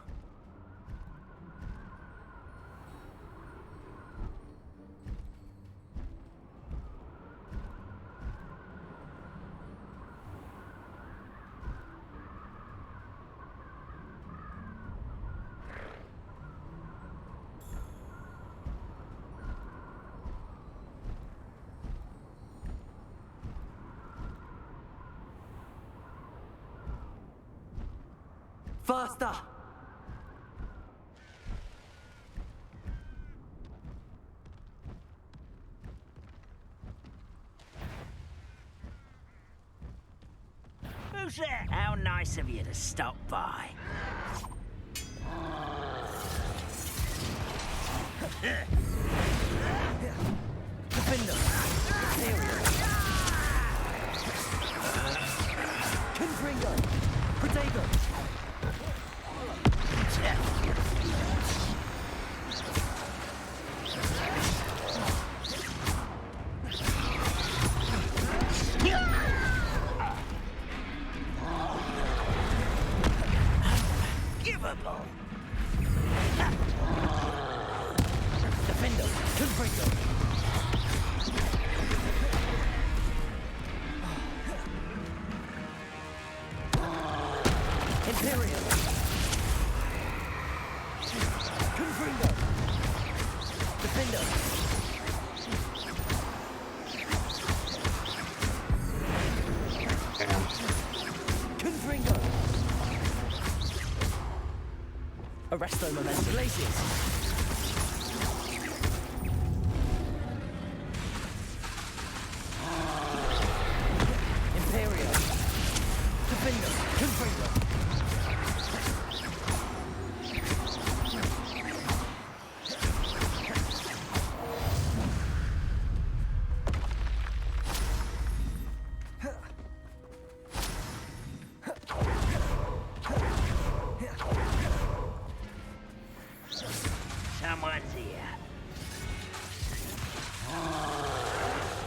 Faster! Who Potter! How nice of you to stop by. Gryffindor. Confringo. Protego. Givable. Defendo. Confringo. Imperial. Confringo. Defendo. Confringo. Arresto momentum glaciers. Imperial. Defendo. Confringo. Someone's here.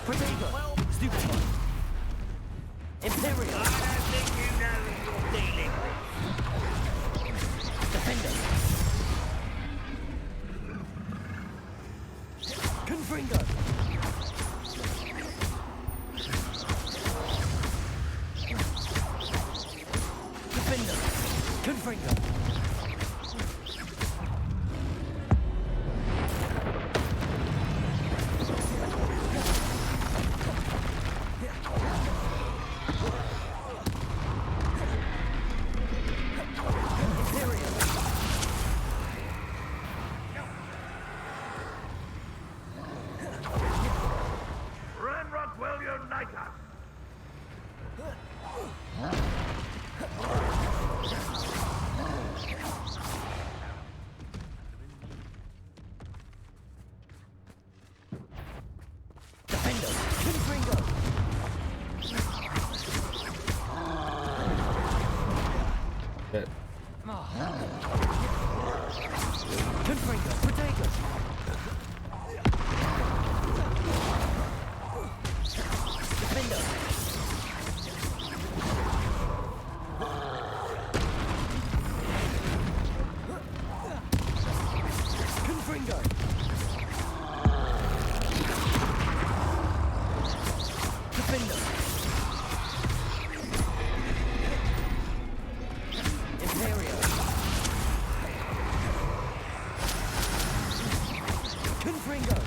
Protego. Stupid one. Imperial. I don't think you know who you're dealing with. Defender. Confringo. Defender. Confringo. Ranrock will unite us! Defender. Confringo. Shit. Confringo. Protego. Defender. Confringo. Defender. Imperial. Confringo.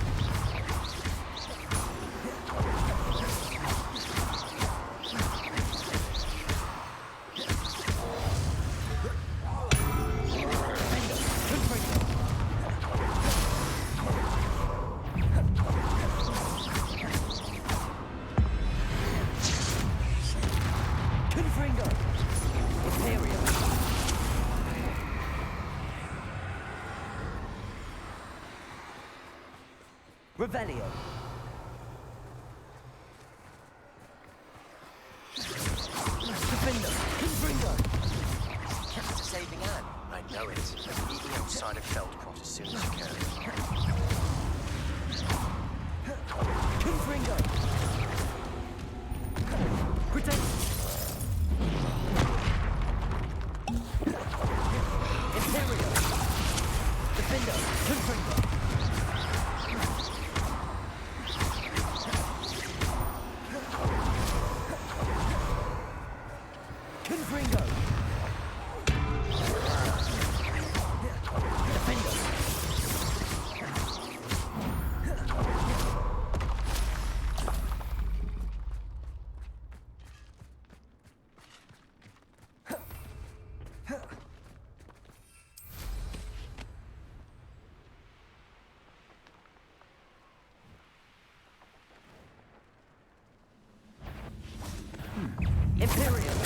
Confringo. Imperial. Revelio. Defender. Confringo. Kept us a saving hand. I know it. Meet me outside of Feldcroft as soon as you can. Confringo. Protect. Imperial. Defender. Confringo. Confringo. Defender. Imperial.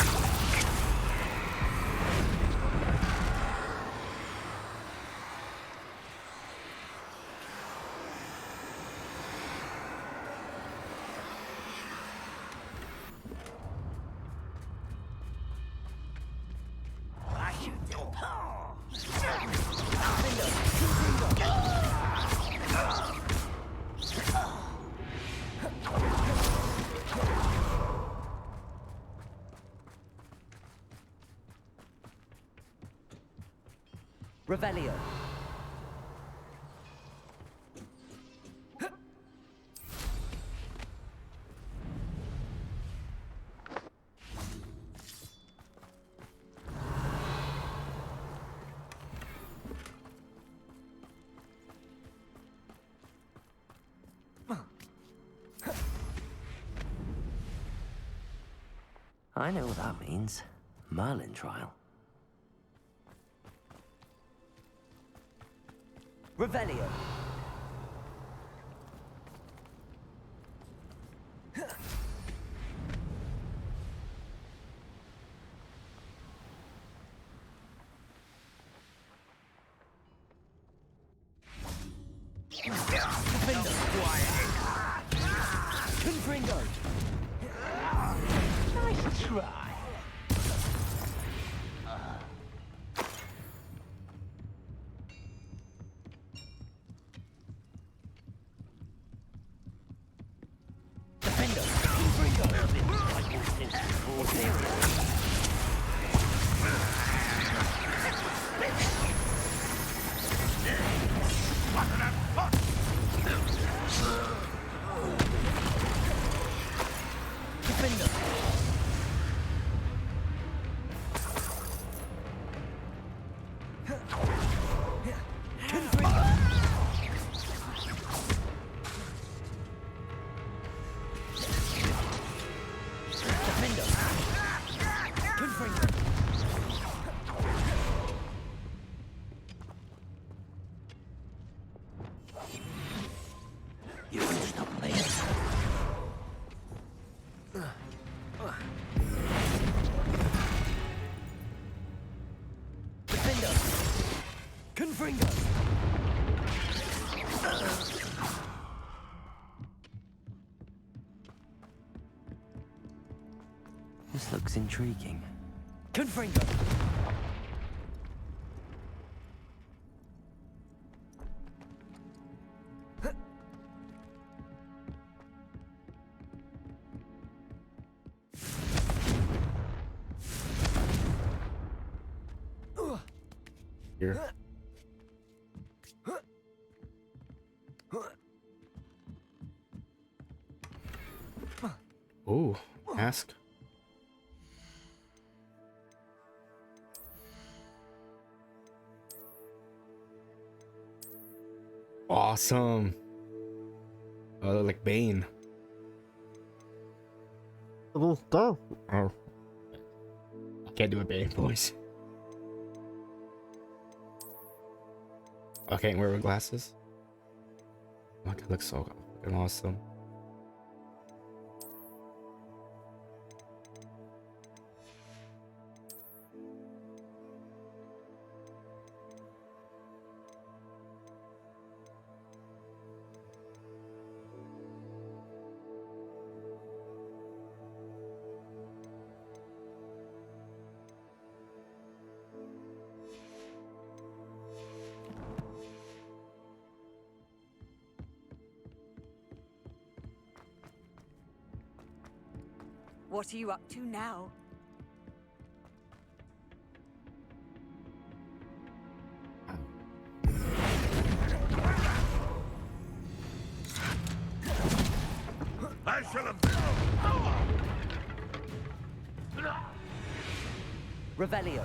Revelio. I know what that means. Merlin trial. Revelio. Confringo. Nice try. Confringo. This looks intriguing. Confringo. Here. Ooh, mask. Awesome. Oh, they look like Bane. Oh, I can't do a Bane voice. I can't wear glasses. Oh my god, looks so fucking awesome. What are you up to now? I shall have been. Revelio.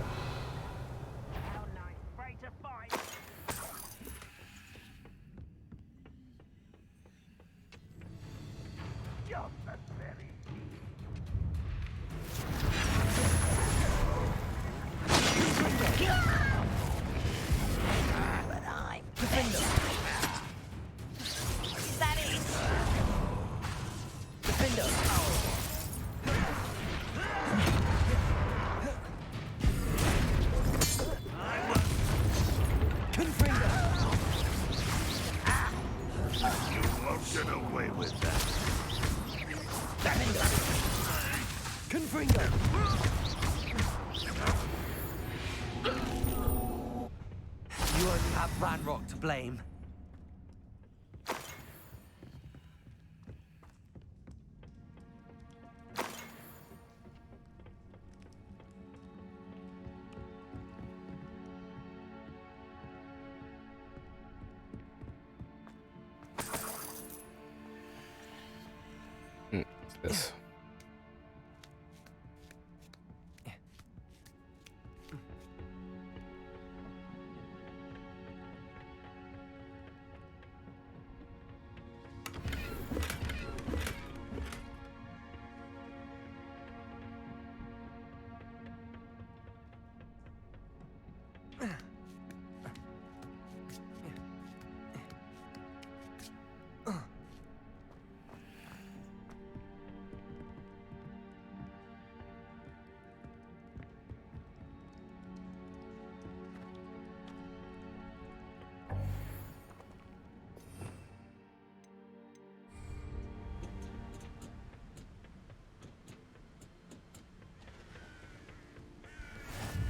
You only have Ranrock to blame. This.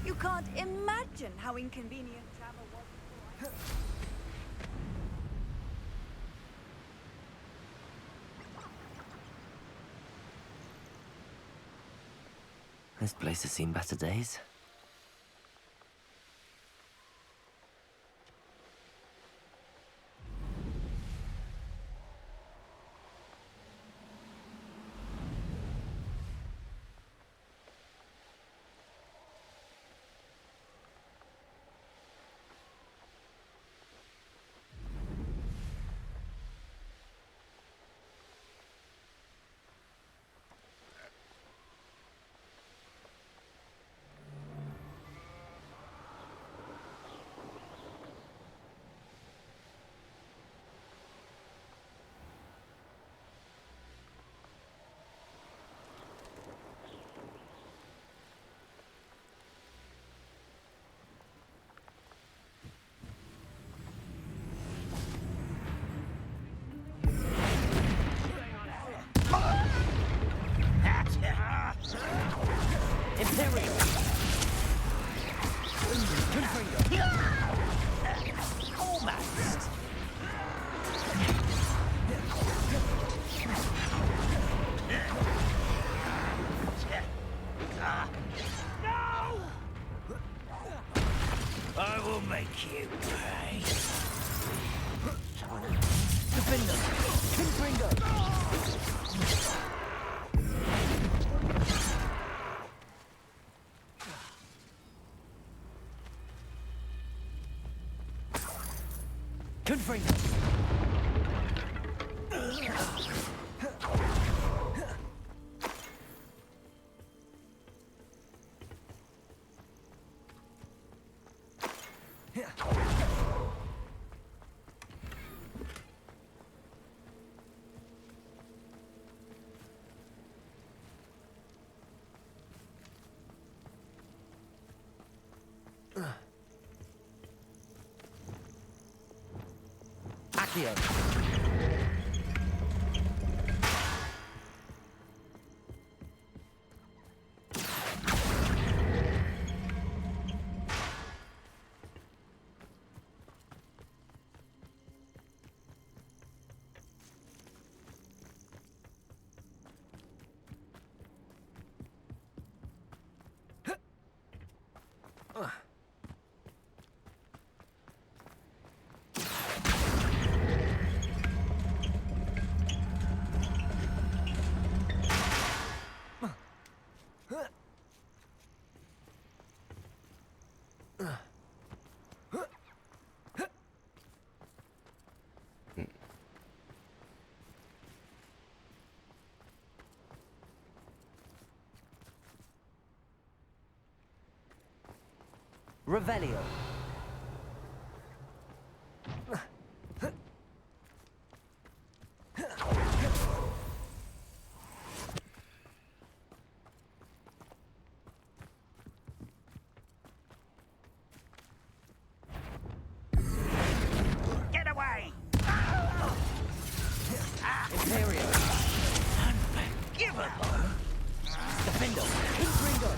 You can't imagine how inconvenient travel was before I... This place has seen better days. Imperial! Confringo! Almost! No! I will make you pay. Defender! Confringo! Confringo! Accio. Revelio. Get away! Imperio. Unforgivable! Defendo. Confringo.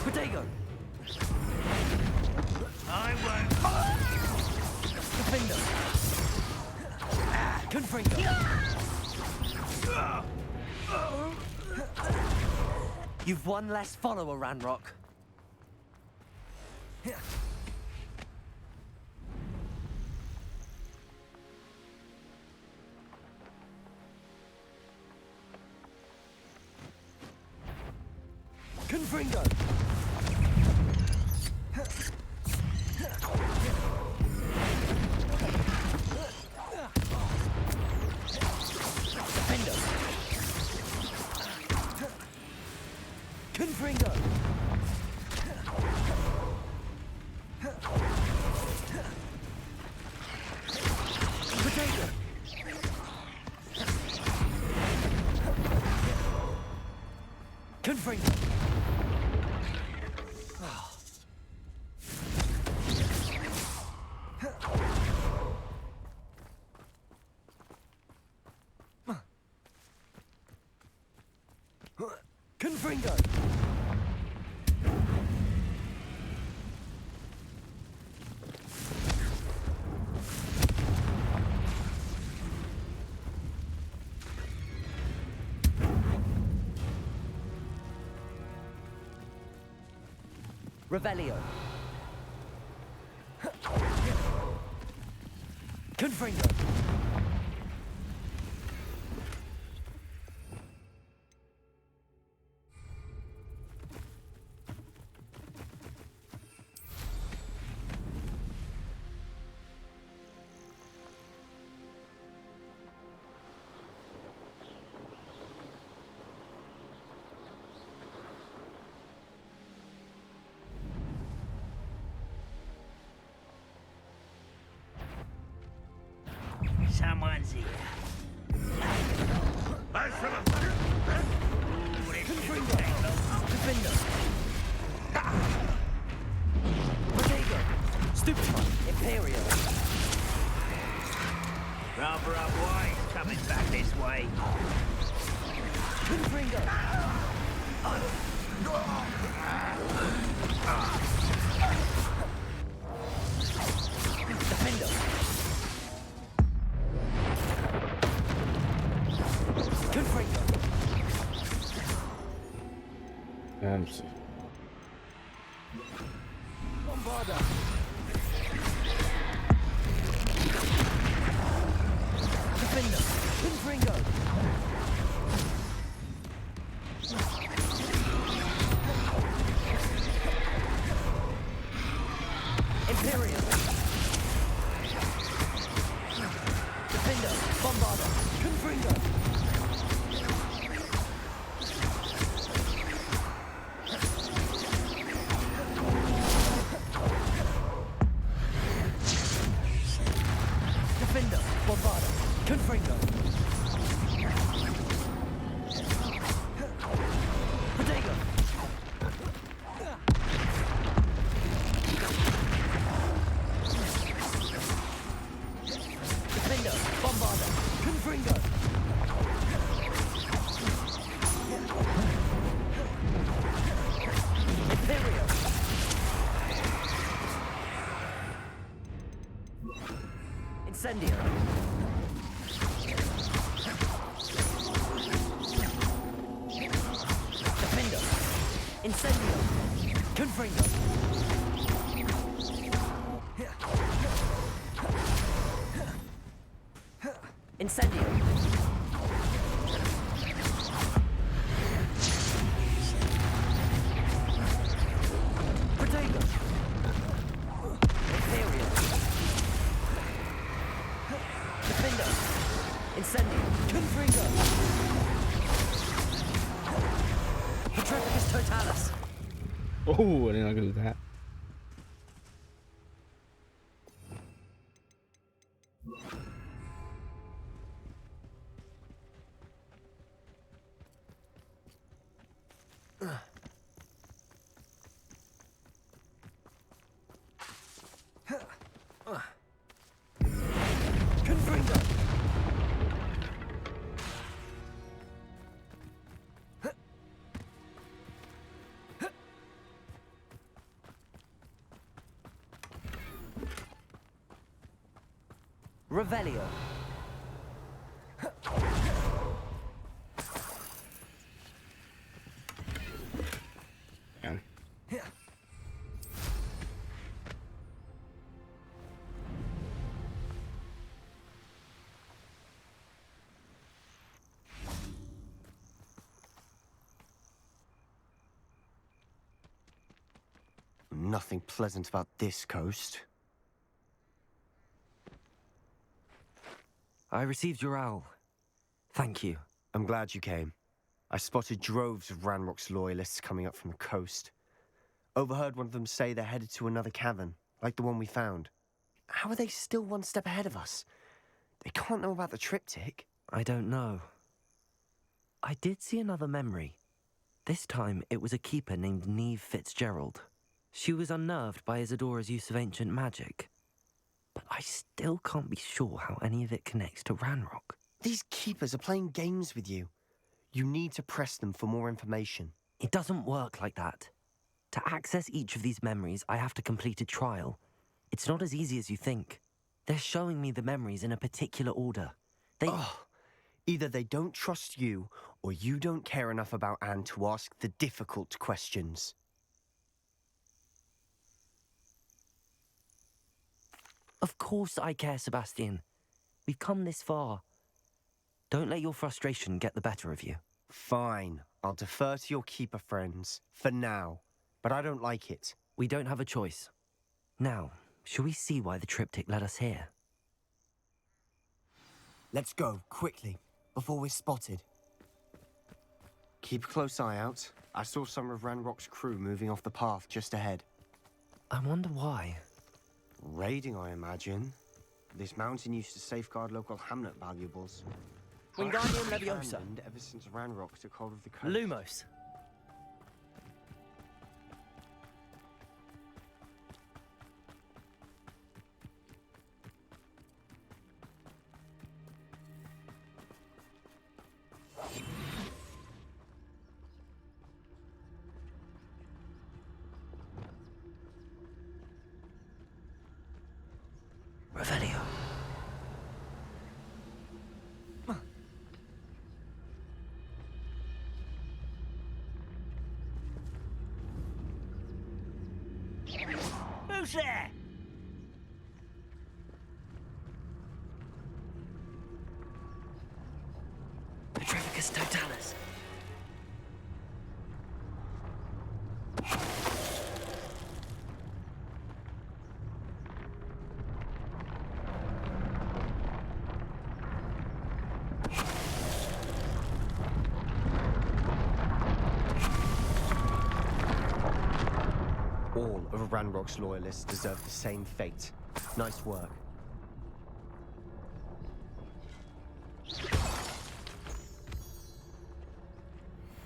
Potato. I won't. Defendo. Confringo. You've one less follower, Ranrock. Confringo! Defender! Confringo! Potato! Confringo! Confringo! Revelio. Confringo. Someone's here. Defender. Potato. Stupefy. Imperial. Rather up wise coming back this way. Confringo. Defender. Confringo. Bombarda. Defender. Confringo. Imperial. Defender. Bombarda. Confringo. Defender. Bombarda. Confringo. Potato. Defender. Bombarda. Confringo. Imperial. Incendio. Defender. Incendio. Confringo. Incendio. Potato. Imperial. Defender. Incendio. Confringo. Petrificus totalis. Oh, I didn't know I could do that. Confringo. Revelio. Damn. nothing pleasant about this coast. I received your owl. Thank you. I'm glad you came. I spotted droves of Ranrock's loyalists coming up from the coast. Overheard one of them say they're headed to another cavern, like the one we found. How are they still one step ahead of us? They can't know about the triptych. I don't know. I did see another memory. This time, it was a keeper named Neve Fitzgerald. She was unnerved by Isadora's use of ancient magic. But I still can't be sure how any of it connects to Ranrock. These keepers are playing games with you. You need to press them for more information. It doesn't work like that. To access each of these memories, I have to complete a trial. It's not as easy as you think. They're showing me the memories in a particular order. Either they don't trust you, or you don't care enough about Anne to ask the difficult questions. Of course I care, Sebastian. We've come this far. Don't let your frustration get the better of you. Fine. I'll defer to your keeper friends, for now. But I don't like it. We don't have a choice. Now, shall we see why the triptych led us here? Let's go, quickly, before we're spotted. Keep a close eye out. I saw some of Ranrock's crew moving off the path just ahead. I wonder why. Raiding, I imagine. This mountain used to safeguard local hamlet valuables. Wingardium Leviosa. Ever since Ranrock took hold of the coast. Lumos. Revelio. Who's there? Petrificus Totalis. All of Ranrock's loyalists deserve the same fate. Nice work.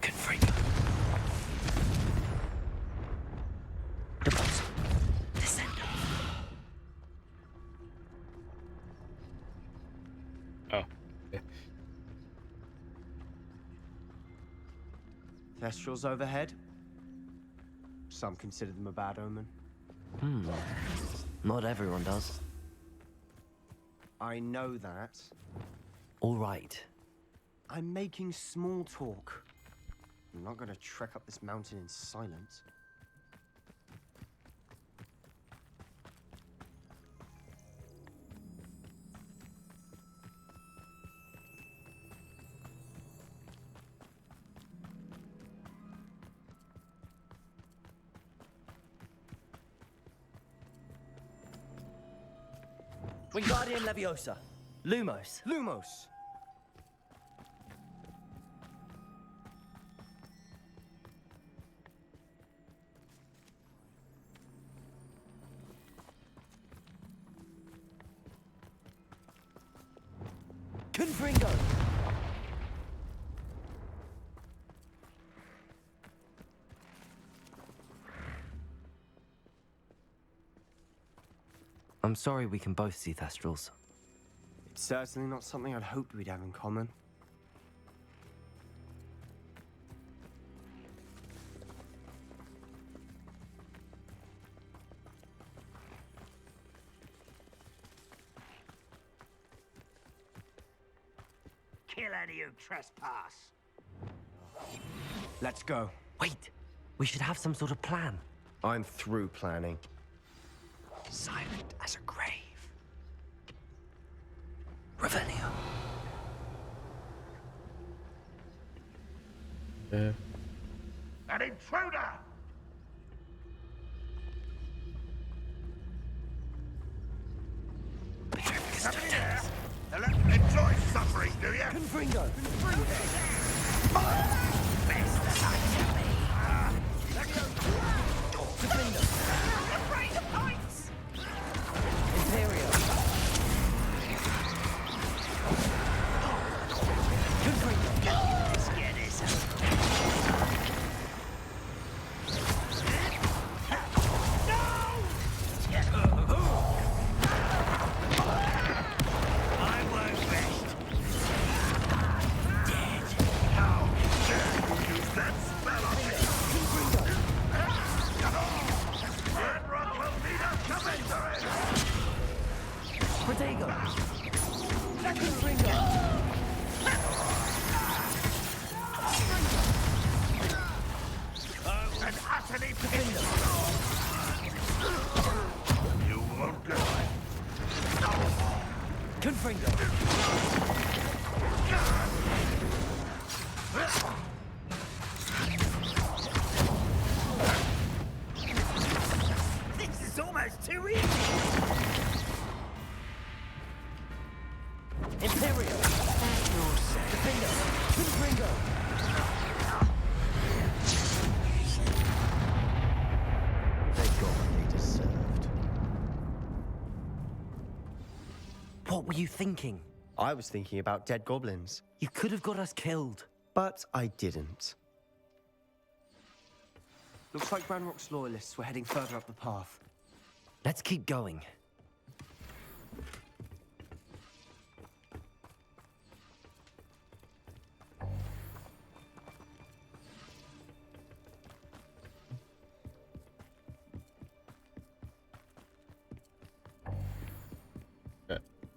Confringo. Deposit. Descendo. Oh. Yeah. Thestrals overhead. Some consider them a bad omen. Not everyone does. I know that. All right. I'm making small talk. I'm not going to trek up this mountain in silence. Wingardium Leviosa. Lumos. Lumos! Confringo. I'm sorry we can both see Thestrals. It's certainly not something I'd hoped we'd have in common. Kill any who trespass. Let's go. Wait! We should have some sort of plan. I'm through planning. Silent as a grave. Revelio. An intruder! do you? Confringo! Afraid of heights! Imperio! Confringo! Let's get this. I won't rest. Dead. How dare you use that spell on me? Ranrock will need a commander. Protego! Confringo! An utterly pitiful. You won't get away. Confringo! This is almost too easy. Imperio! Defendo! Confringo! They got what they deserved. What were you thinking? I was thinking about dead goblins. You could have got us killed. But I didn't. Looks like Ranrock's loyalists were heading further up the path. Let's keep going.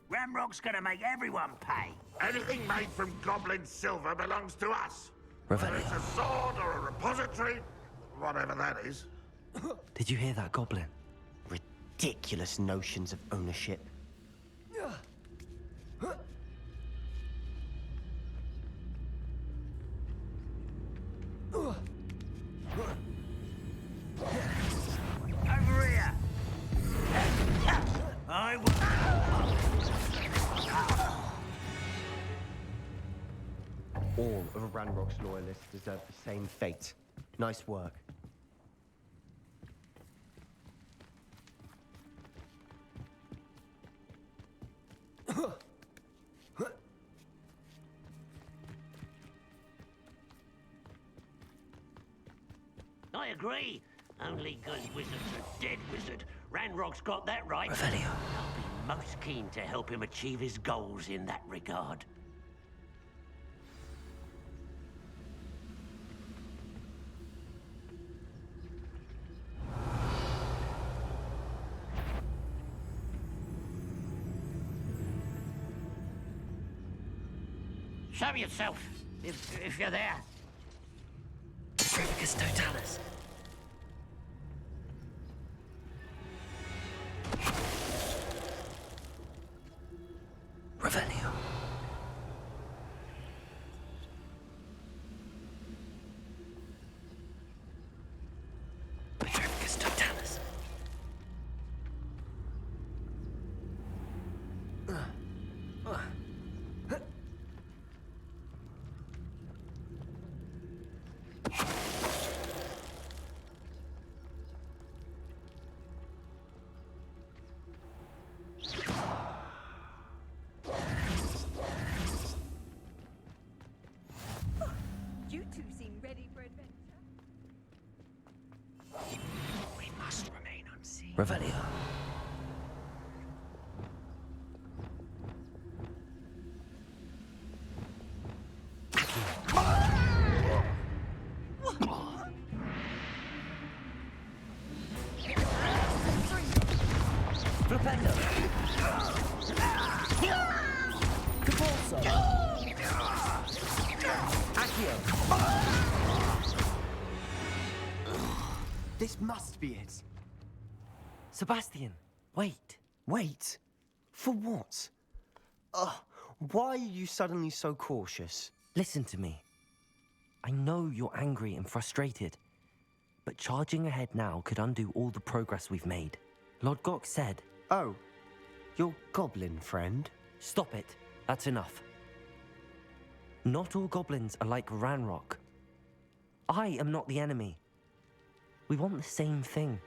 Ranrock's gonna make everyone pay. Anything made from goblin silver belongs to us. Revelio. Whether it's a sword or a repository, whatever that is. Did you hear that, Goblin? Ridiculous notions of ownership. Over here. I will. All of Ranrock's loyalists deserve the same fate. Nice work. I agree. Only good wizards are dead wizard. Ranrock's got that right. Revelio. I'll be most keen to help him achieve his goals in that regard. Show yourself, if you're there. Trivicus Totalis. Revelio. Trivicus Totalis. You two seem ready for adventure. We must remain unseen. Revelio. Flipendo! Capulso! Accio! This must be it. Sebastian, wait. Wait? For what? Why are you suddenly so cautious? Listen to me. I know you're angry and frustrated, but charging ahead now could undo all the progress we've made. Lord Gok said... Oh, your goblin friend? Stop it. That's enough. Not all goblins are like Ranrock. I am not the enemy. We want the same thing.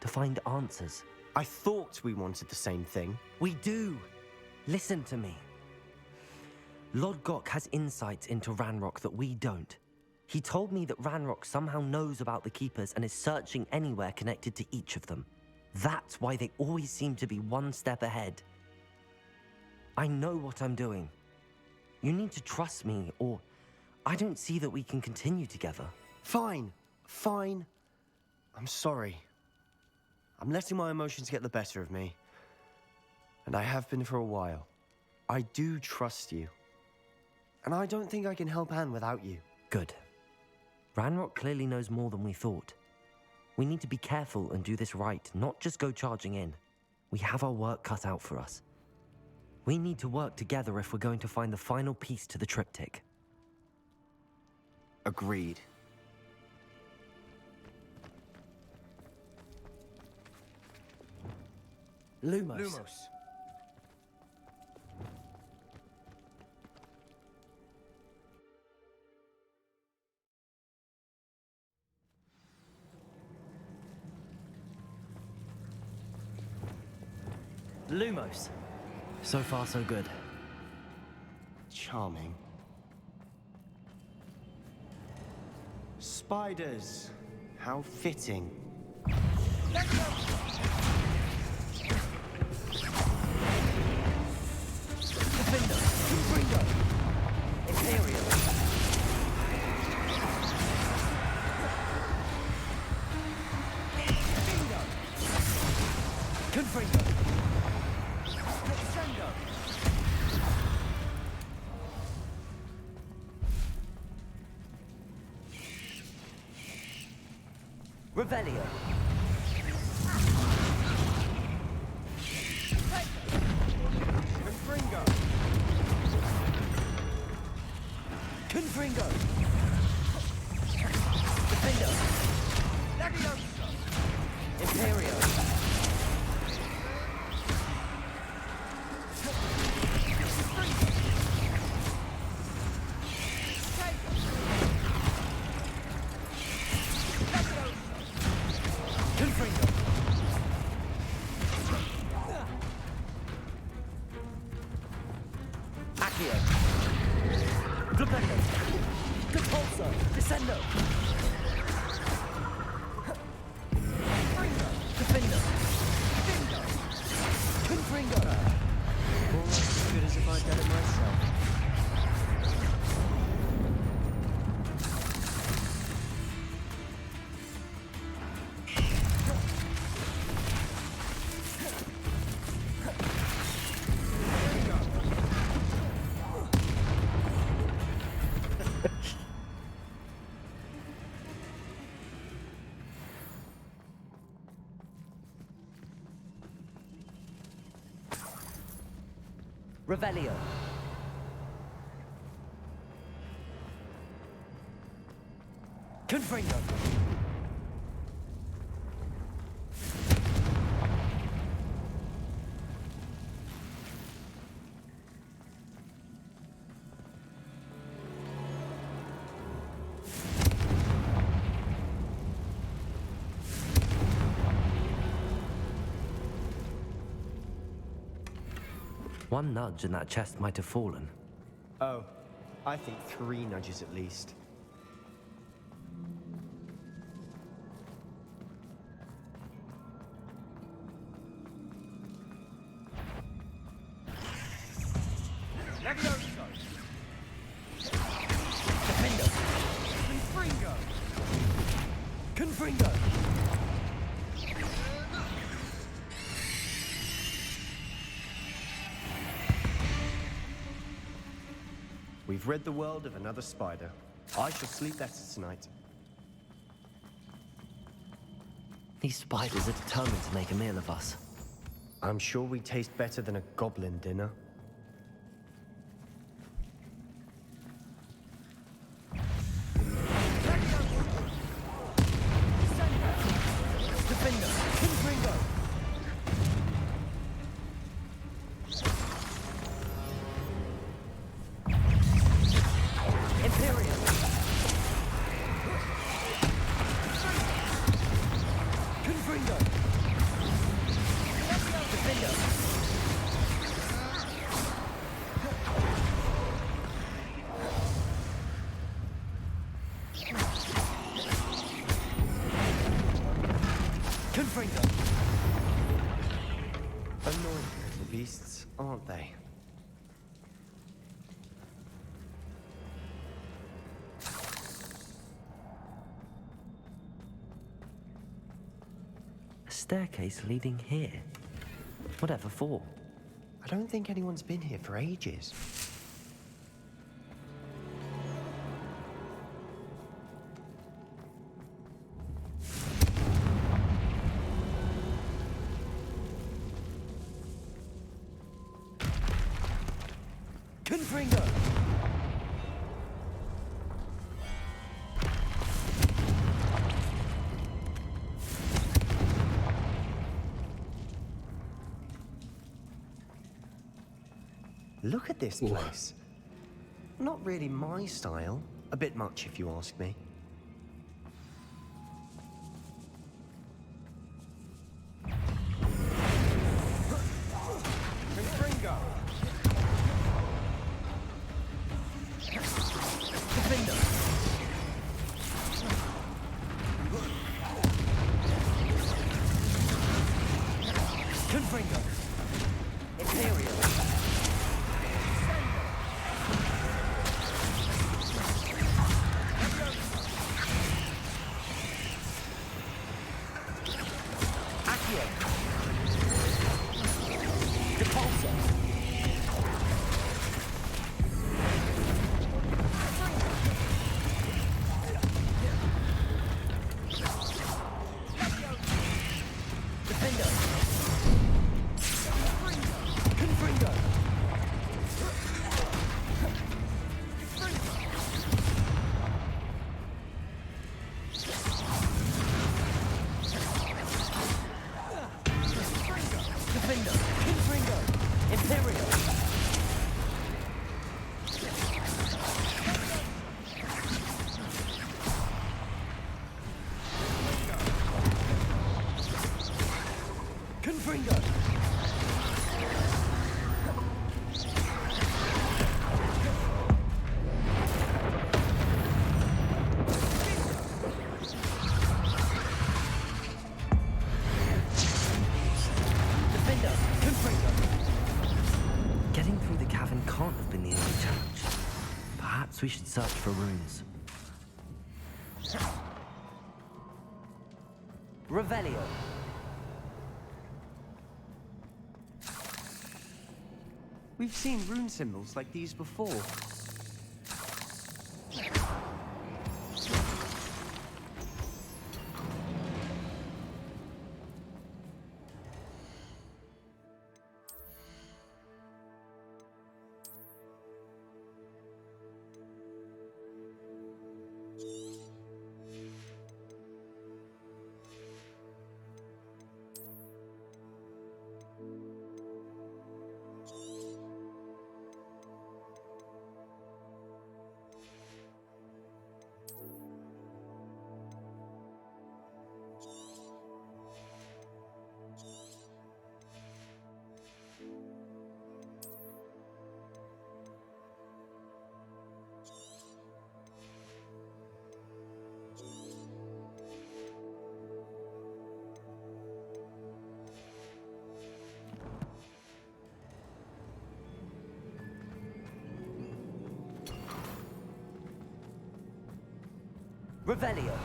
To find answers. I thought we wanted the same thing. We do. Listen to me. Lodgok has insights into Ranrock that we don't. He told me that Ranrock somehow knows about the Keepers and is searching anywhere connected to each of them. That's why they always seem to be one step ahead. I know what I'm doing. You need to trust me, or I don't see that we can continue together. Fine. Fine. I'm sorry. I'm letting my emotions get the better of me. And I have been for a while. I do trust you. And I don't think I can help Anne without you. Good. Ranrock clearly knows more than we thought. We need to be careful and do this right, not just go charging in. We have our work cut out for us. We need to work together if we're going to find the final piece to the triptych. Agreed. Lumos. Lumos. So far, so good. Charming. Spiders. How fitting. Defender. Gryffindor. Imperial. Confringo. Descendo. Revelio. Confringo. Confringo. Defender. Lagioso. Imperial. Revelio. Confringo. One nudge and that chest might have fallen. Oh, I think 3 nudges at least. Lagioso. Defender. Confringo. Confringo. We've rid the world of another spider. I shall sleep better tonight. These spiders are determined to make a meal of us. I'm sure we taste better than a goblin dinner. Defender. Confringo. priests, aren't they? A staircase leading here. Whatever for? I don't think anyone's been here for ages. Confringo! Look at this place. Not really my style. A bit much, if you ask me. Confringo! Defender! Confringo! Imperial! Getting through the cavern can't have been the only challenge. Perhaps we should search for runes. Revelio. We've seen rune symbols like these before. Revelio.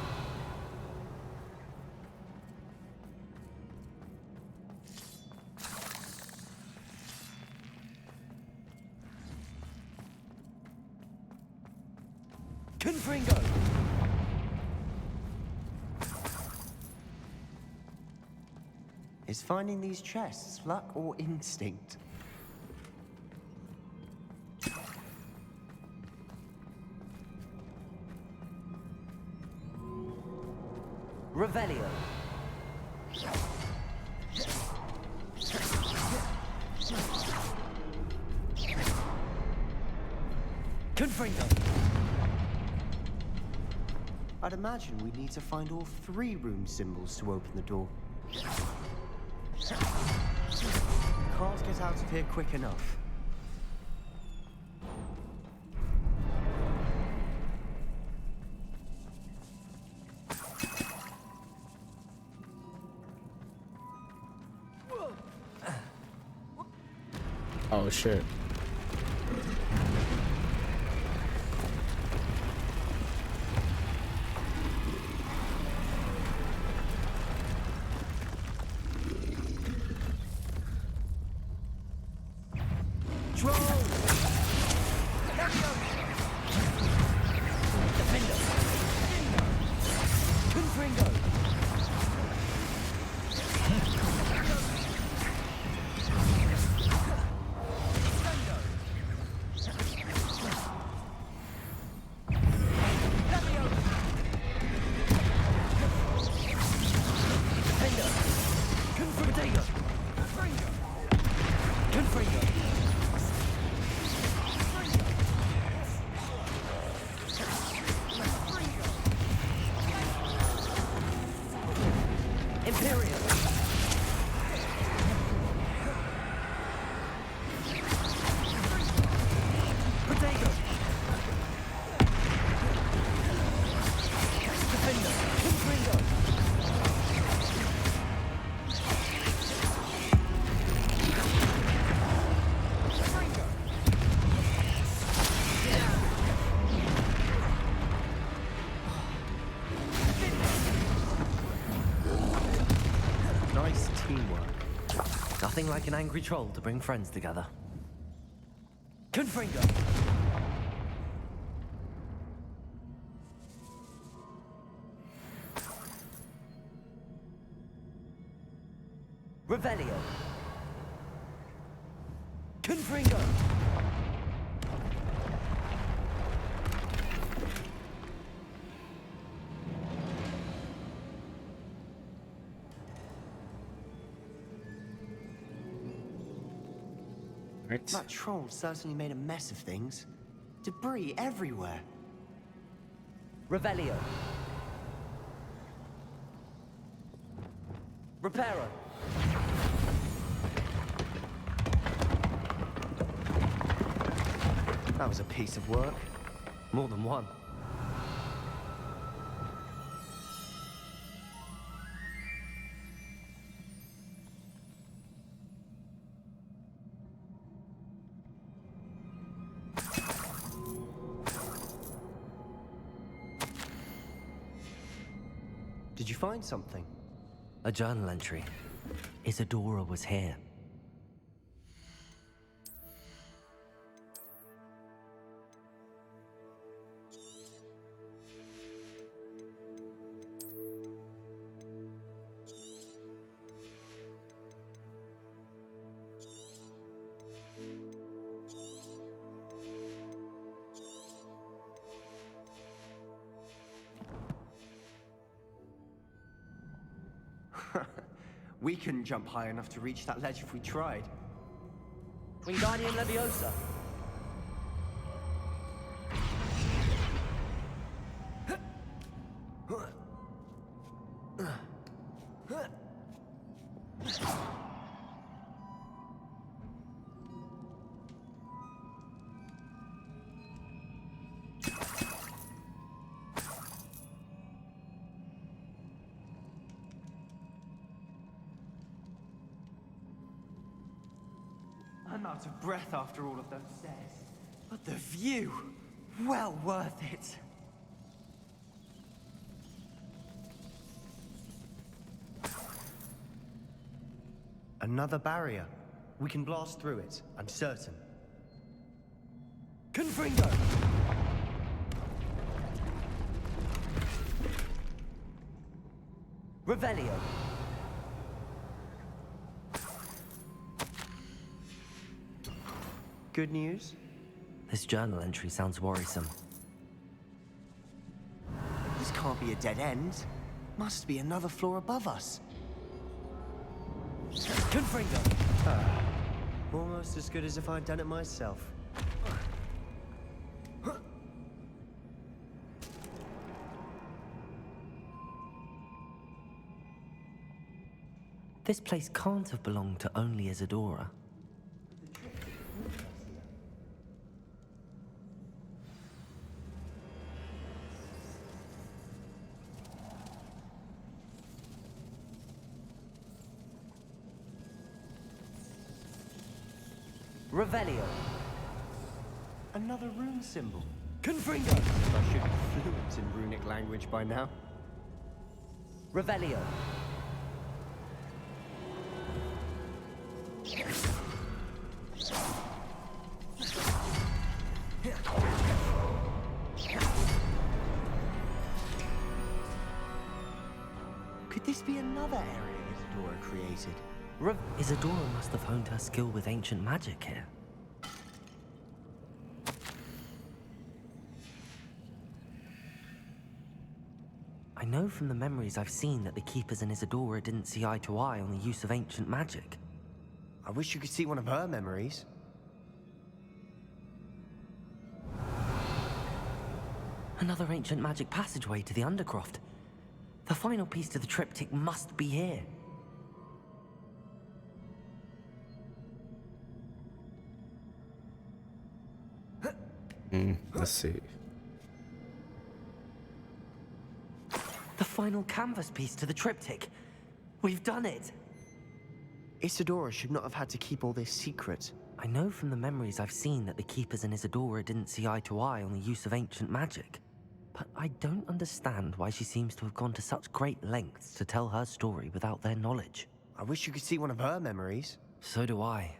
Confringo. Is finding these chests luck or instinct? Revelio. Confringo. I'd imagine we need to find all 3 rune symbols to open the door. Can't get out of here quick enough. Oh shit. Nice teamwork. Nothing like an angry troll to bring friends together. Confringo. Revelio. Confringo. Right. That troll certainly made a mess of things. Debris everywhere. Revelio. Reparo. That was a piece of work. More than one. Did you find something? A journal entry. Isadora was here. We couldn't jump high enough to reach that ledge if we tried. Wingardium Leviosa. I'm out of breath after all of those stairs. But the view, well worth it. Another barrier. We can blast through it, I'm certain. Confringo. Revelio. Good news? This journal entry sounds worrisome. This can't be a dead end. Must be another floor above us. Confringo. Almost as good as if I'd done it myself. This place can't have belonged to only Isadora. Revelio. Another rune symbol. Confringo. I should be fluent in runic language by now. Revelio. Could this be another area Isadora created? Isadora must have honed her skill with ancient magic here. I know from the memories I've seen that the Keepers and Isadora didn't see eye to eye on the use of ancient magic. I wish you could see one of her memories. Another ancient magic passageway to the Undercroft. The final piece to the triptych must be here. Let's see. The final canvas piece to the triptych. We've done it! Isadora should not have had to keep all this secret. I know from the memories I've seen that the Keepers and Isadora didn't see eye to eye on the use of ancient magic. But I don't understand why she seems to have gone to such great lengths to tell her story without their knowledge. I wish you could see one of her memories. So do I.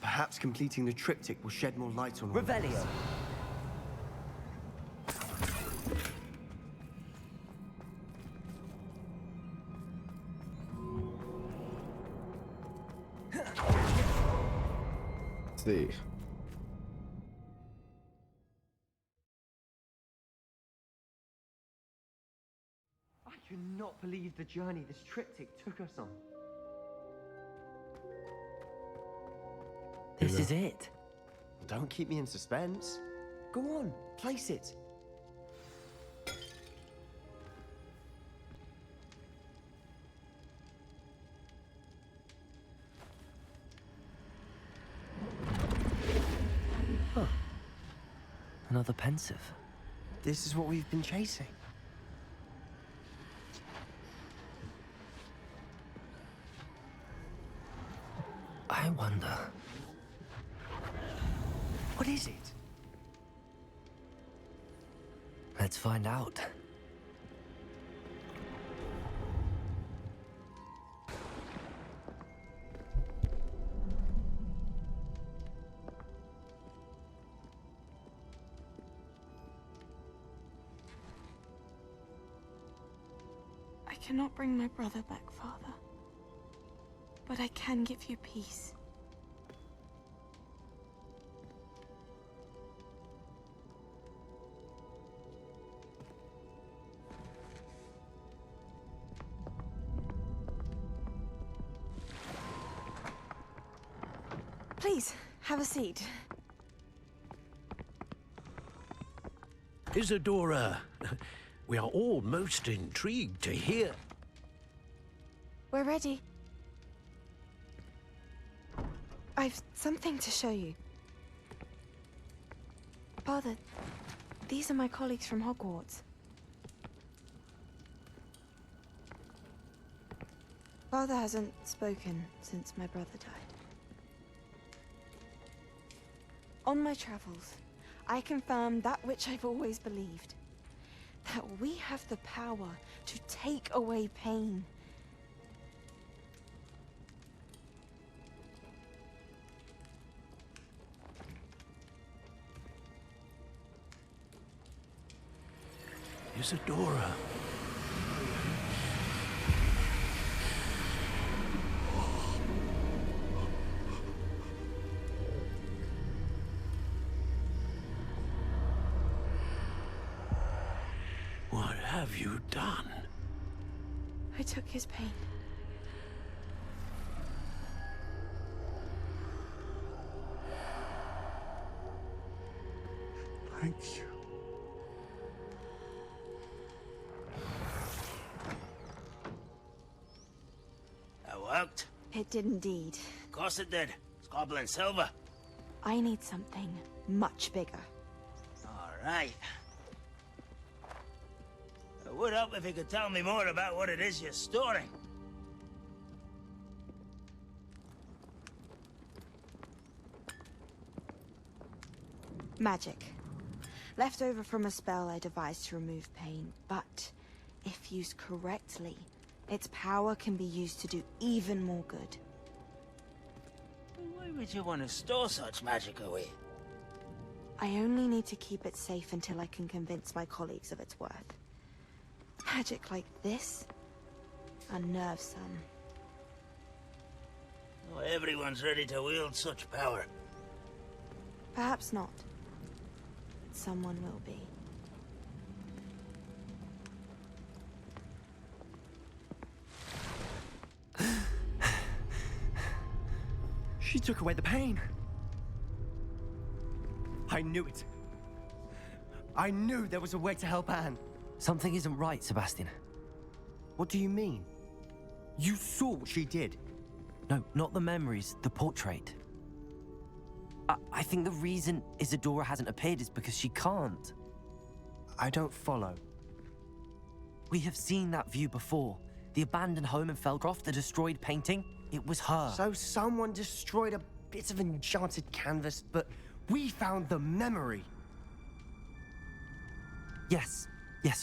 Perhaps completing the triptych will shed more light on Revelio. Let's see. I cannot believe the journey this triptych took us on. This is it. Don't keep me in suspense. Go on, place it. Huh. Another pensive. This is what we've been chasing. I wonder. What is it? Let's find out. I cannot bring my brother back, Father. But I can give you peace. Please, have a seat. Isadora, we are all most intrigued to hear. We're ready. I've something to show you. Father, these are my colleagues from Hogwarts. Father hasn't spoken since my brother died. On my travels, I confirmed that which I've always believed. That we have the power to take away pain. Isadora. What have you done? I took his pain. Thank you. That worked? It did indeed. Of course it did. It's goblin silver. I need something much bigger. All right. It would help if you could tell me more about what it is you're storing. Magic. Left over from a spell I devised to remove pain, but if used correctly, its power can be used to do even more good. Why would you want to store such magic away? I only need to keep it safe until I can convince my colleagues of its worth. Magic like this unnerves some. Not everyone's ready to wield such power. Perhaps not. But someone will be. She took away the pain. I knew it. I knew there was a way to help Anne. Something isn't right, Sebastian. What do you mean? You saw what she did. No, not the memories, the portrait. I think the reason Isadora hasn't appeared is because she can't. I don't follow. We have seen that view before. The abandoned home in Felgroth, the destroyed painting, it was her. So someone destroyed a bit of enchanted canvas, but we found the memory. Yes,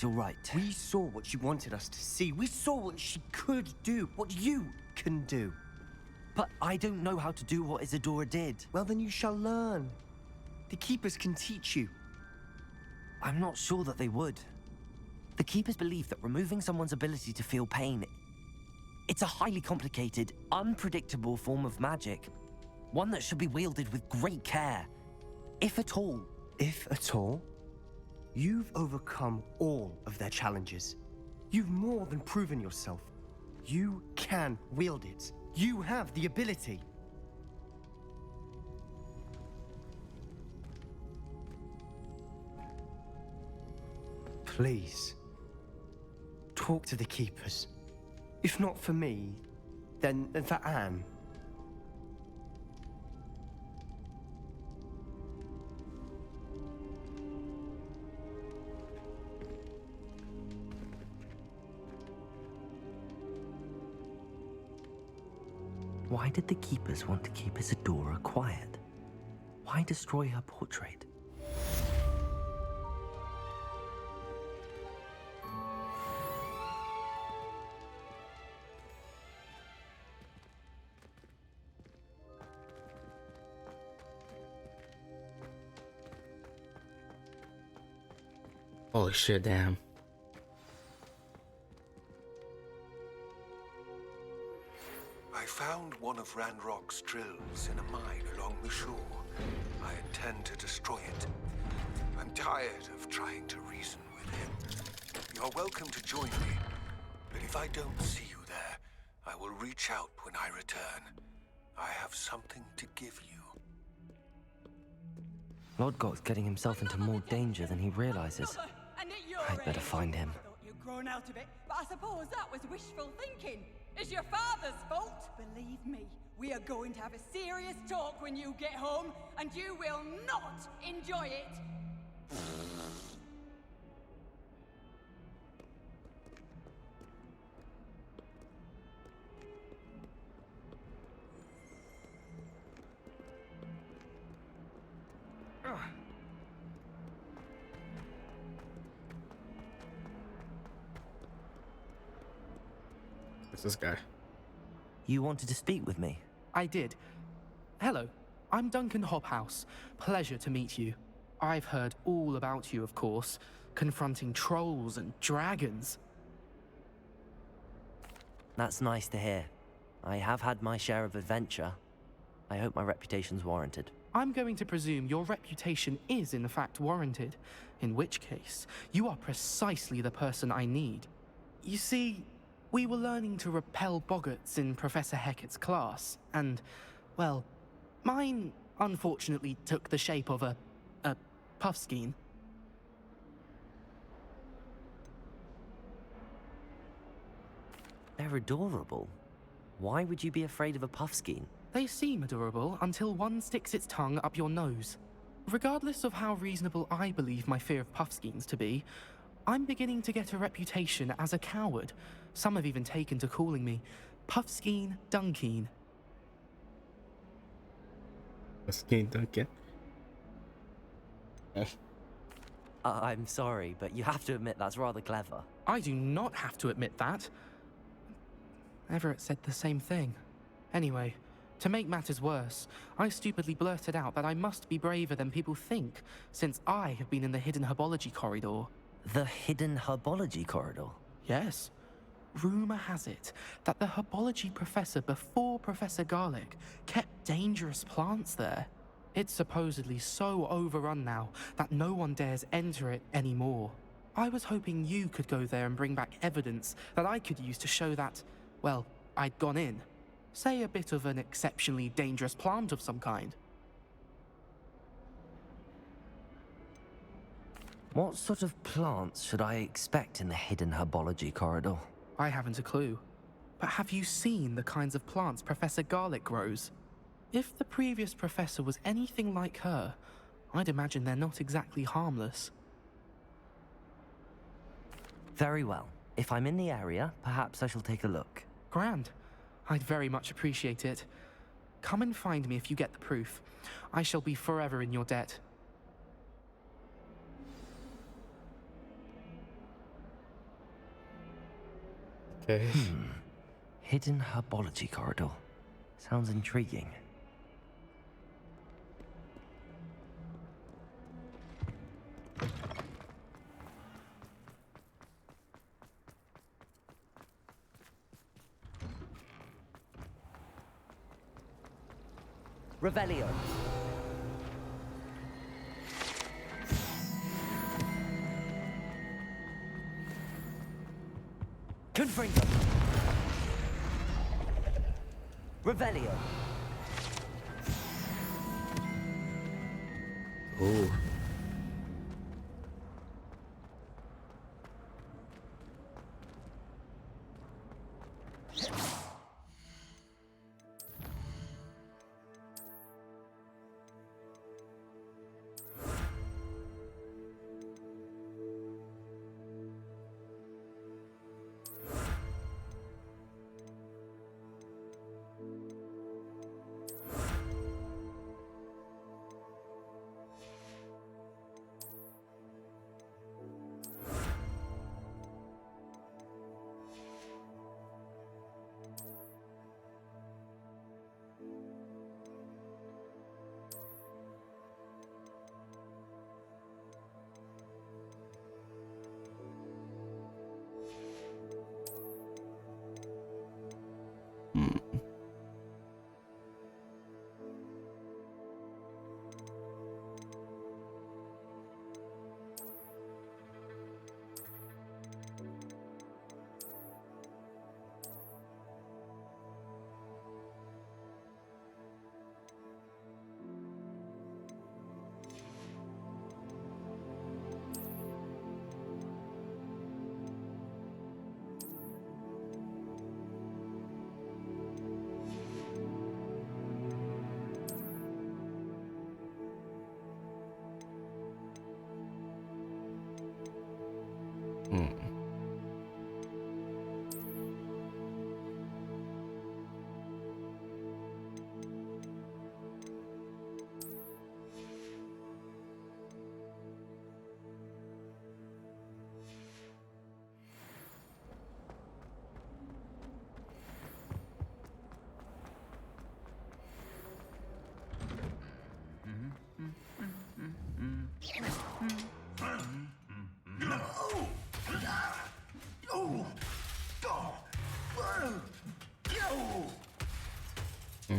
you're right. We saw what she wanted us to see. We saw what she could do, what you can do. But I don't know how to do what Isadora did. Well, then you shall learn. The Keepers can teach you. I'm not sure that they would. The Keepers believe that removing someone's ability to feel pain, it's a highly complicated, unpredictable form of magic. One that should be wielded with great care. If at all. If at all? You've overcome all of their challenges. You've more than proven yourself. You can wield it. You have the ability. Please, talk to the Keepers. If not for me, then for Anne. Why did the Keepers want to keep Isadora quiet? Why destroy her portrait? Holy shit, damn. I found one of Ranrock's drills in a mine along the shore. I intend to destroy it. I'm tired of trying to reason with him. You're welcome to join me, but if I don't see you there, I will reach out when I return. I have something to give you. Lodgok's getting himself into more danger than he realizes. I'd better find him. You've grown out of it, but I suppose that was wishful thinking. It's your father's fault. Believe me, we are going to have a serious talk when you get home, and you will not enjoy it. What's this guy? You wanted to speak with me? I did. Hello, I'm Duncan Hobhouse. Pleasure to meet you. I've heard all about you, of course, confronting trolls and dragons. That's nice to hear. I have had my share of adventure. I hope my reputation's warranted. I'm going to presume your reputation is in fact warranted, in which case, you are precisely the person I need. You see, we were learning to repel boggarts in Professor Hecat's class, and, well, mine unfortunately took the shape of a puffskein. They're adorable. Why would you be afraid of a puffskein? They seem adorable until one sticks its tongue up your nose. Regardless of how reasonable I believe my fear of puffskeins to be, I'm beginning to get a reputation as a coward. Some have even taken to calling me Puffskein Dunkeen. Puffskein Duncan. I'm sorry, but you have to admit that's rather clever. I do not have to admit that. Everett said the same thing. Anyway, to make matters worse, I stupidly blurted out that I must be braver than people think, since I have been in the hidden herbology corridor. The hidden herbology corridor? Yes. Rumor has it that the herbology professor before Professor Garlic kept dangerous plants there. It's supposedly so overrun now that no one dares enter it anymore. I was hoping you could go there and bring back evidence that I could use to show that, well, I'd gone in. Say a bit of an exceptionally dangerous plant of some kind. What sort of plants should I expect in the hidden herbology corridor? I haven't a clue. But have you seen the kinds of plants Professor Garlic grows? If the previous professor was anything like her, I'd imagine they're not exactly harmless. Very well. If I'm in the area, perhaps I shall take a look. Grand. I'd very much appreciate it. Come and find me if you get the proof. I shall be forever in your debt. Okay. Hidden herbology corridor. Sounds intriguing. Revelio. Confringo. Revelio. Ooh.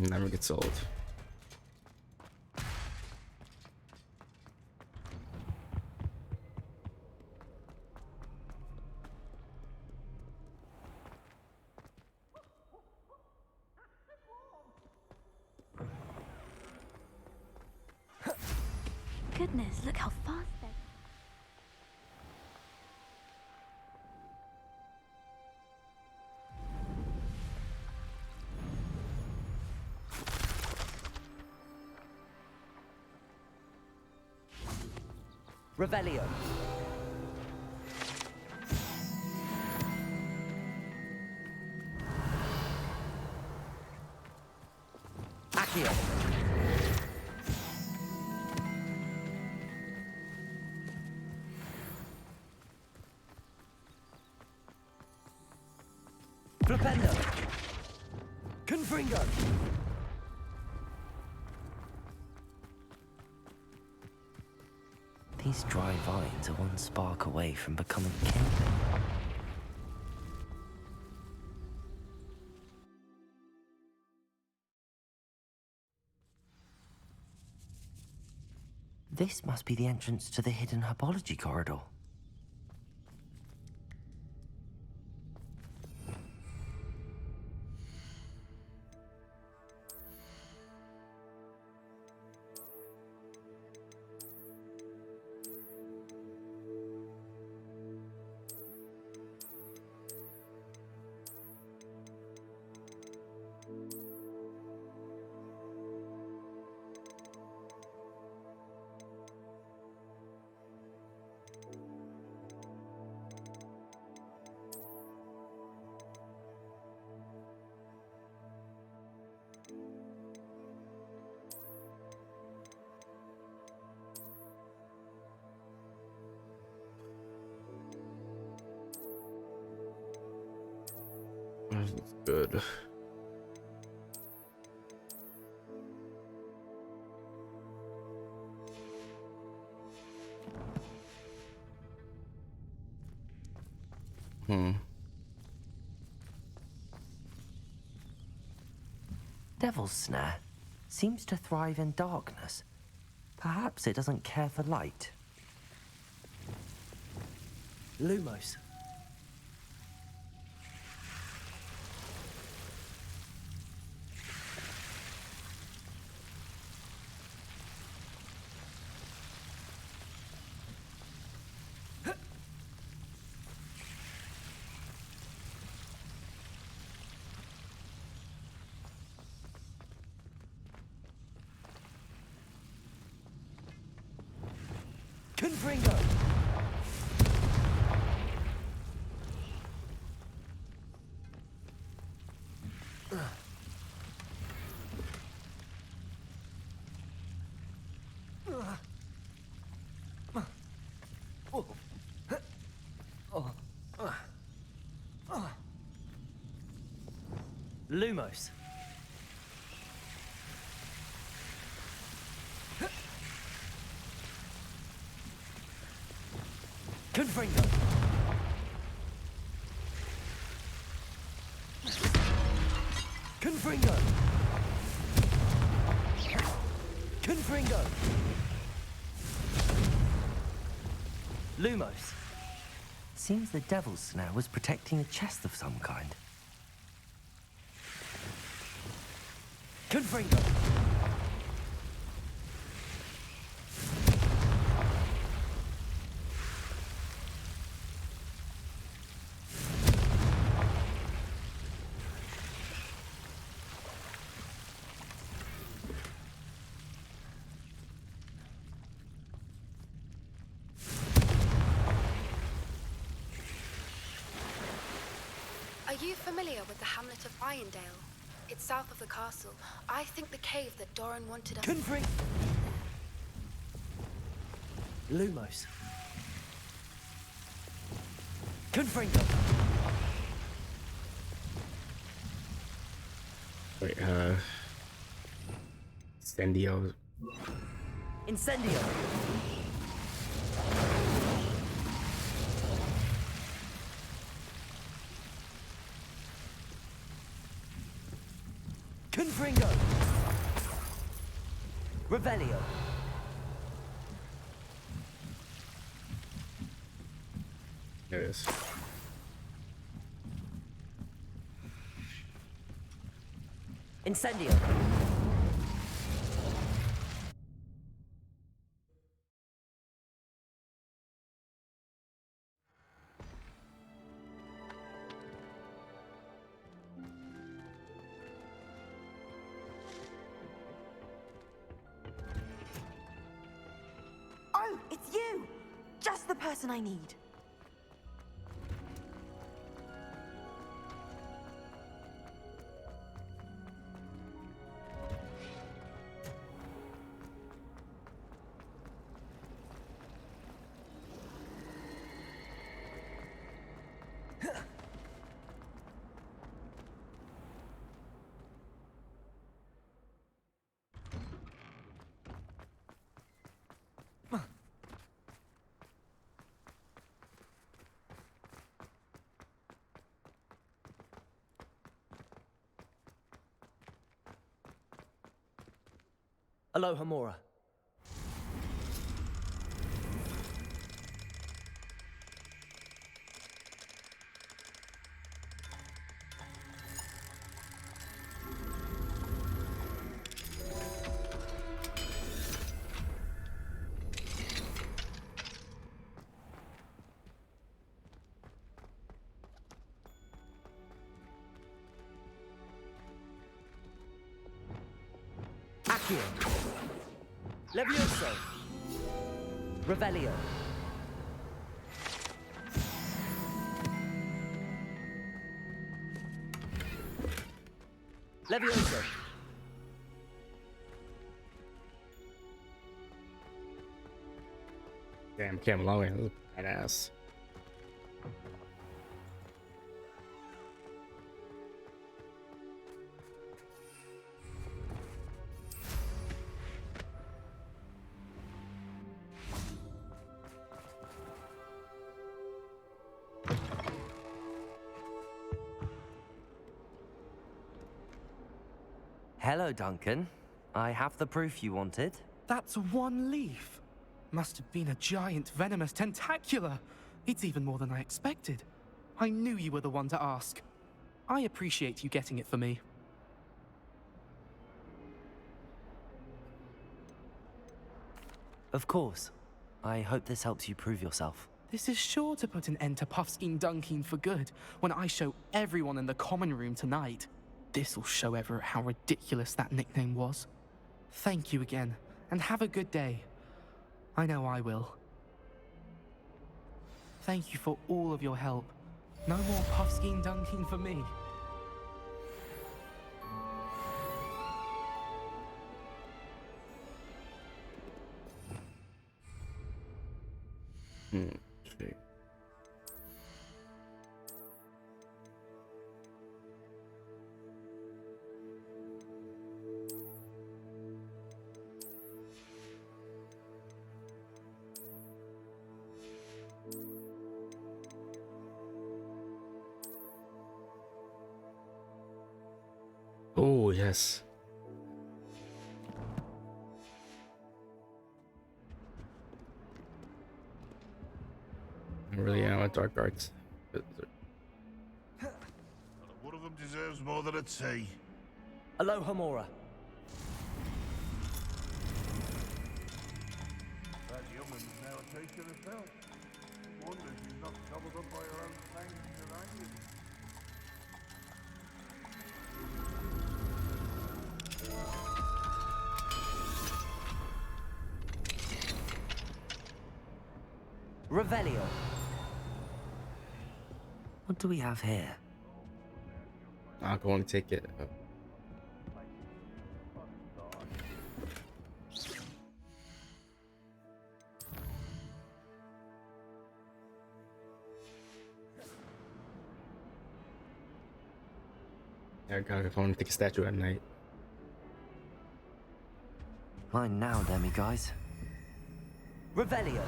Never gets old. Goodness, look how fast they're... Revelio. Accio. Flipendo. Confringo. These dry vines are one spark away from becoming kindling. This must be the entrance to the hidden herbology corridor. That's good. Devil's Snare seems to thrive in darkness. Perhaps it doesn't care for light. Lumos. Confringo. Lumos. Confringo. Confringo. Confringo. Lumos. Seems the Devil's Snare was protecting a chest of some kind. Confringo. Are you familiar with the hamlet of Irondale? It's south of the castle. I think the cave that Doran wanted us... Confring... Lumos. Confringo. Wait, Incendio. Incendio. Confringo. Revelio. There it is. Incendio. Oh, it's you! Just the person I need. Aloha Mora. Accio. Levioso. Revelio. Levioso. Damn, came a long way. Look, badass. Hello, Duncan. I have the proof you wanted. That's one leaf. Must have been a giant venomous tentacula. It's even more than I expected. I knew you were the one to ask. I appreciate you getting it for me. Of course. I hope this helps you prove yourself. This is sure to put an end to Puffskein Dunkeen for good when I show everyone in the common room tonight. This'll show Everett how ridiculous that nickname was. Thank you again, and have a good day. I know I will. Thank you for all of your help. No more Puffskein Dunkeen for me. Shit. Oh, yes. I really am a dark arts. One of them deserves more than a tea. Aloha Mora. That young'un's now a teacher herself. Wonder if she's not gobbled up by her own fangs and onions. Revelio. What do we have here? I'll go and take it. I gotta go and take a statue at night. Mine now, demi-guys. Revelio.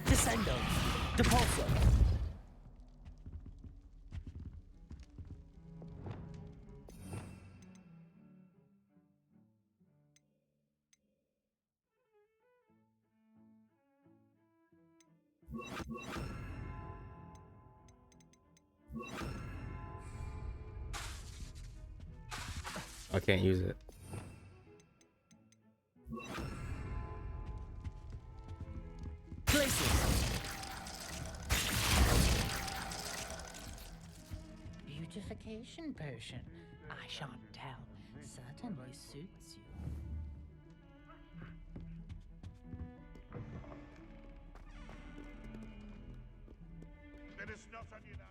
Descendo. Depulso. I can't use it. Beautification potion. I shan't tell. Certainly suits you. Bit of snot on your nose.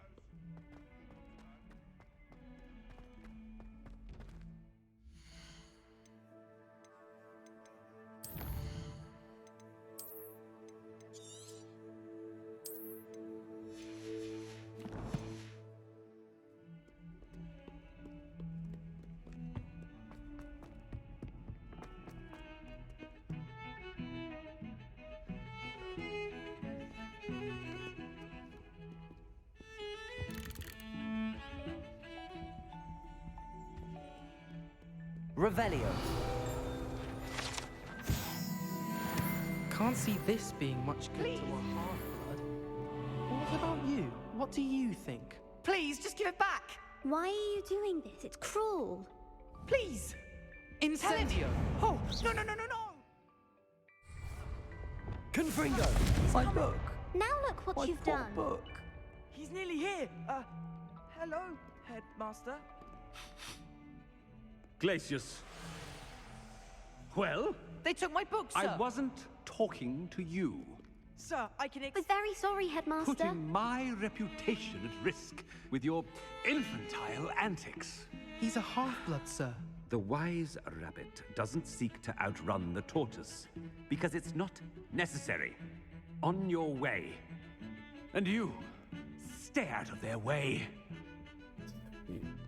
Revelio. Can't see this being much good to a half-blood. What about you? What do you think? Please, just give it back! Why are you doing this? It's cruel. Please! Incendio! Oh, no, no, no, no, no! Confringo! My book! Now look what you've done. Book. He's nearly here. Hello, Headmaster. Glacius. Well? They took my book, sir. I wasn't talking to you. Sir, I can We're very sorry, Headmaster. Putting my reputation at risk with your infantile antics. He's a half-blood, sir. The wise rabbit doesn't seek to outrun the tortoise, because it's not necessary. On your way. And you, stay out of their way.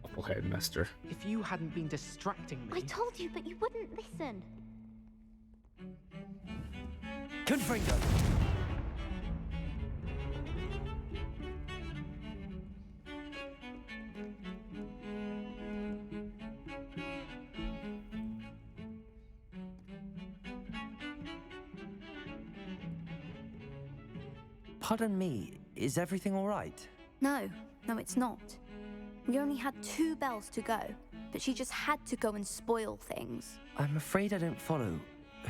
Awful headmaster. If you hadn't been distracting me... I told you, but you wouldn't listen. Confringo! Pardon me, is everything all right? No, it's not. We only had 2 bells to go, but she just had to go and spoil things. I'm afraid I don't follow.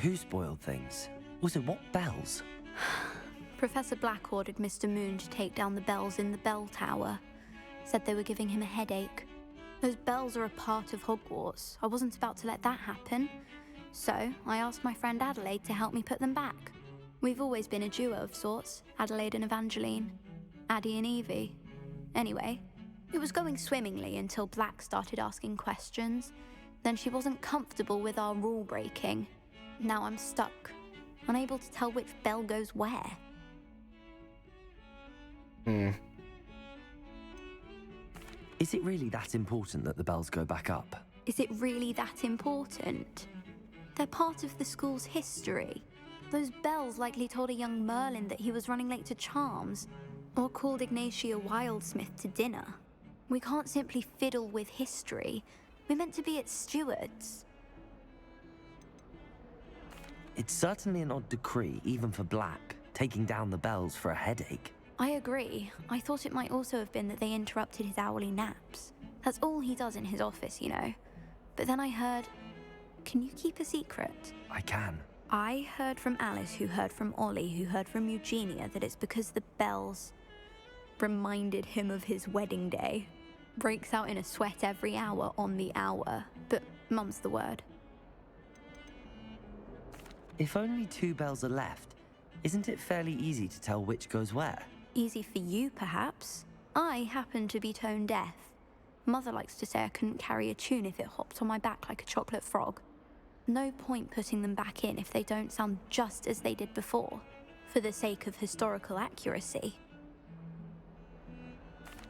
Who spoiled things? Also, what bells? Professor Black ordered Mr. Moon to take down the bells in the bell tower. Said they were giving him a headache. Those bells are a part of Hogwarts. I wasn't about to let that happen. So I asked my friend Adelaide to help me put them back. We've always been a duo of sorts, Adelaide and Evangeline. Addie and Evie. Anyway, it was going swimmingly until Black started asking questions. Then she wasn't comfortable with our rule breaking. Now I'm stuck, unable to tell which bell goes where. Is it really that important that the bells go back up? Is it really that important? They're part of the school's history. Those bells likely told a young Merlin that he was running late to Charms, or called Ignatia Wildsmith to dinner. We can't simply fiddle with history. We're meant to be its stewards. It's certainly an odd decree, even for Black, taking down the bells for a headache. I agree. I thought it might also have been that they interrupted his hourly naps. That's all he does in his office, you know. But then I heard... Can you keep a secret? I can. I heard from Alice, who heard from Ollie, who heard from Eugenia, that it's because the bells reminded him of his wedding day. Breaks out in a sweat every hour on the hour, but mum's the word. If only 2 bells are left, isn't it fairly easy to tell which goes where? Easy for you, perhaps. I happen to be tone deaf. Mother likes to say I couldn't carry a tune if it hopped on my back like a chocolate frog. No point putting them back in if they don't sound just as they did before, for the sake of historical accuracy.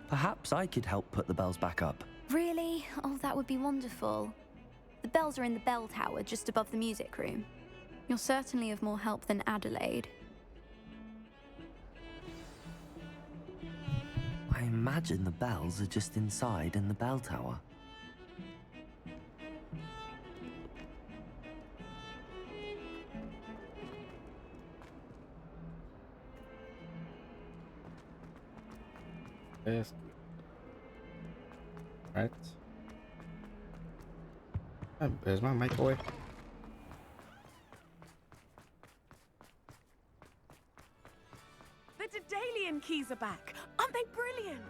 Perhaps I could help put the bells back up. Really? Oh, that would be wonderful. The bells are in the bell tower just above the music room. You're certainly of more help than Adelaide. I imagine the bells are just inside in the bell tower. Yes. Right. There's my microwave. The Daedalian keys are back. Aren't they brilliant?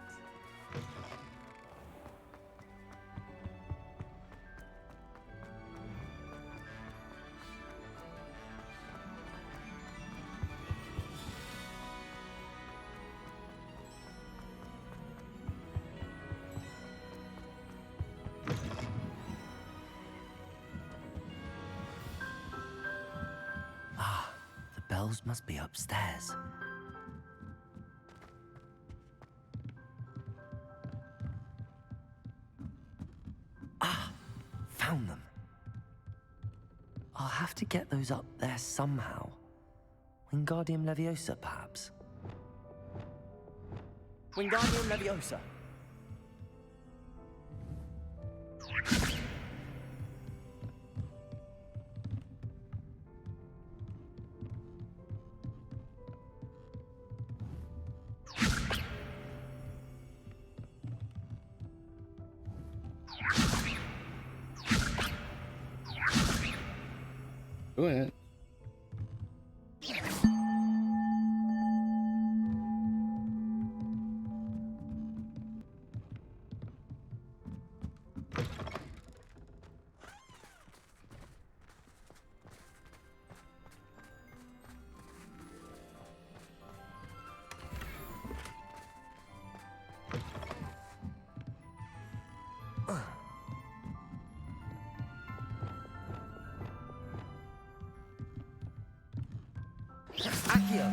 Ah, the bells must be upstairs. Found them. I'll have to get those up there somehow. Wingardium Leviosa, perhaps? Wingardium Leviosa. Doing it. Accio.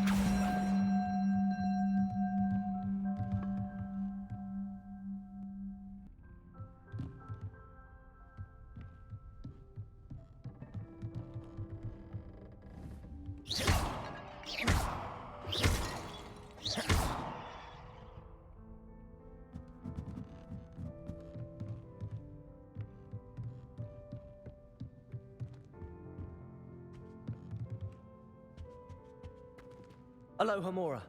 Aloha Mora.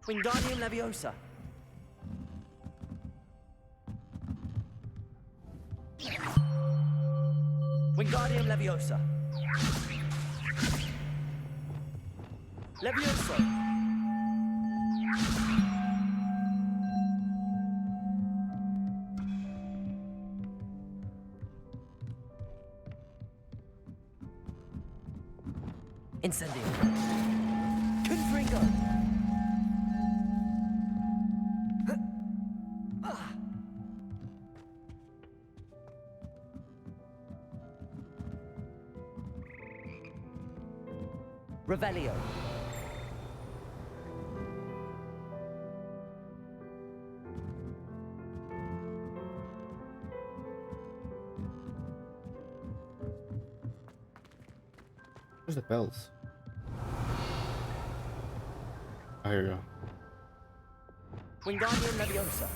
Wingardium Leviosa. Wingardium Leviosa. Levioso. Incendio. Confringo. Revelio. Where's the bells? Oh, here we go. Wingardium Leviosa.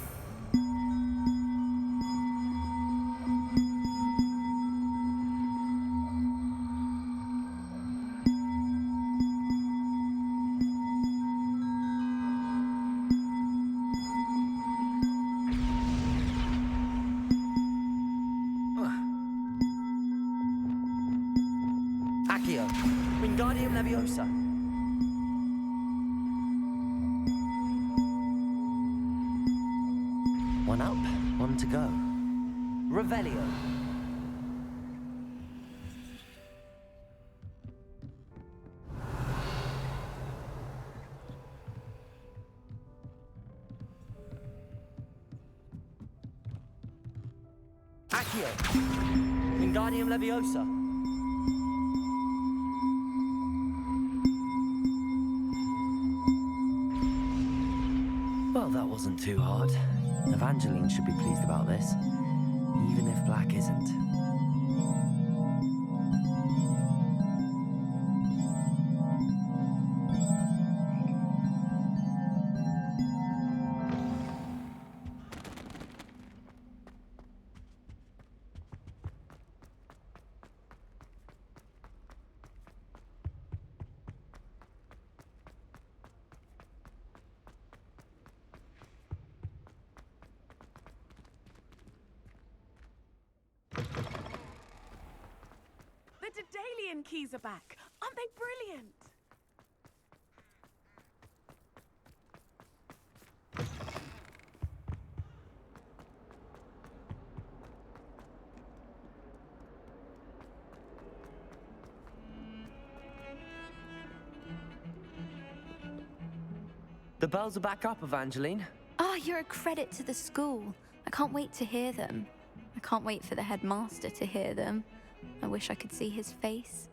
Accio. Wingardium Leviosa. One up, one to go. Revelio. Accio. Wingardium Leviosa. Well, that wasn't too hard. Evangeline should be pleased about this, even if Black isn't. The Daedalian keys are back. Aren't they brilliant? The bells are back up, Evangeline. Oh, you're a credit to the school. I can't wait to hear them. I can't wait for the headmaster to hear them. I wish I could see his face.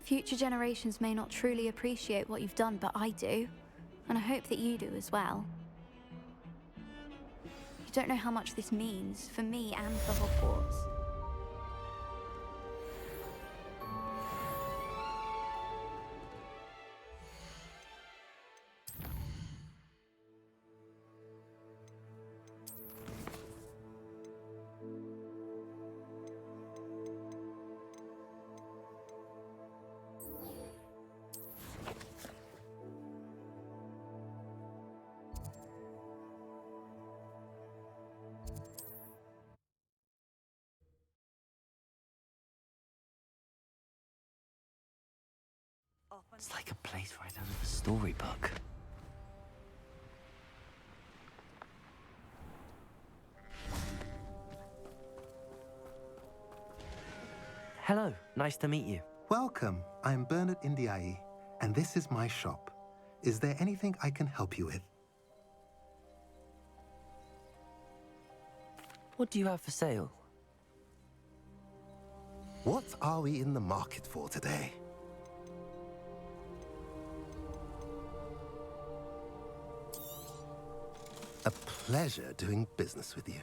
Future generations may not truly appreciate what you've done, but I do. And I hope that you do as well. You don't know how much this means for me and for Hogwarts. It's like a place right out of a storybook. Hello, nice to meet you. Welcome. I'm Bernard Indiai, and this is my shop. Is there anything I can help you with? What do you have for sale? What are we in the market for today? A pleasure doing business with you.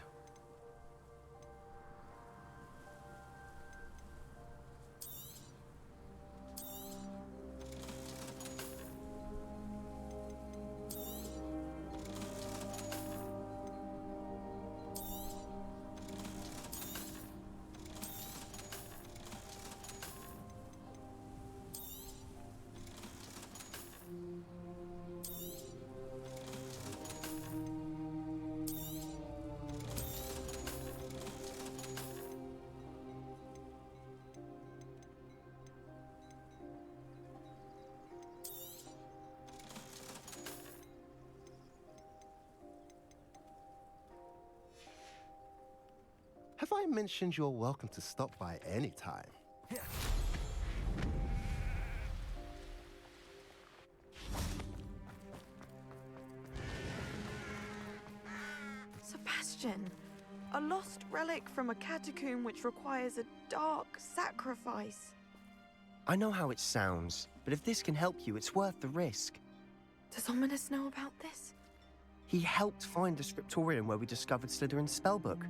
Have I mentioned you're welcome to stop by any time? Sebastian, a lost relic from a catacomb which requires a dark sacrifice. I know how it sounds, but if this can help you, it's worth the risk. Does Ominous know about this? He helped find the scriptorium where we discovered Slytherin's spellbook.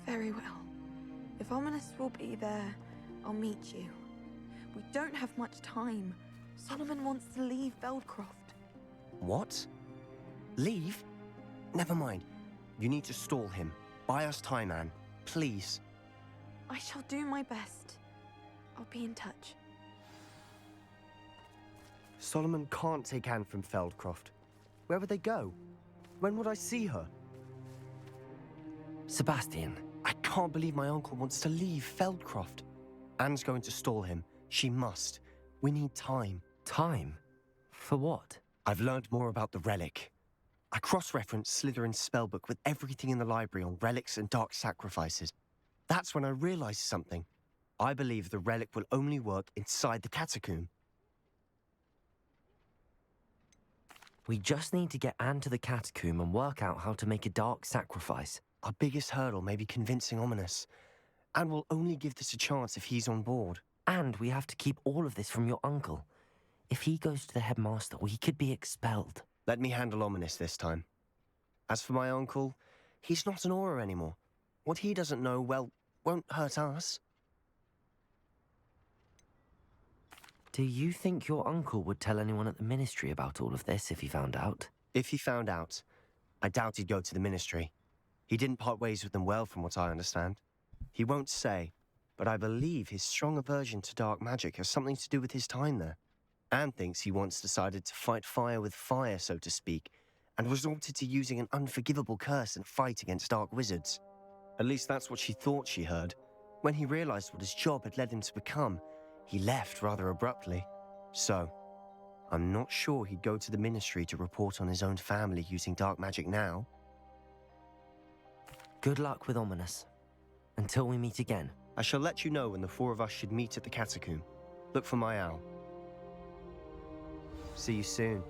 Very well. If Ominous will be there, I'll meet you. We don't have much time. Solomon wants to leave Beldcroft. What? Leave? Never mind. You need to stall him. Buy us time, Anne. Please. I shall do my best. I'll be in touch. Solomon can't take Anne from Feldcroft. Where would they go? When would I see her? Sebastian. I can't believe my uncle wants to leave Feldcroft. Anne's going to stall him. She must. We need time. Time? For what? I've learned more about the relic. I cross-referenced Slytherin's spellbook with everything in the library on relics and dark sacrifices. That's when I realized something. I believe the relic will only work inside the catacomb. We just need to get Anne to the catacomb and work out how to make a dark sacrifice. Our biggest hurdle may be convincing Ominous. And we'll only give this a chance if he's on board. And we have to keep all of this from your uncle. If he goes to the headmaster, we could be expelled. Let me handle Ominous this time. As for my uncle, he's not an Auror anymore. What he doesn't know, well, won't hurt us. Do you think your uncle would tell anyone at the ministry about all of this if he found out? If he found out, I doubt he'd go to the ministry. He didn't part ways with them well, from what I understand. He won't say, but I believe his strong aversion to dark magic has something to do with his time there. Anne thinks he once decided to fight fire with fire, so to speak, and resorted to using an unforgivable curse and fight against dark wizards. At least that's what she thought she heard. When he realized what his job had led him to become, he left rather abruptly. So, I'm not sure he'd go to the ministry to report on his own family using dark magic now. Good luck with Ominous. Until we meet again. I shall let you know when the four of us should meet at the catacomb. Look for my owl. See you soon.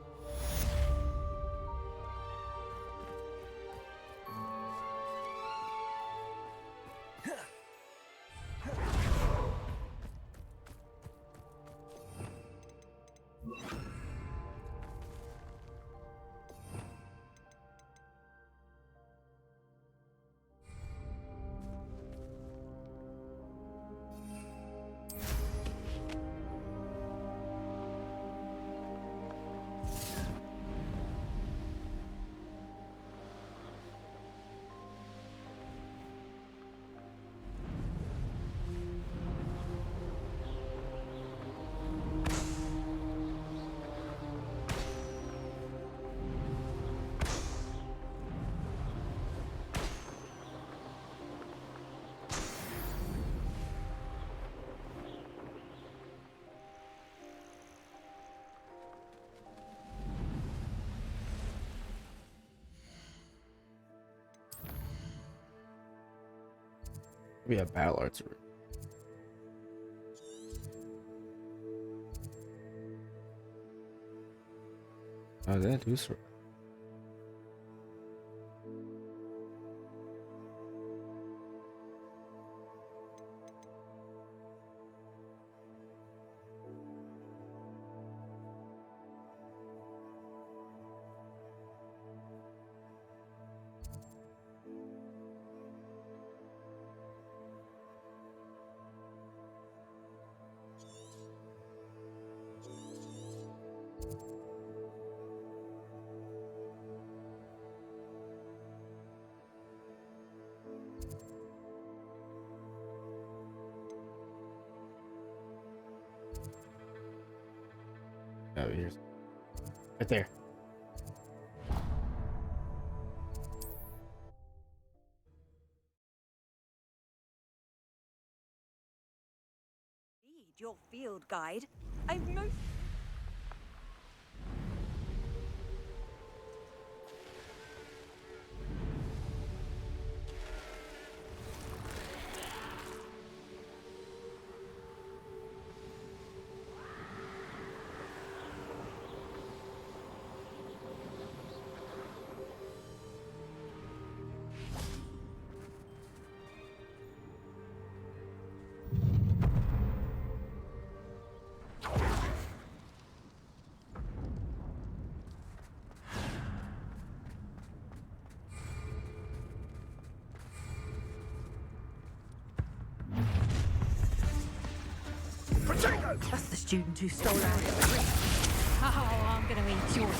We have battle arts. Oh, that do so. Oh, here's right there. Read your field guide. I've most. That's the student who stole our drink. Oh, I'm gonna eat yours.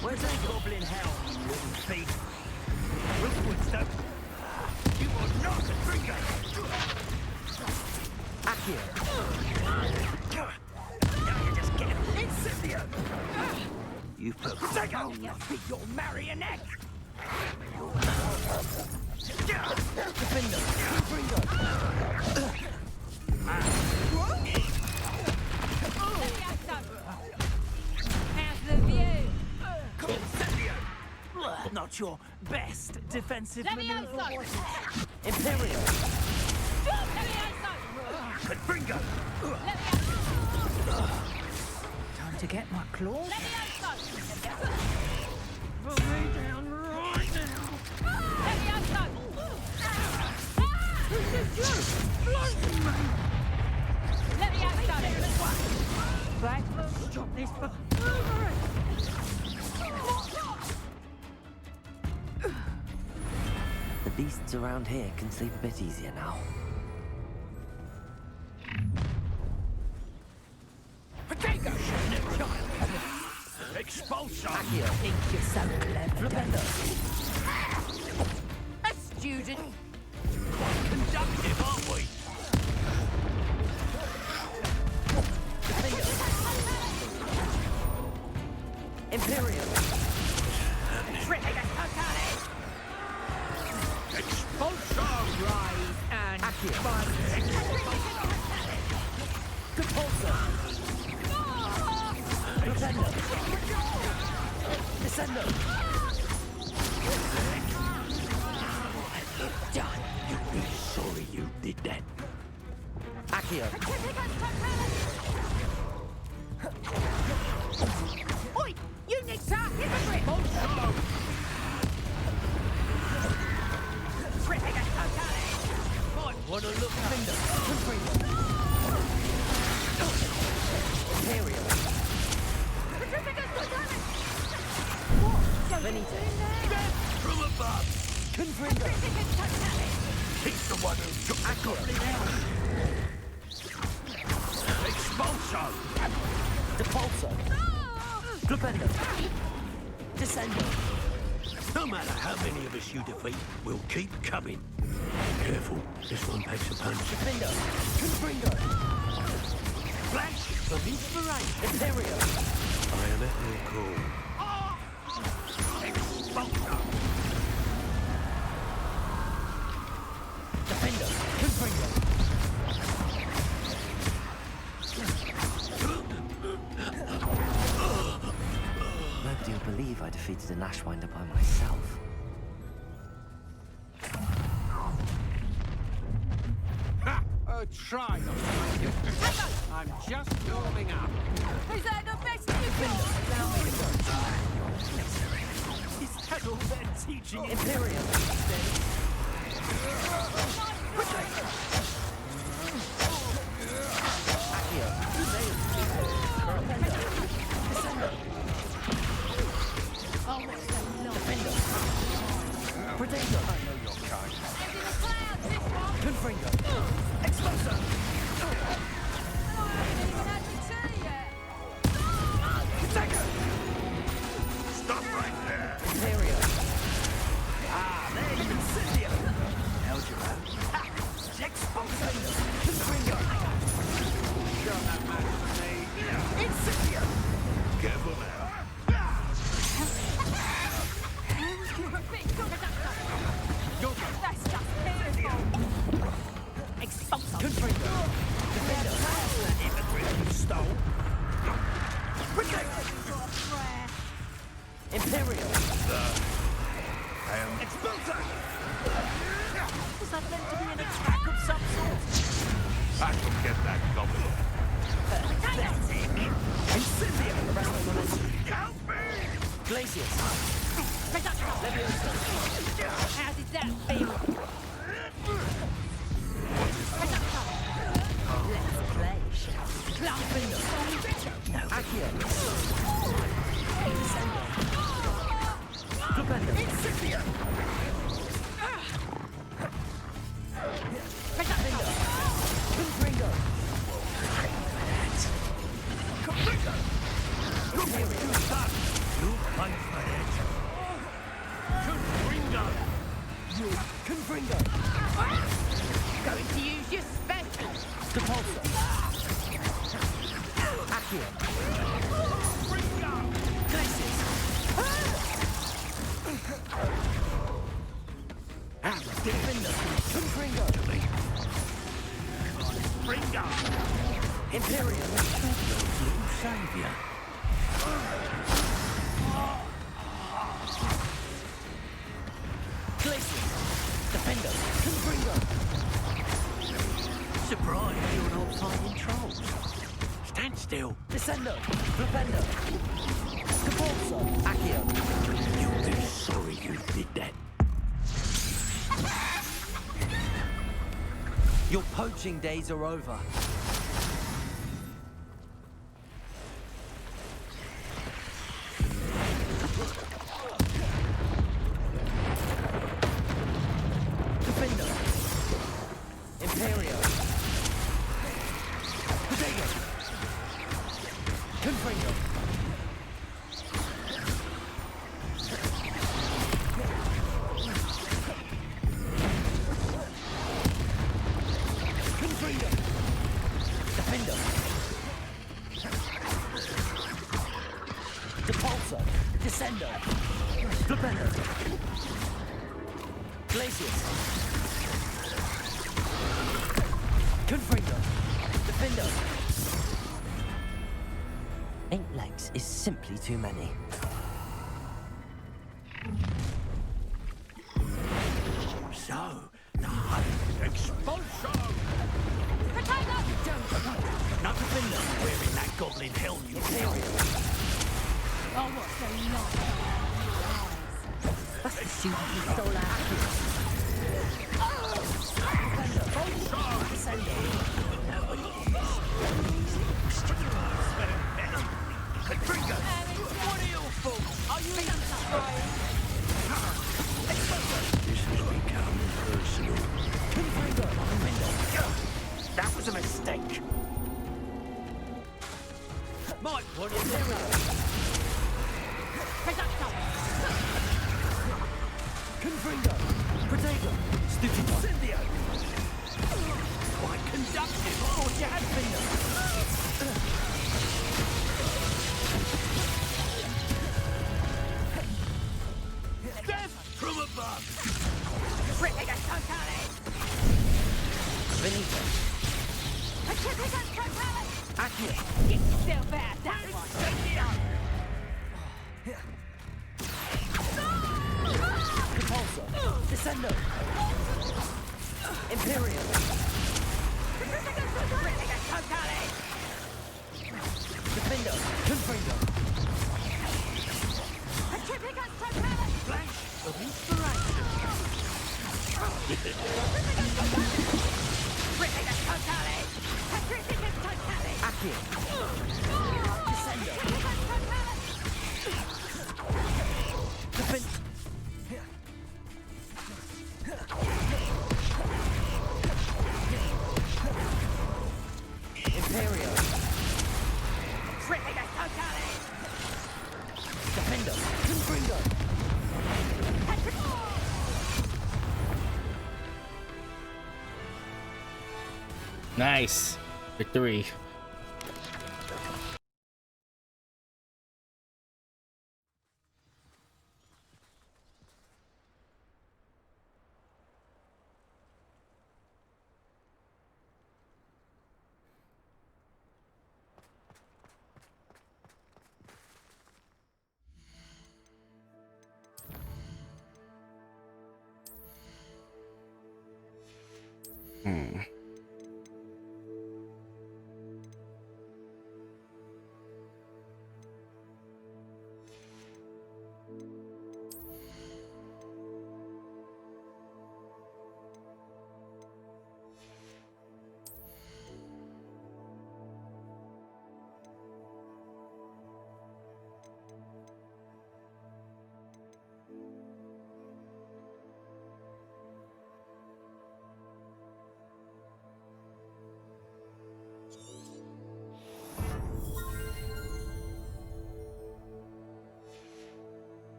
Where's that goblin hell, you little thief? Rookwood's don't. You are not a drinker! Accio. Now you're just getting incipient! You've put Potato! Beat your marionette! Gryffindor. How's the view? Not your best defensive Let me maneuver. outside. Imperial. Let me outside. Confringo! Time to get my claws. Let me outside. Put me down right now! Let me outside. Who's this you? Floating me! Let me outside. Right, stop this for... The beasts around here can sleep a bit easier now. Potato! Expulsion! You think you're so clever, don't you? A student. Conductive, aren't we? Imperial. Expulsion! Rise and fight. Good pulsar. Defender. Descender. Done. You'll be sorry you did that. Accio. Oi! You need to hypocrite! What a look! Imperial. Venite. From above! Confringo. He's the one who took the goblin out! Expulsion! Depulso. Flipendo. Descendo. No matter how many of us you defeat, we'll keep coming. Careful, this one packs a punch. Defendo. Confringo. Flash of inspiration! Imperial. I am at your call. Expulsion! Defender. Confringo. Nobody will believe I defeated an Ashwinder by myself. try not to make it. I'm just warming up. Is that the best you've Is that all they're teaching? Imperial. Predator. I know your kind. Confringo. Expulsor. Stop right there. Imperial. Ah, there you Incendio. Held your own. Ha! Expulsor. Confringo. Sure that matters to me. Incendio. Careful now. That's just beautiful. Expulsor. Confringo. Defender. Immigrant you stole. Imperial. Expulsor. Was that meant to be an attack of some sort? I shall get that goblin. Pathetic. Incendio. Help me! Glacius. How did that feel? Let's play. Clumping. No. Accio. Defender. Incendio. Confringo. You fight for it. Confringo. Going to use your special. Depulsor. Accio. Glacius. Defender. Confringo. Ringo. Imperial. Little savior. Glacius. Defender. Confringo. Surprised you're not fighting trolls. Stand still. Descendo. Defender. Depulsor. Accio. You'll be sorry you did that. Your poaching days are over. Defender. Imperial. Potato. Confringo. Confringo. Defender. Depulsor. Descendo. Defender. Glacius. Confringo. Defender. 8 legs is simply too many. So, the expulsion! Potato! Not defender. We're in that goblin hell, you serious? Oh, what's going on? That's the student who stole our Confringo! What are your faults? Are you This has become personal. That was a mistake. Might want it Confringo. Potato. Stupid. Incendio! Quite conductive. Thought you had finger. Death from above! Ripping a totally! Benito. Accio. Get yourself out that one! Depulsor. Descendo. Imperial. Gryffindor, Gryffindor. Petrificus totalis! Flash of inspiration. Petrificus totalis! Petrificus totalis! Accio. Descendo. Petrificus totalis! Gryffindor. Imperio. Petrificus totalis! Defender. Gryffindor. Nice. Victory.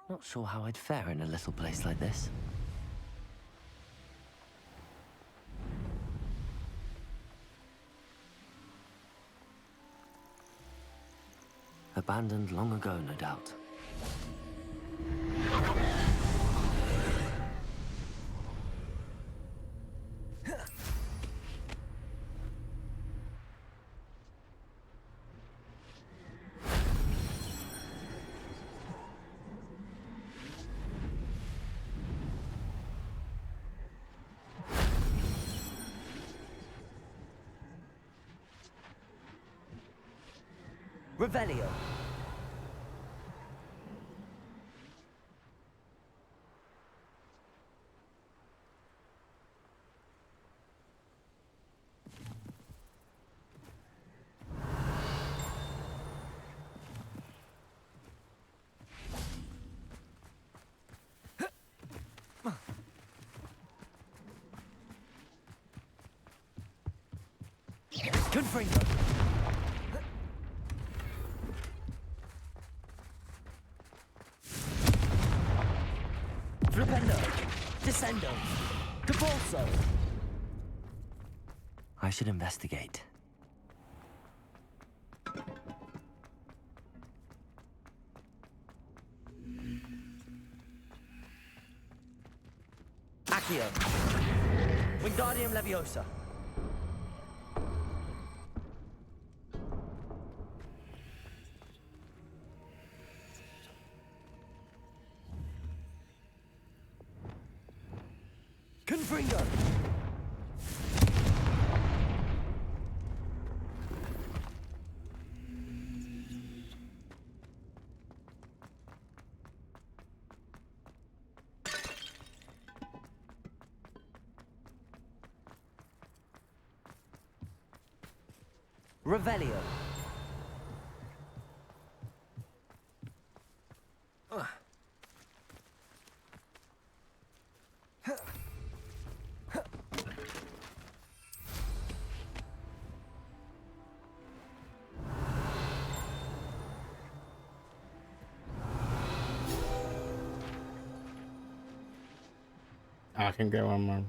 Not sure how I'd fare in a little place like this. Abandoned long ago, no doubt. Revelio. Confringo. Flipendo. Descendo. Cabolso. I should investigate. Accio. Wingardium Leviosa. Confringo. Revelio. I can get one more.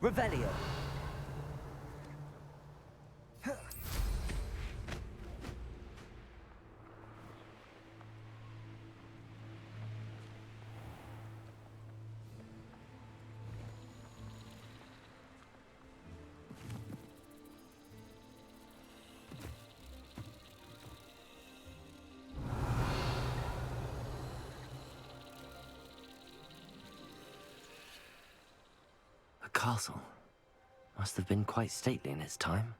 Revelio. A castle. Must have been quite stately in its time.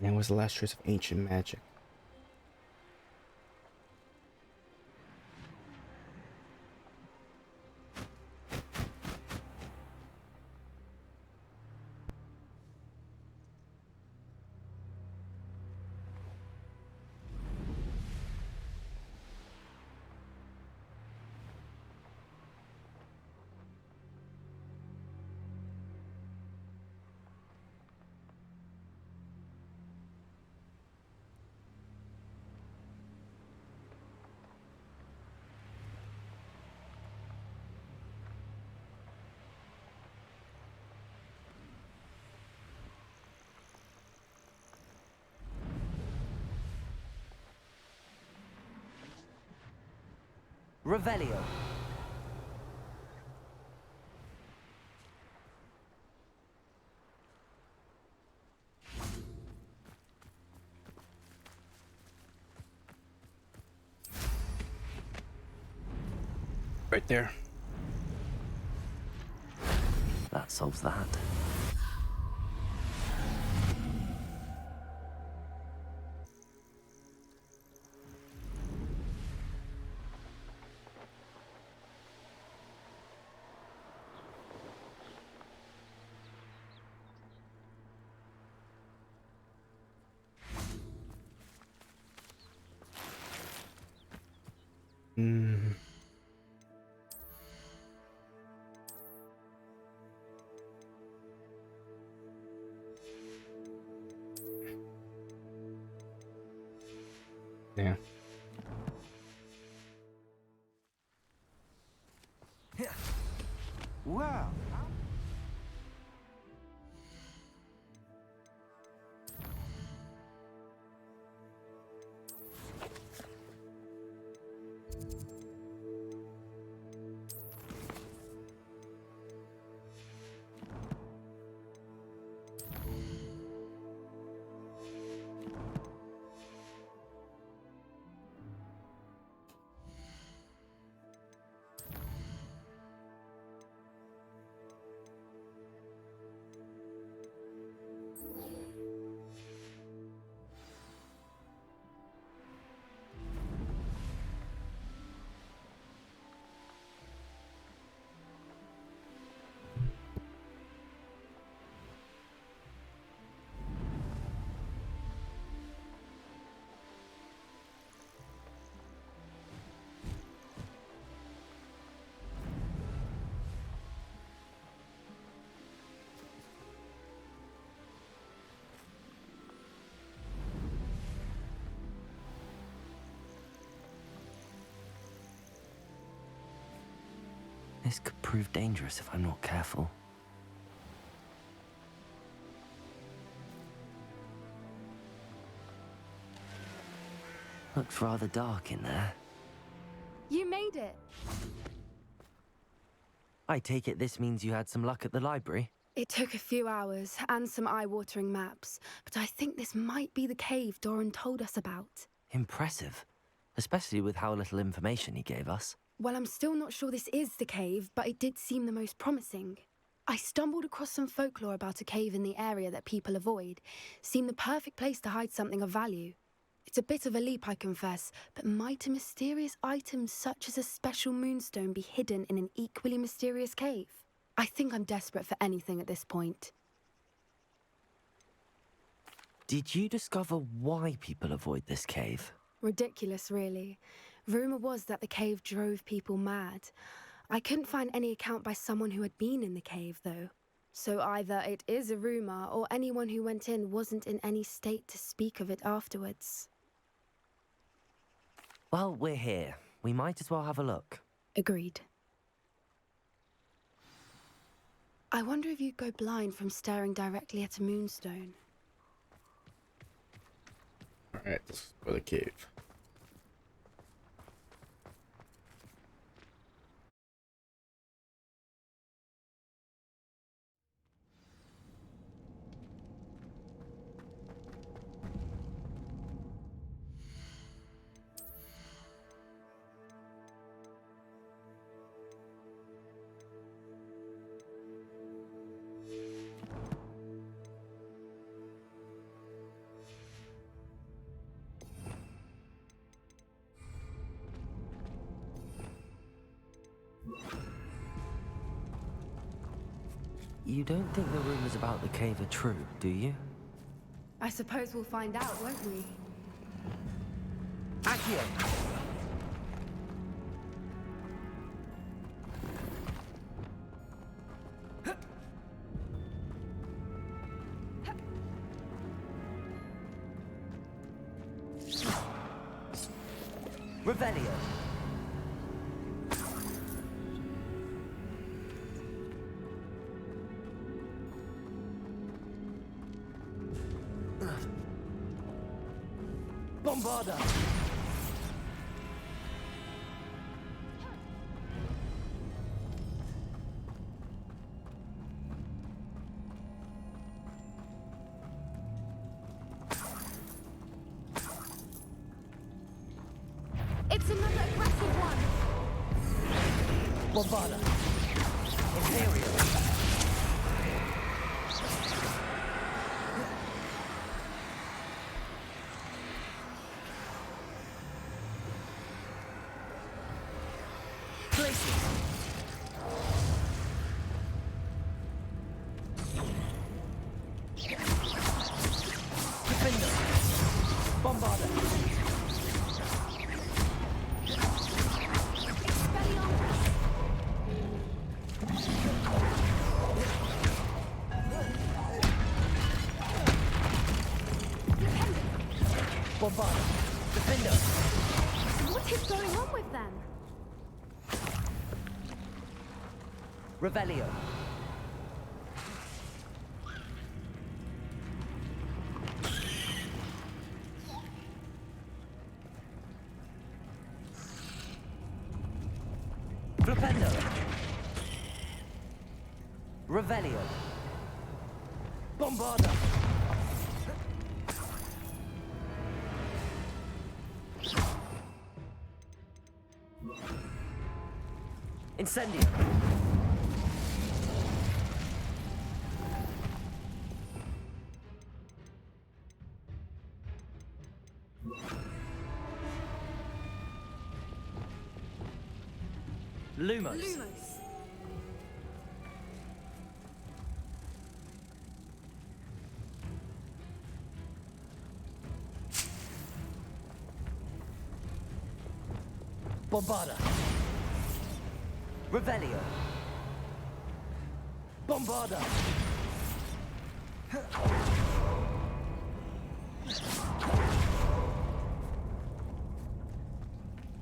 And it was the last trace of ancient magic. Revelio. Right there. That solves that. Yeah. Wow. This could prove dangerous if I'm not careful. Looks rather dark in there. You made it. I take it this means you had some luck at the library? It took a few hours and some eye-watering maps, but I think this might be the cave Doran told us about. Impressive, especially with how little information he gave us. Well, I'm still not sure this is the cave, but it did seem the most promising. I stumbled across some folklore about a cave in the area that people avoid. Seemed the perfect place to hide something of value. It's a bit of a leap, I confess, but might a mysterious item such as a special moonstone be hidden in an equally mysterious cave? I think I'm desperate for anything at this point. Did you discover why people avoid this cave? Ridiculous, really. Rumour was that the cave drove people mad. I couldn't find any account by someone who had been in the cave, though. So either it is a rumour, or anyone who went in wasn't in any state to speak of it afterwards. Well, we're here. We might as well have a look. Agreed. I wonder if you'd go blind from staring directly at a moonstone. Alright, let's go to the cave. You don't think the rumors about the cave are true, do you? I suppose we'll find out, won't we? Accio! Revelio! Bombarda! It's another aggressive one! Bombarda! Imperial! Bombarda! Defender! What is going on with them? Revelio! Flipendo! Revelio! Bombarda! Incendio! Lumos! Bombarda! Revelio! Bombarda!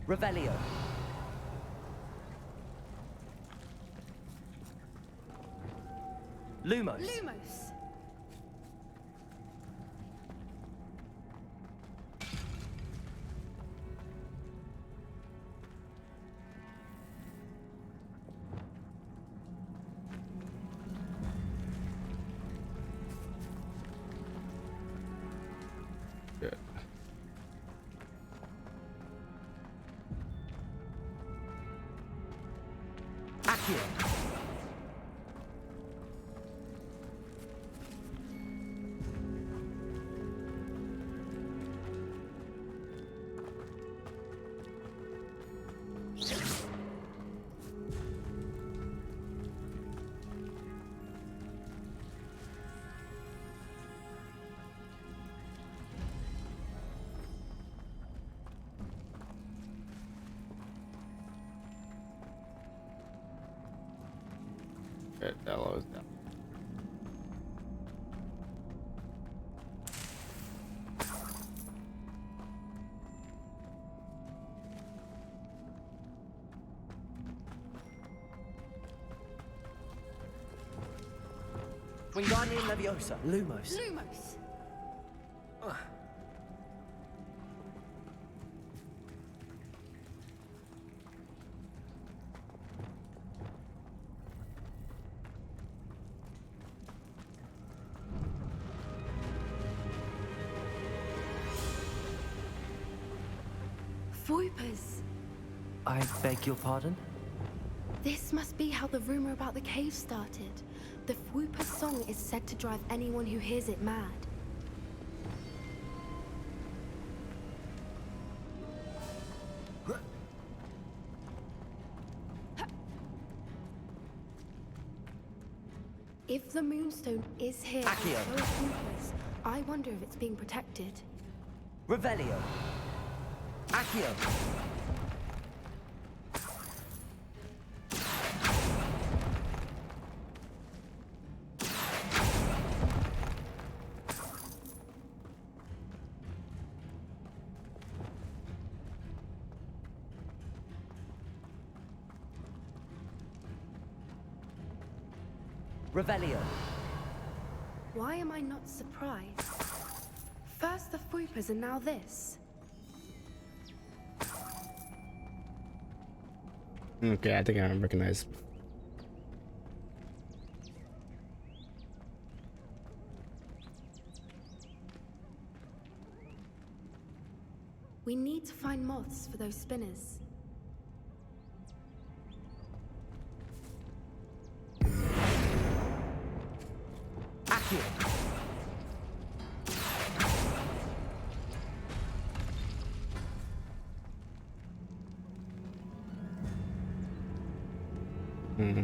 Revelio! Lumos! Lumos! Good. Accio! That was Wingardium Leviosa. Lumos. Lumos. Voipers. I beg your pardon? This must be how the rumor about the cave started. The Whooper song is said to drive anyone who hears it mad. If the Moonstone is here and so Accio. is Whoopers, I wonder if it's being protected. Revelio. Accio. Revelio. Why am I not surprised? First the Whoopers and now this. okay. I think I recognize. We need to find moths for those spinners. Accio. Hmm.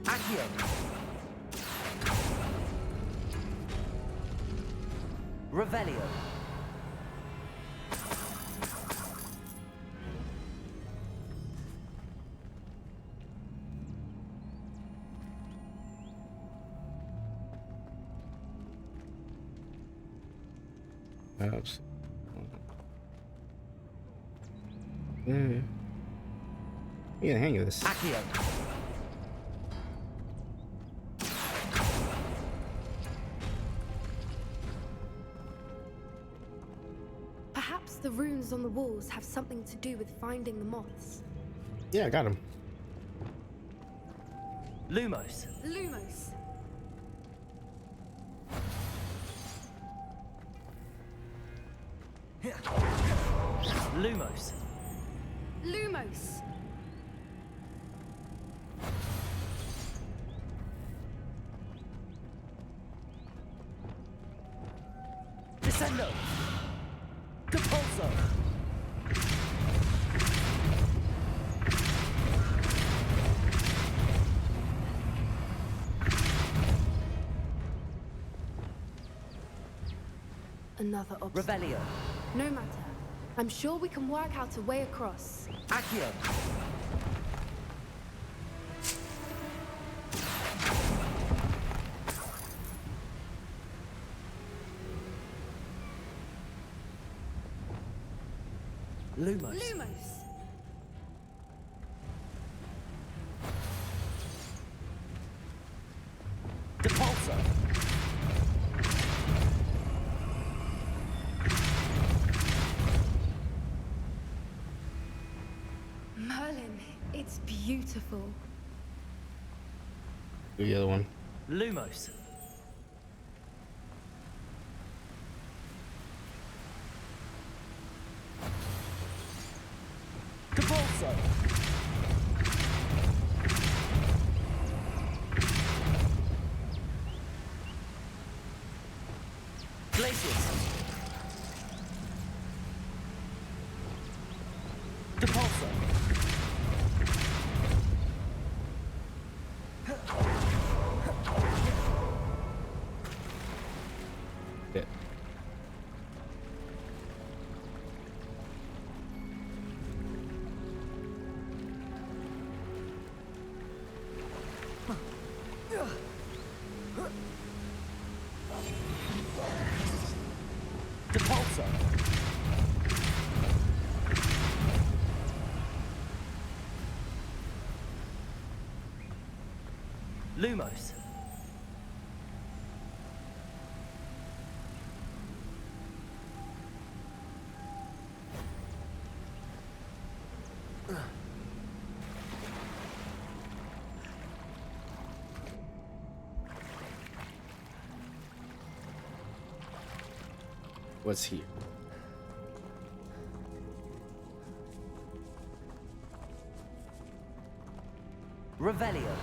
Accio. Revelio. Oops. Yeah. You get the hang of this. Accio. Perhaps the runes on the walls have something to do with finding the moths. Yeah, I got him. Lumos. Lumos. Lumos. Lumos. Descendo. Depulso. Another obstacle. Revelio. No matter. I'm sure we can work out a way across. Accio. Lumos. Lumos. Depulso. Merlin, it's beautiful. Do the other one. Lumos. Depulso. Glacius. Shit. Depulso. Lumos. What's here? Revelio.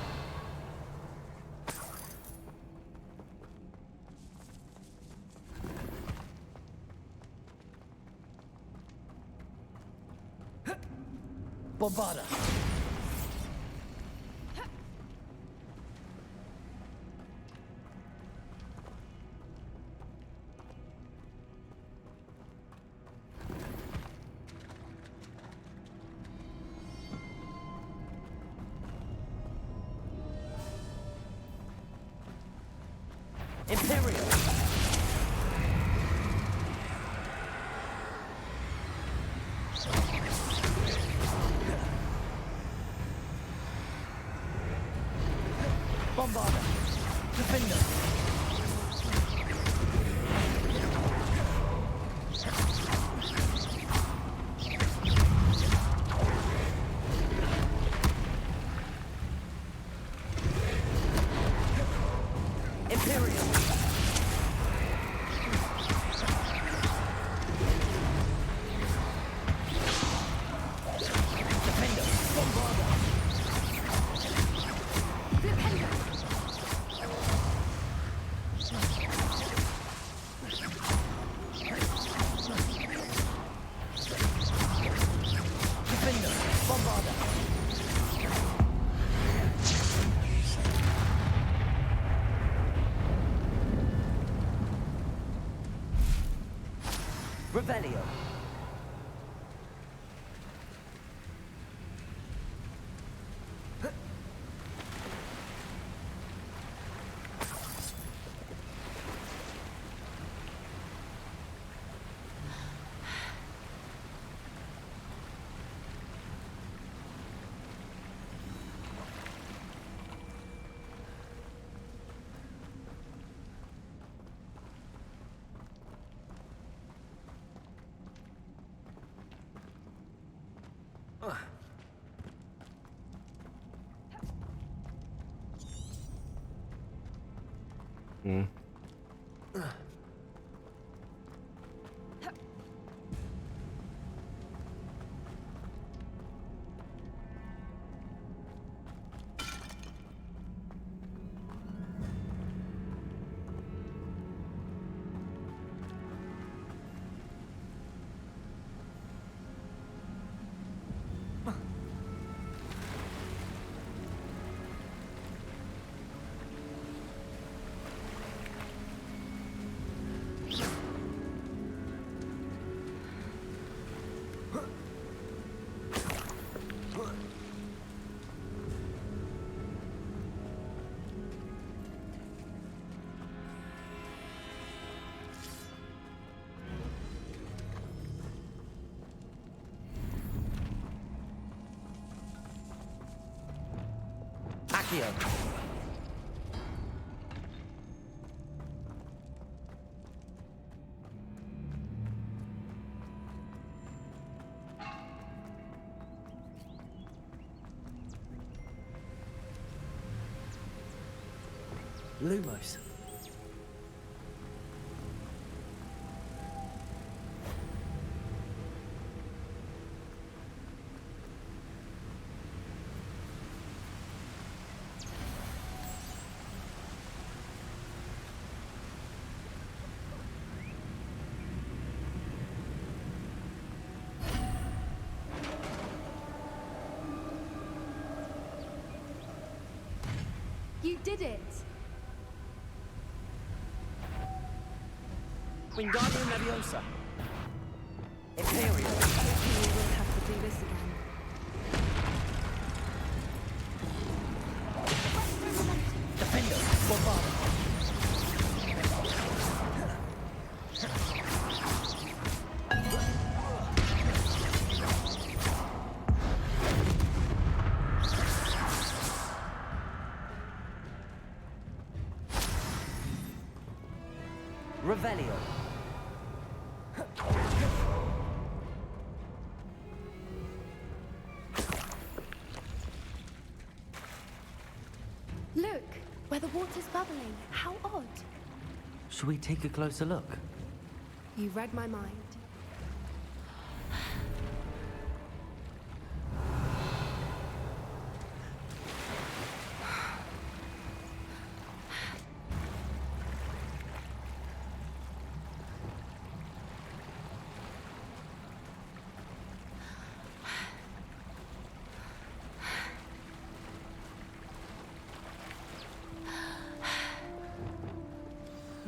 Bombarda. Imperial. Bombarda. Gryffindor. Imperial. Defender. Bombarda. Defender. Bombarda. Revelio. Hmm. Accio. Lumos. You did it! Wingardium Leviosa. Imperial. We will have to do this again. Defender. Bombard. Revelio. Look, where the water's bubbling. How odd. Should we take a closer look? You read my mind.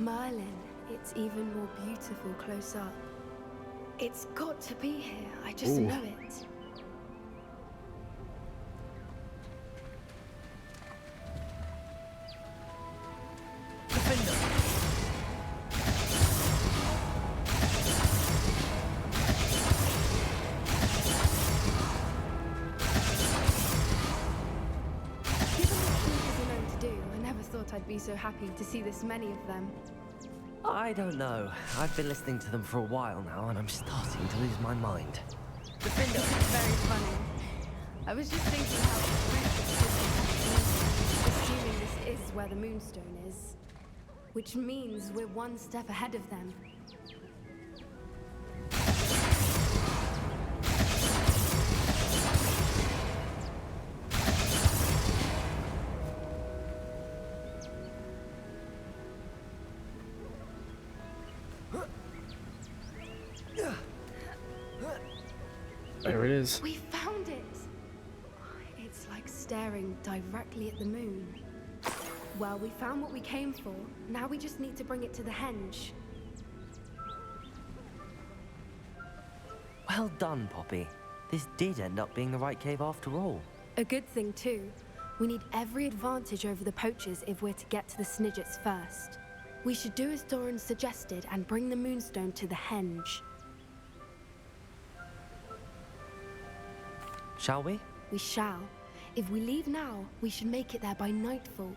Merlin, it's even more beautiful close up. It's got to be here. I just Ooh. know it. I'd be so happy to see this many of them. I don't know. I've been listening to them for a while now, and I'm starting to lose my mind. Defender. Very funny. I was just thinking how assuming this is where the Moonstone is, which means we're one step ahead of them. There it is. We found it! It's like staring directly at the moon. Well, we found what we came for. Now we just need to bring it to the henge. Well done, Poppy. This did end up being the right cave after all. A good thing, too. We need every advantage over the poachers if we're to get to the Snidgets first. We should do as Doran suggested and bring the Moonstone to the henge. Shall we? We shall. If we leave now, we should make it there by nightfall.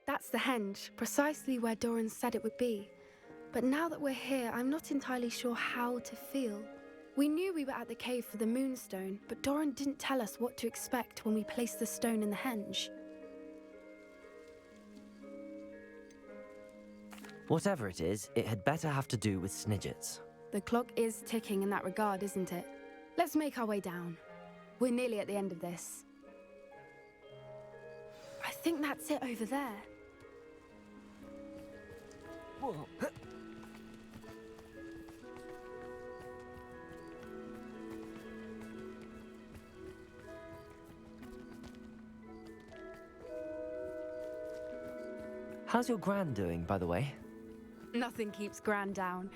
That's the henge, precisely where Doran said it would be. But now that we're here, I'm not entirely sure how to feel. We knew we were at the cave for the Moonstone, but Doran didn't tell us what to expect when we placed the stone in the henge. Whatever it is, it had better have to do with Snidgets. The clock is ticking in that regard, isn't it? Let's make our way down. We're nearly at the end of this. I think that's it over there. Whoa. How's your Gran doing, by the way? Nothing keeps Gran down.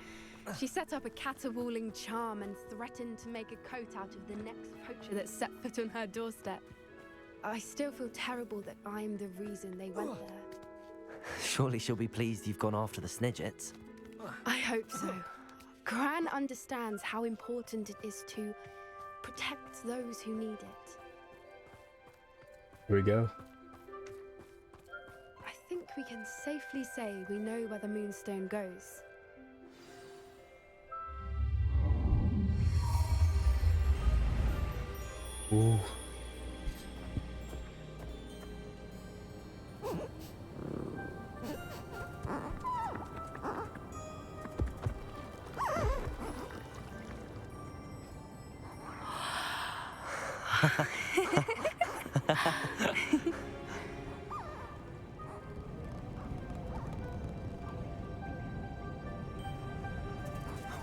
She set up a caterwauling charm and threatened to make a coat out of the next poacher that set foot on her doorstep. I still feel terrible that I'm the reason they went there. Surely she'll be pleased you've gone after the Snidgets. I hope so. Gran understands how important it is to protect those who need it. Here we go. I think we can safely say we know where the Moonstone goes. Ooh.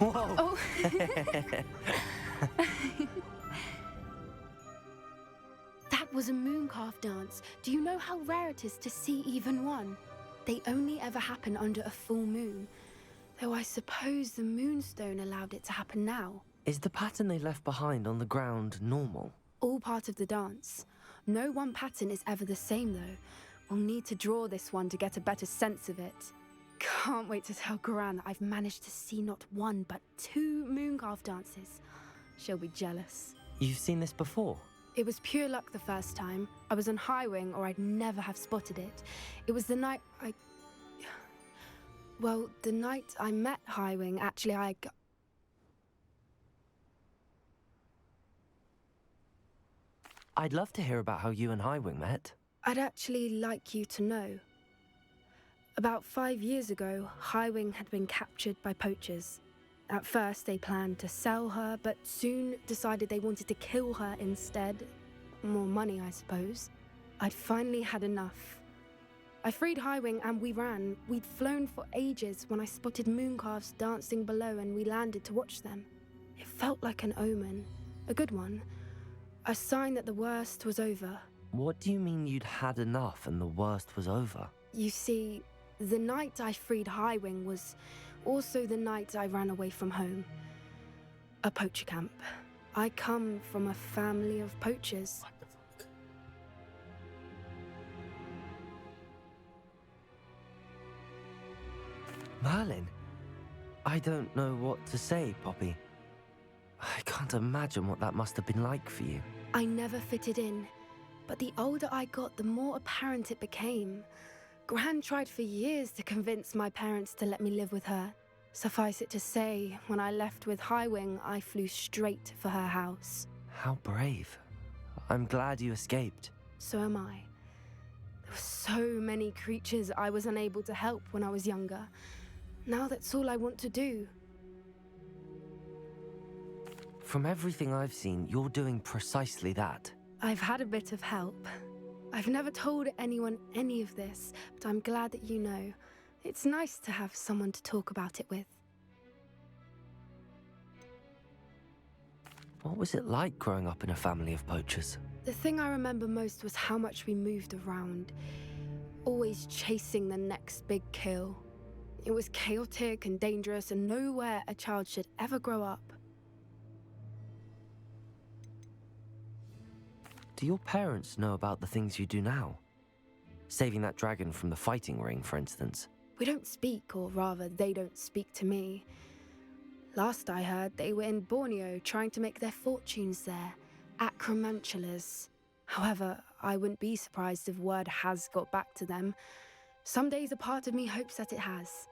Whoa! Oh. That was a moon mooncalf dance. Do you know how rare it is to see even one? They only ever happen under a full moon. Though I suppose the moonstone allowed it to happen now. Is the pattern they left behind on the ground normal? All part of the dance. No one pattern is ever the same, though. We'll need to draw this one to get a better sense of it. Can't wait to tell Gran that I've managed to see not one, but 2 mooncalf dances. She'll be jealous. You've seen this before? It was pure luck the first time. I was on High Wing, or I'd never have spotted it. It was the night Well, the night I met High Wing, actually, I'd love to hear about how you and Highwing met. I'd actually like you to know. About 5 years ago, Highwing had been captured by poachers. At first, they planned to sell her, but soon decided they wanted to kill her instead. More money, I suppose. I'd finally had enough. I freed Highwing and we ran. We'd flown for ages when I spotted mooncalves dancing below and we landed to watch them. It felt like an omen. A good one. A sign that the worst was over. What do you mean you'd had enough and the worst was over? You see, the night I freed Highwing was also the night I ran away from home. A poacher camp. I come from a family of poachers. What the fuck? Merlin? I don't know what to say, Poppy. I can't imagine what that must have been like for you. I never fitted in, but the older I got, the more apparent it became. Gran tried for years to convince my parents to let me live with her. Suffice it to say, when I left with Highwing, I flew straight for her house. How brave. I'm glad you escaped. So am I. There were so many creatures I was unable to help when I was younger. Now that's all I want to do. From everything I've seen, you're doing precisely that. I've had a bit of help. I've never told anyone any of this, but I'm glad that you know. It's nice to have someone to talk about it with. What was it like growing up in a family of poachers? The thing I remember most was how much we moved around, always chasing the next big kill. It was chaotic and dangerous, and nowhere a child should ever grow up. Do your parents know about the things you do now? Saving that dragon from the fighting ring, for instance. We don't speak, or rather, they don't speak to me. Last I heard, they were in Borneo trying to make their fortunes there, acromantulas. However, I wouldn't be surprised if word has got back to them. Some days a part of me hopes that it has.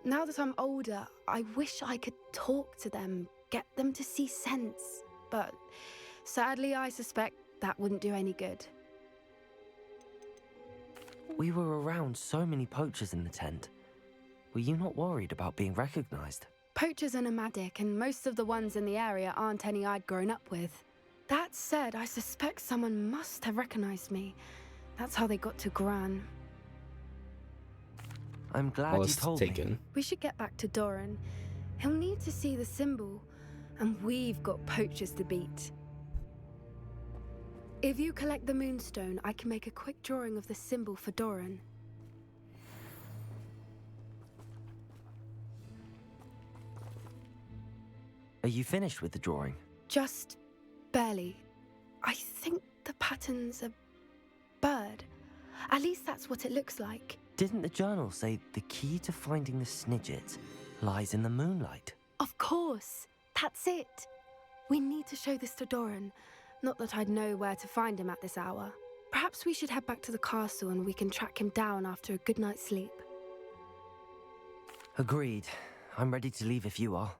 Now that I'm older, I wish I could talk to them, get them to see sense. But sadly, I suspect that wouldn't do any good. We were around so many poachers in the tent. Were you not worried about being recognized? Poachers are nomadic, and most of the ones in the area aren't any I'd grown up with. That said, I suspect someone must have recognized me. That's how they got to Gran. I'm glad you told me. We should get back to Doran. He'll need to see the symbol, and we've got poachers to beat. If you collect the moonstone, I can make a quick drawing of the symbol for Doran. Are you finished with the drawing? Just barely. I think the pattern's a bird. At least that's what it looks like. Didn't the journal say the key to finding the Snidget lies in the moonlight? Of course. That's it. We need to show this to Doran. Not that I'd know where to find him at this hour. Perhaps we should head back to the castle and we can track him down after a good night's sleep. Agreed. I'm ready to leave if you are.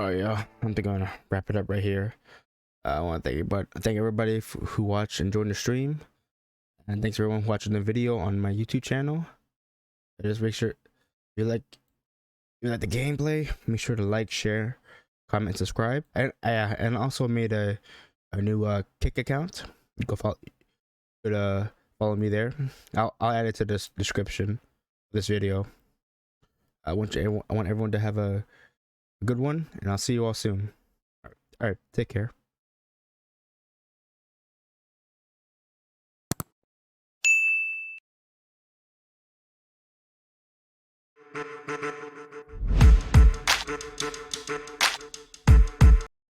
Oh yeah, I'm gonna wrap it up right here. I want to thank everybody who watched and joined the stream, and thanks everyone watching the video on my YouTube channel. Just make sure you like the gameplay. Make sure to like, share, comment, subscribe, and also made a new Kick account. Go follow. Follow me there. I'll add it to this description of this video. I want everyone to have a good one, and I'll see you all soon. All right, take care.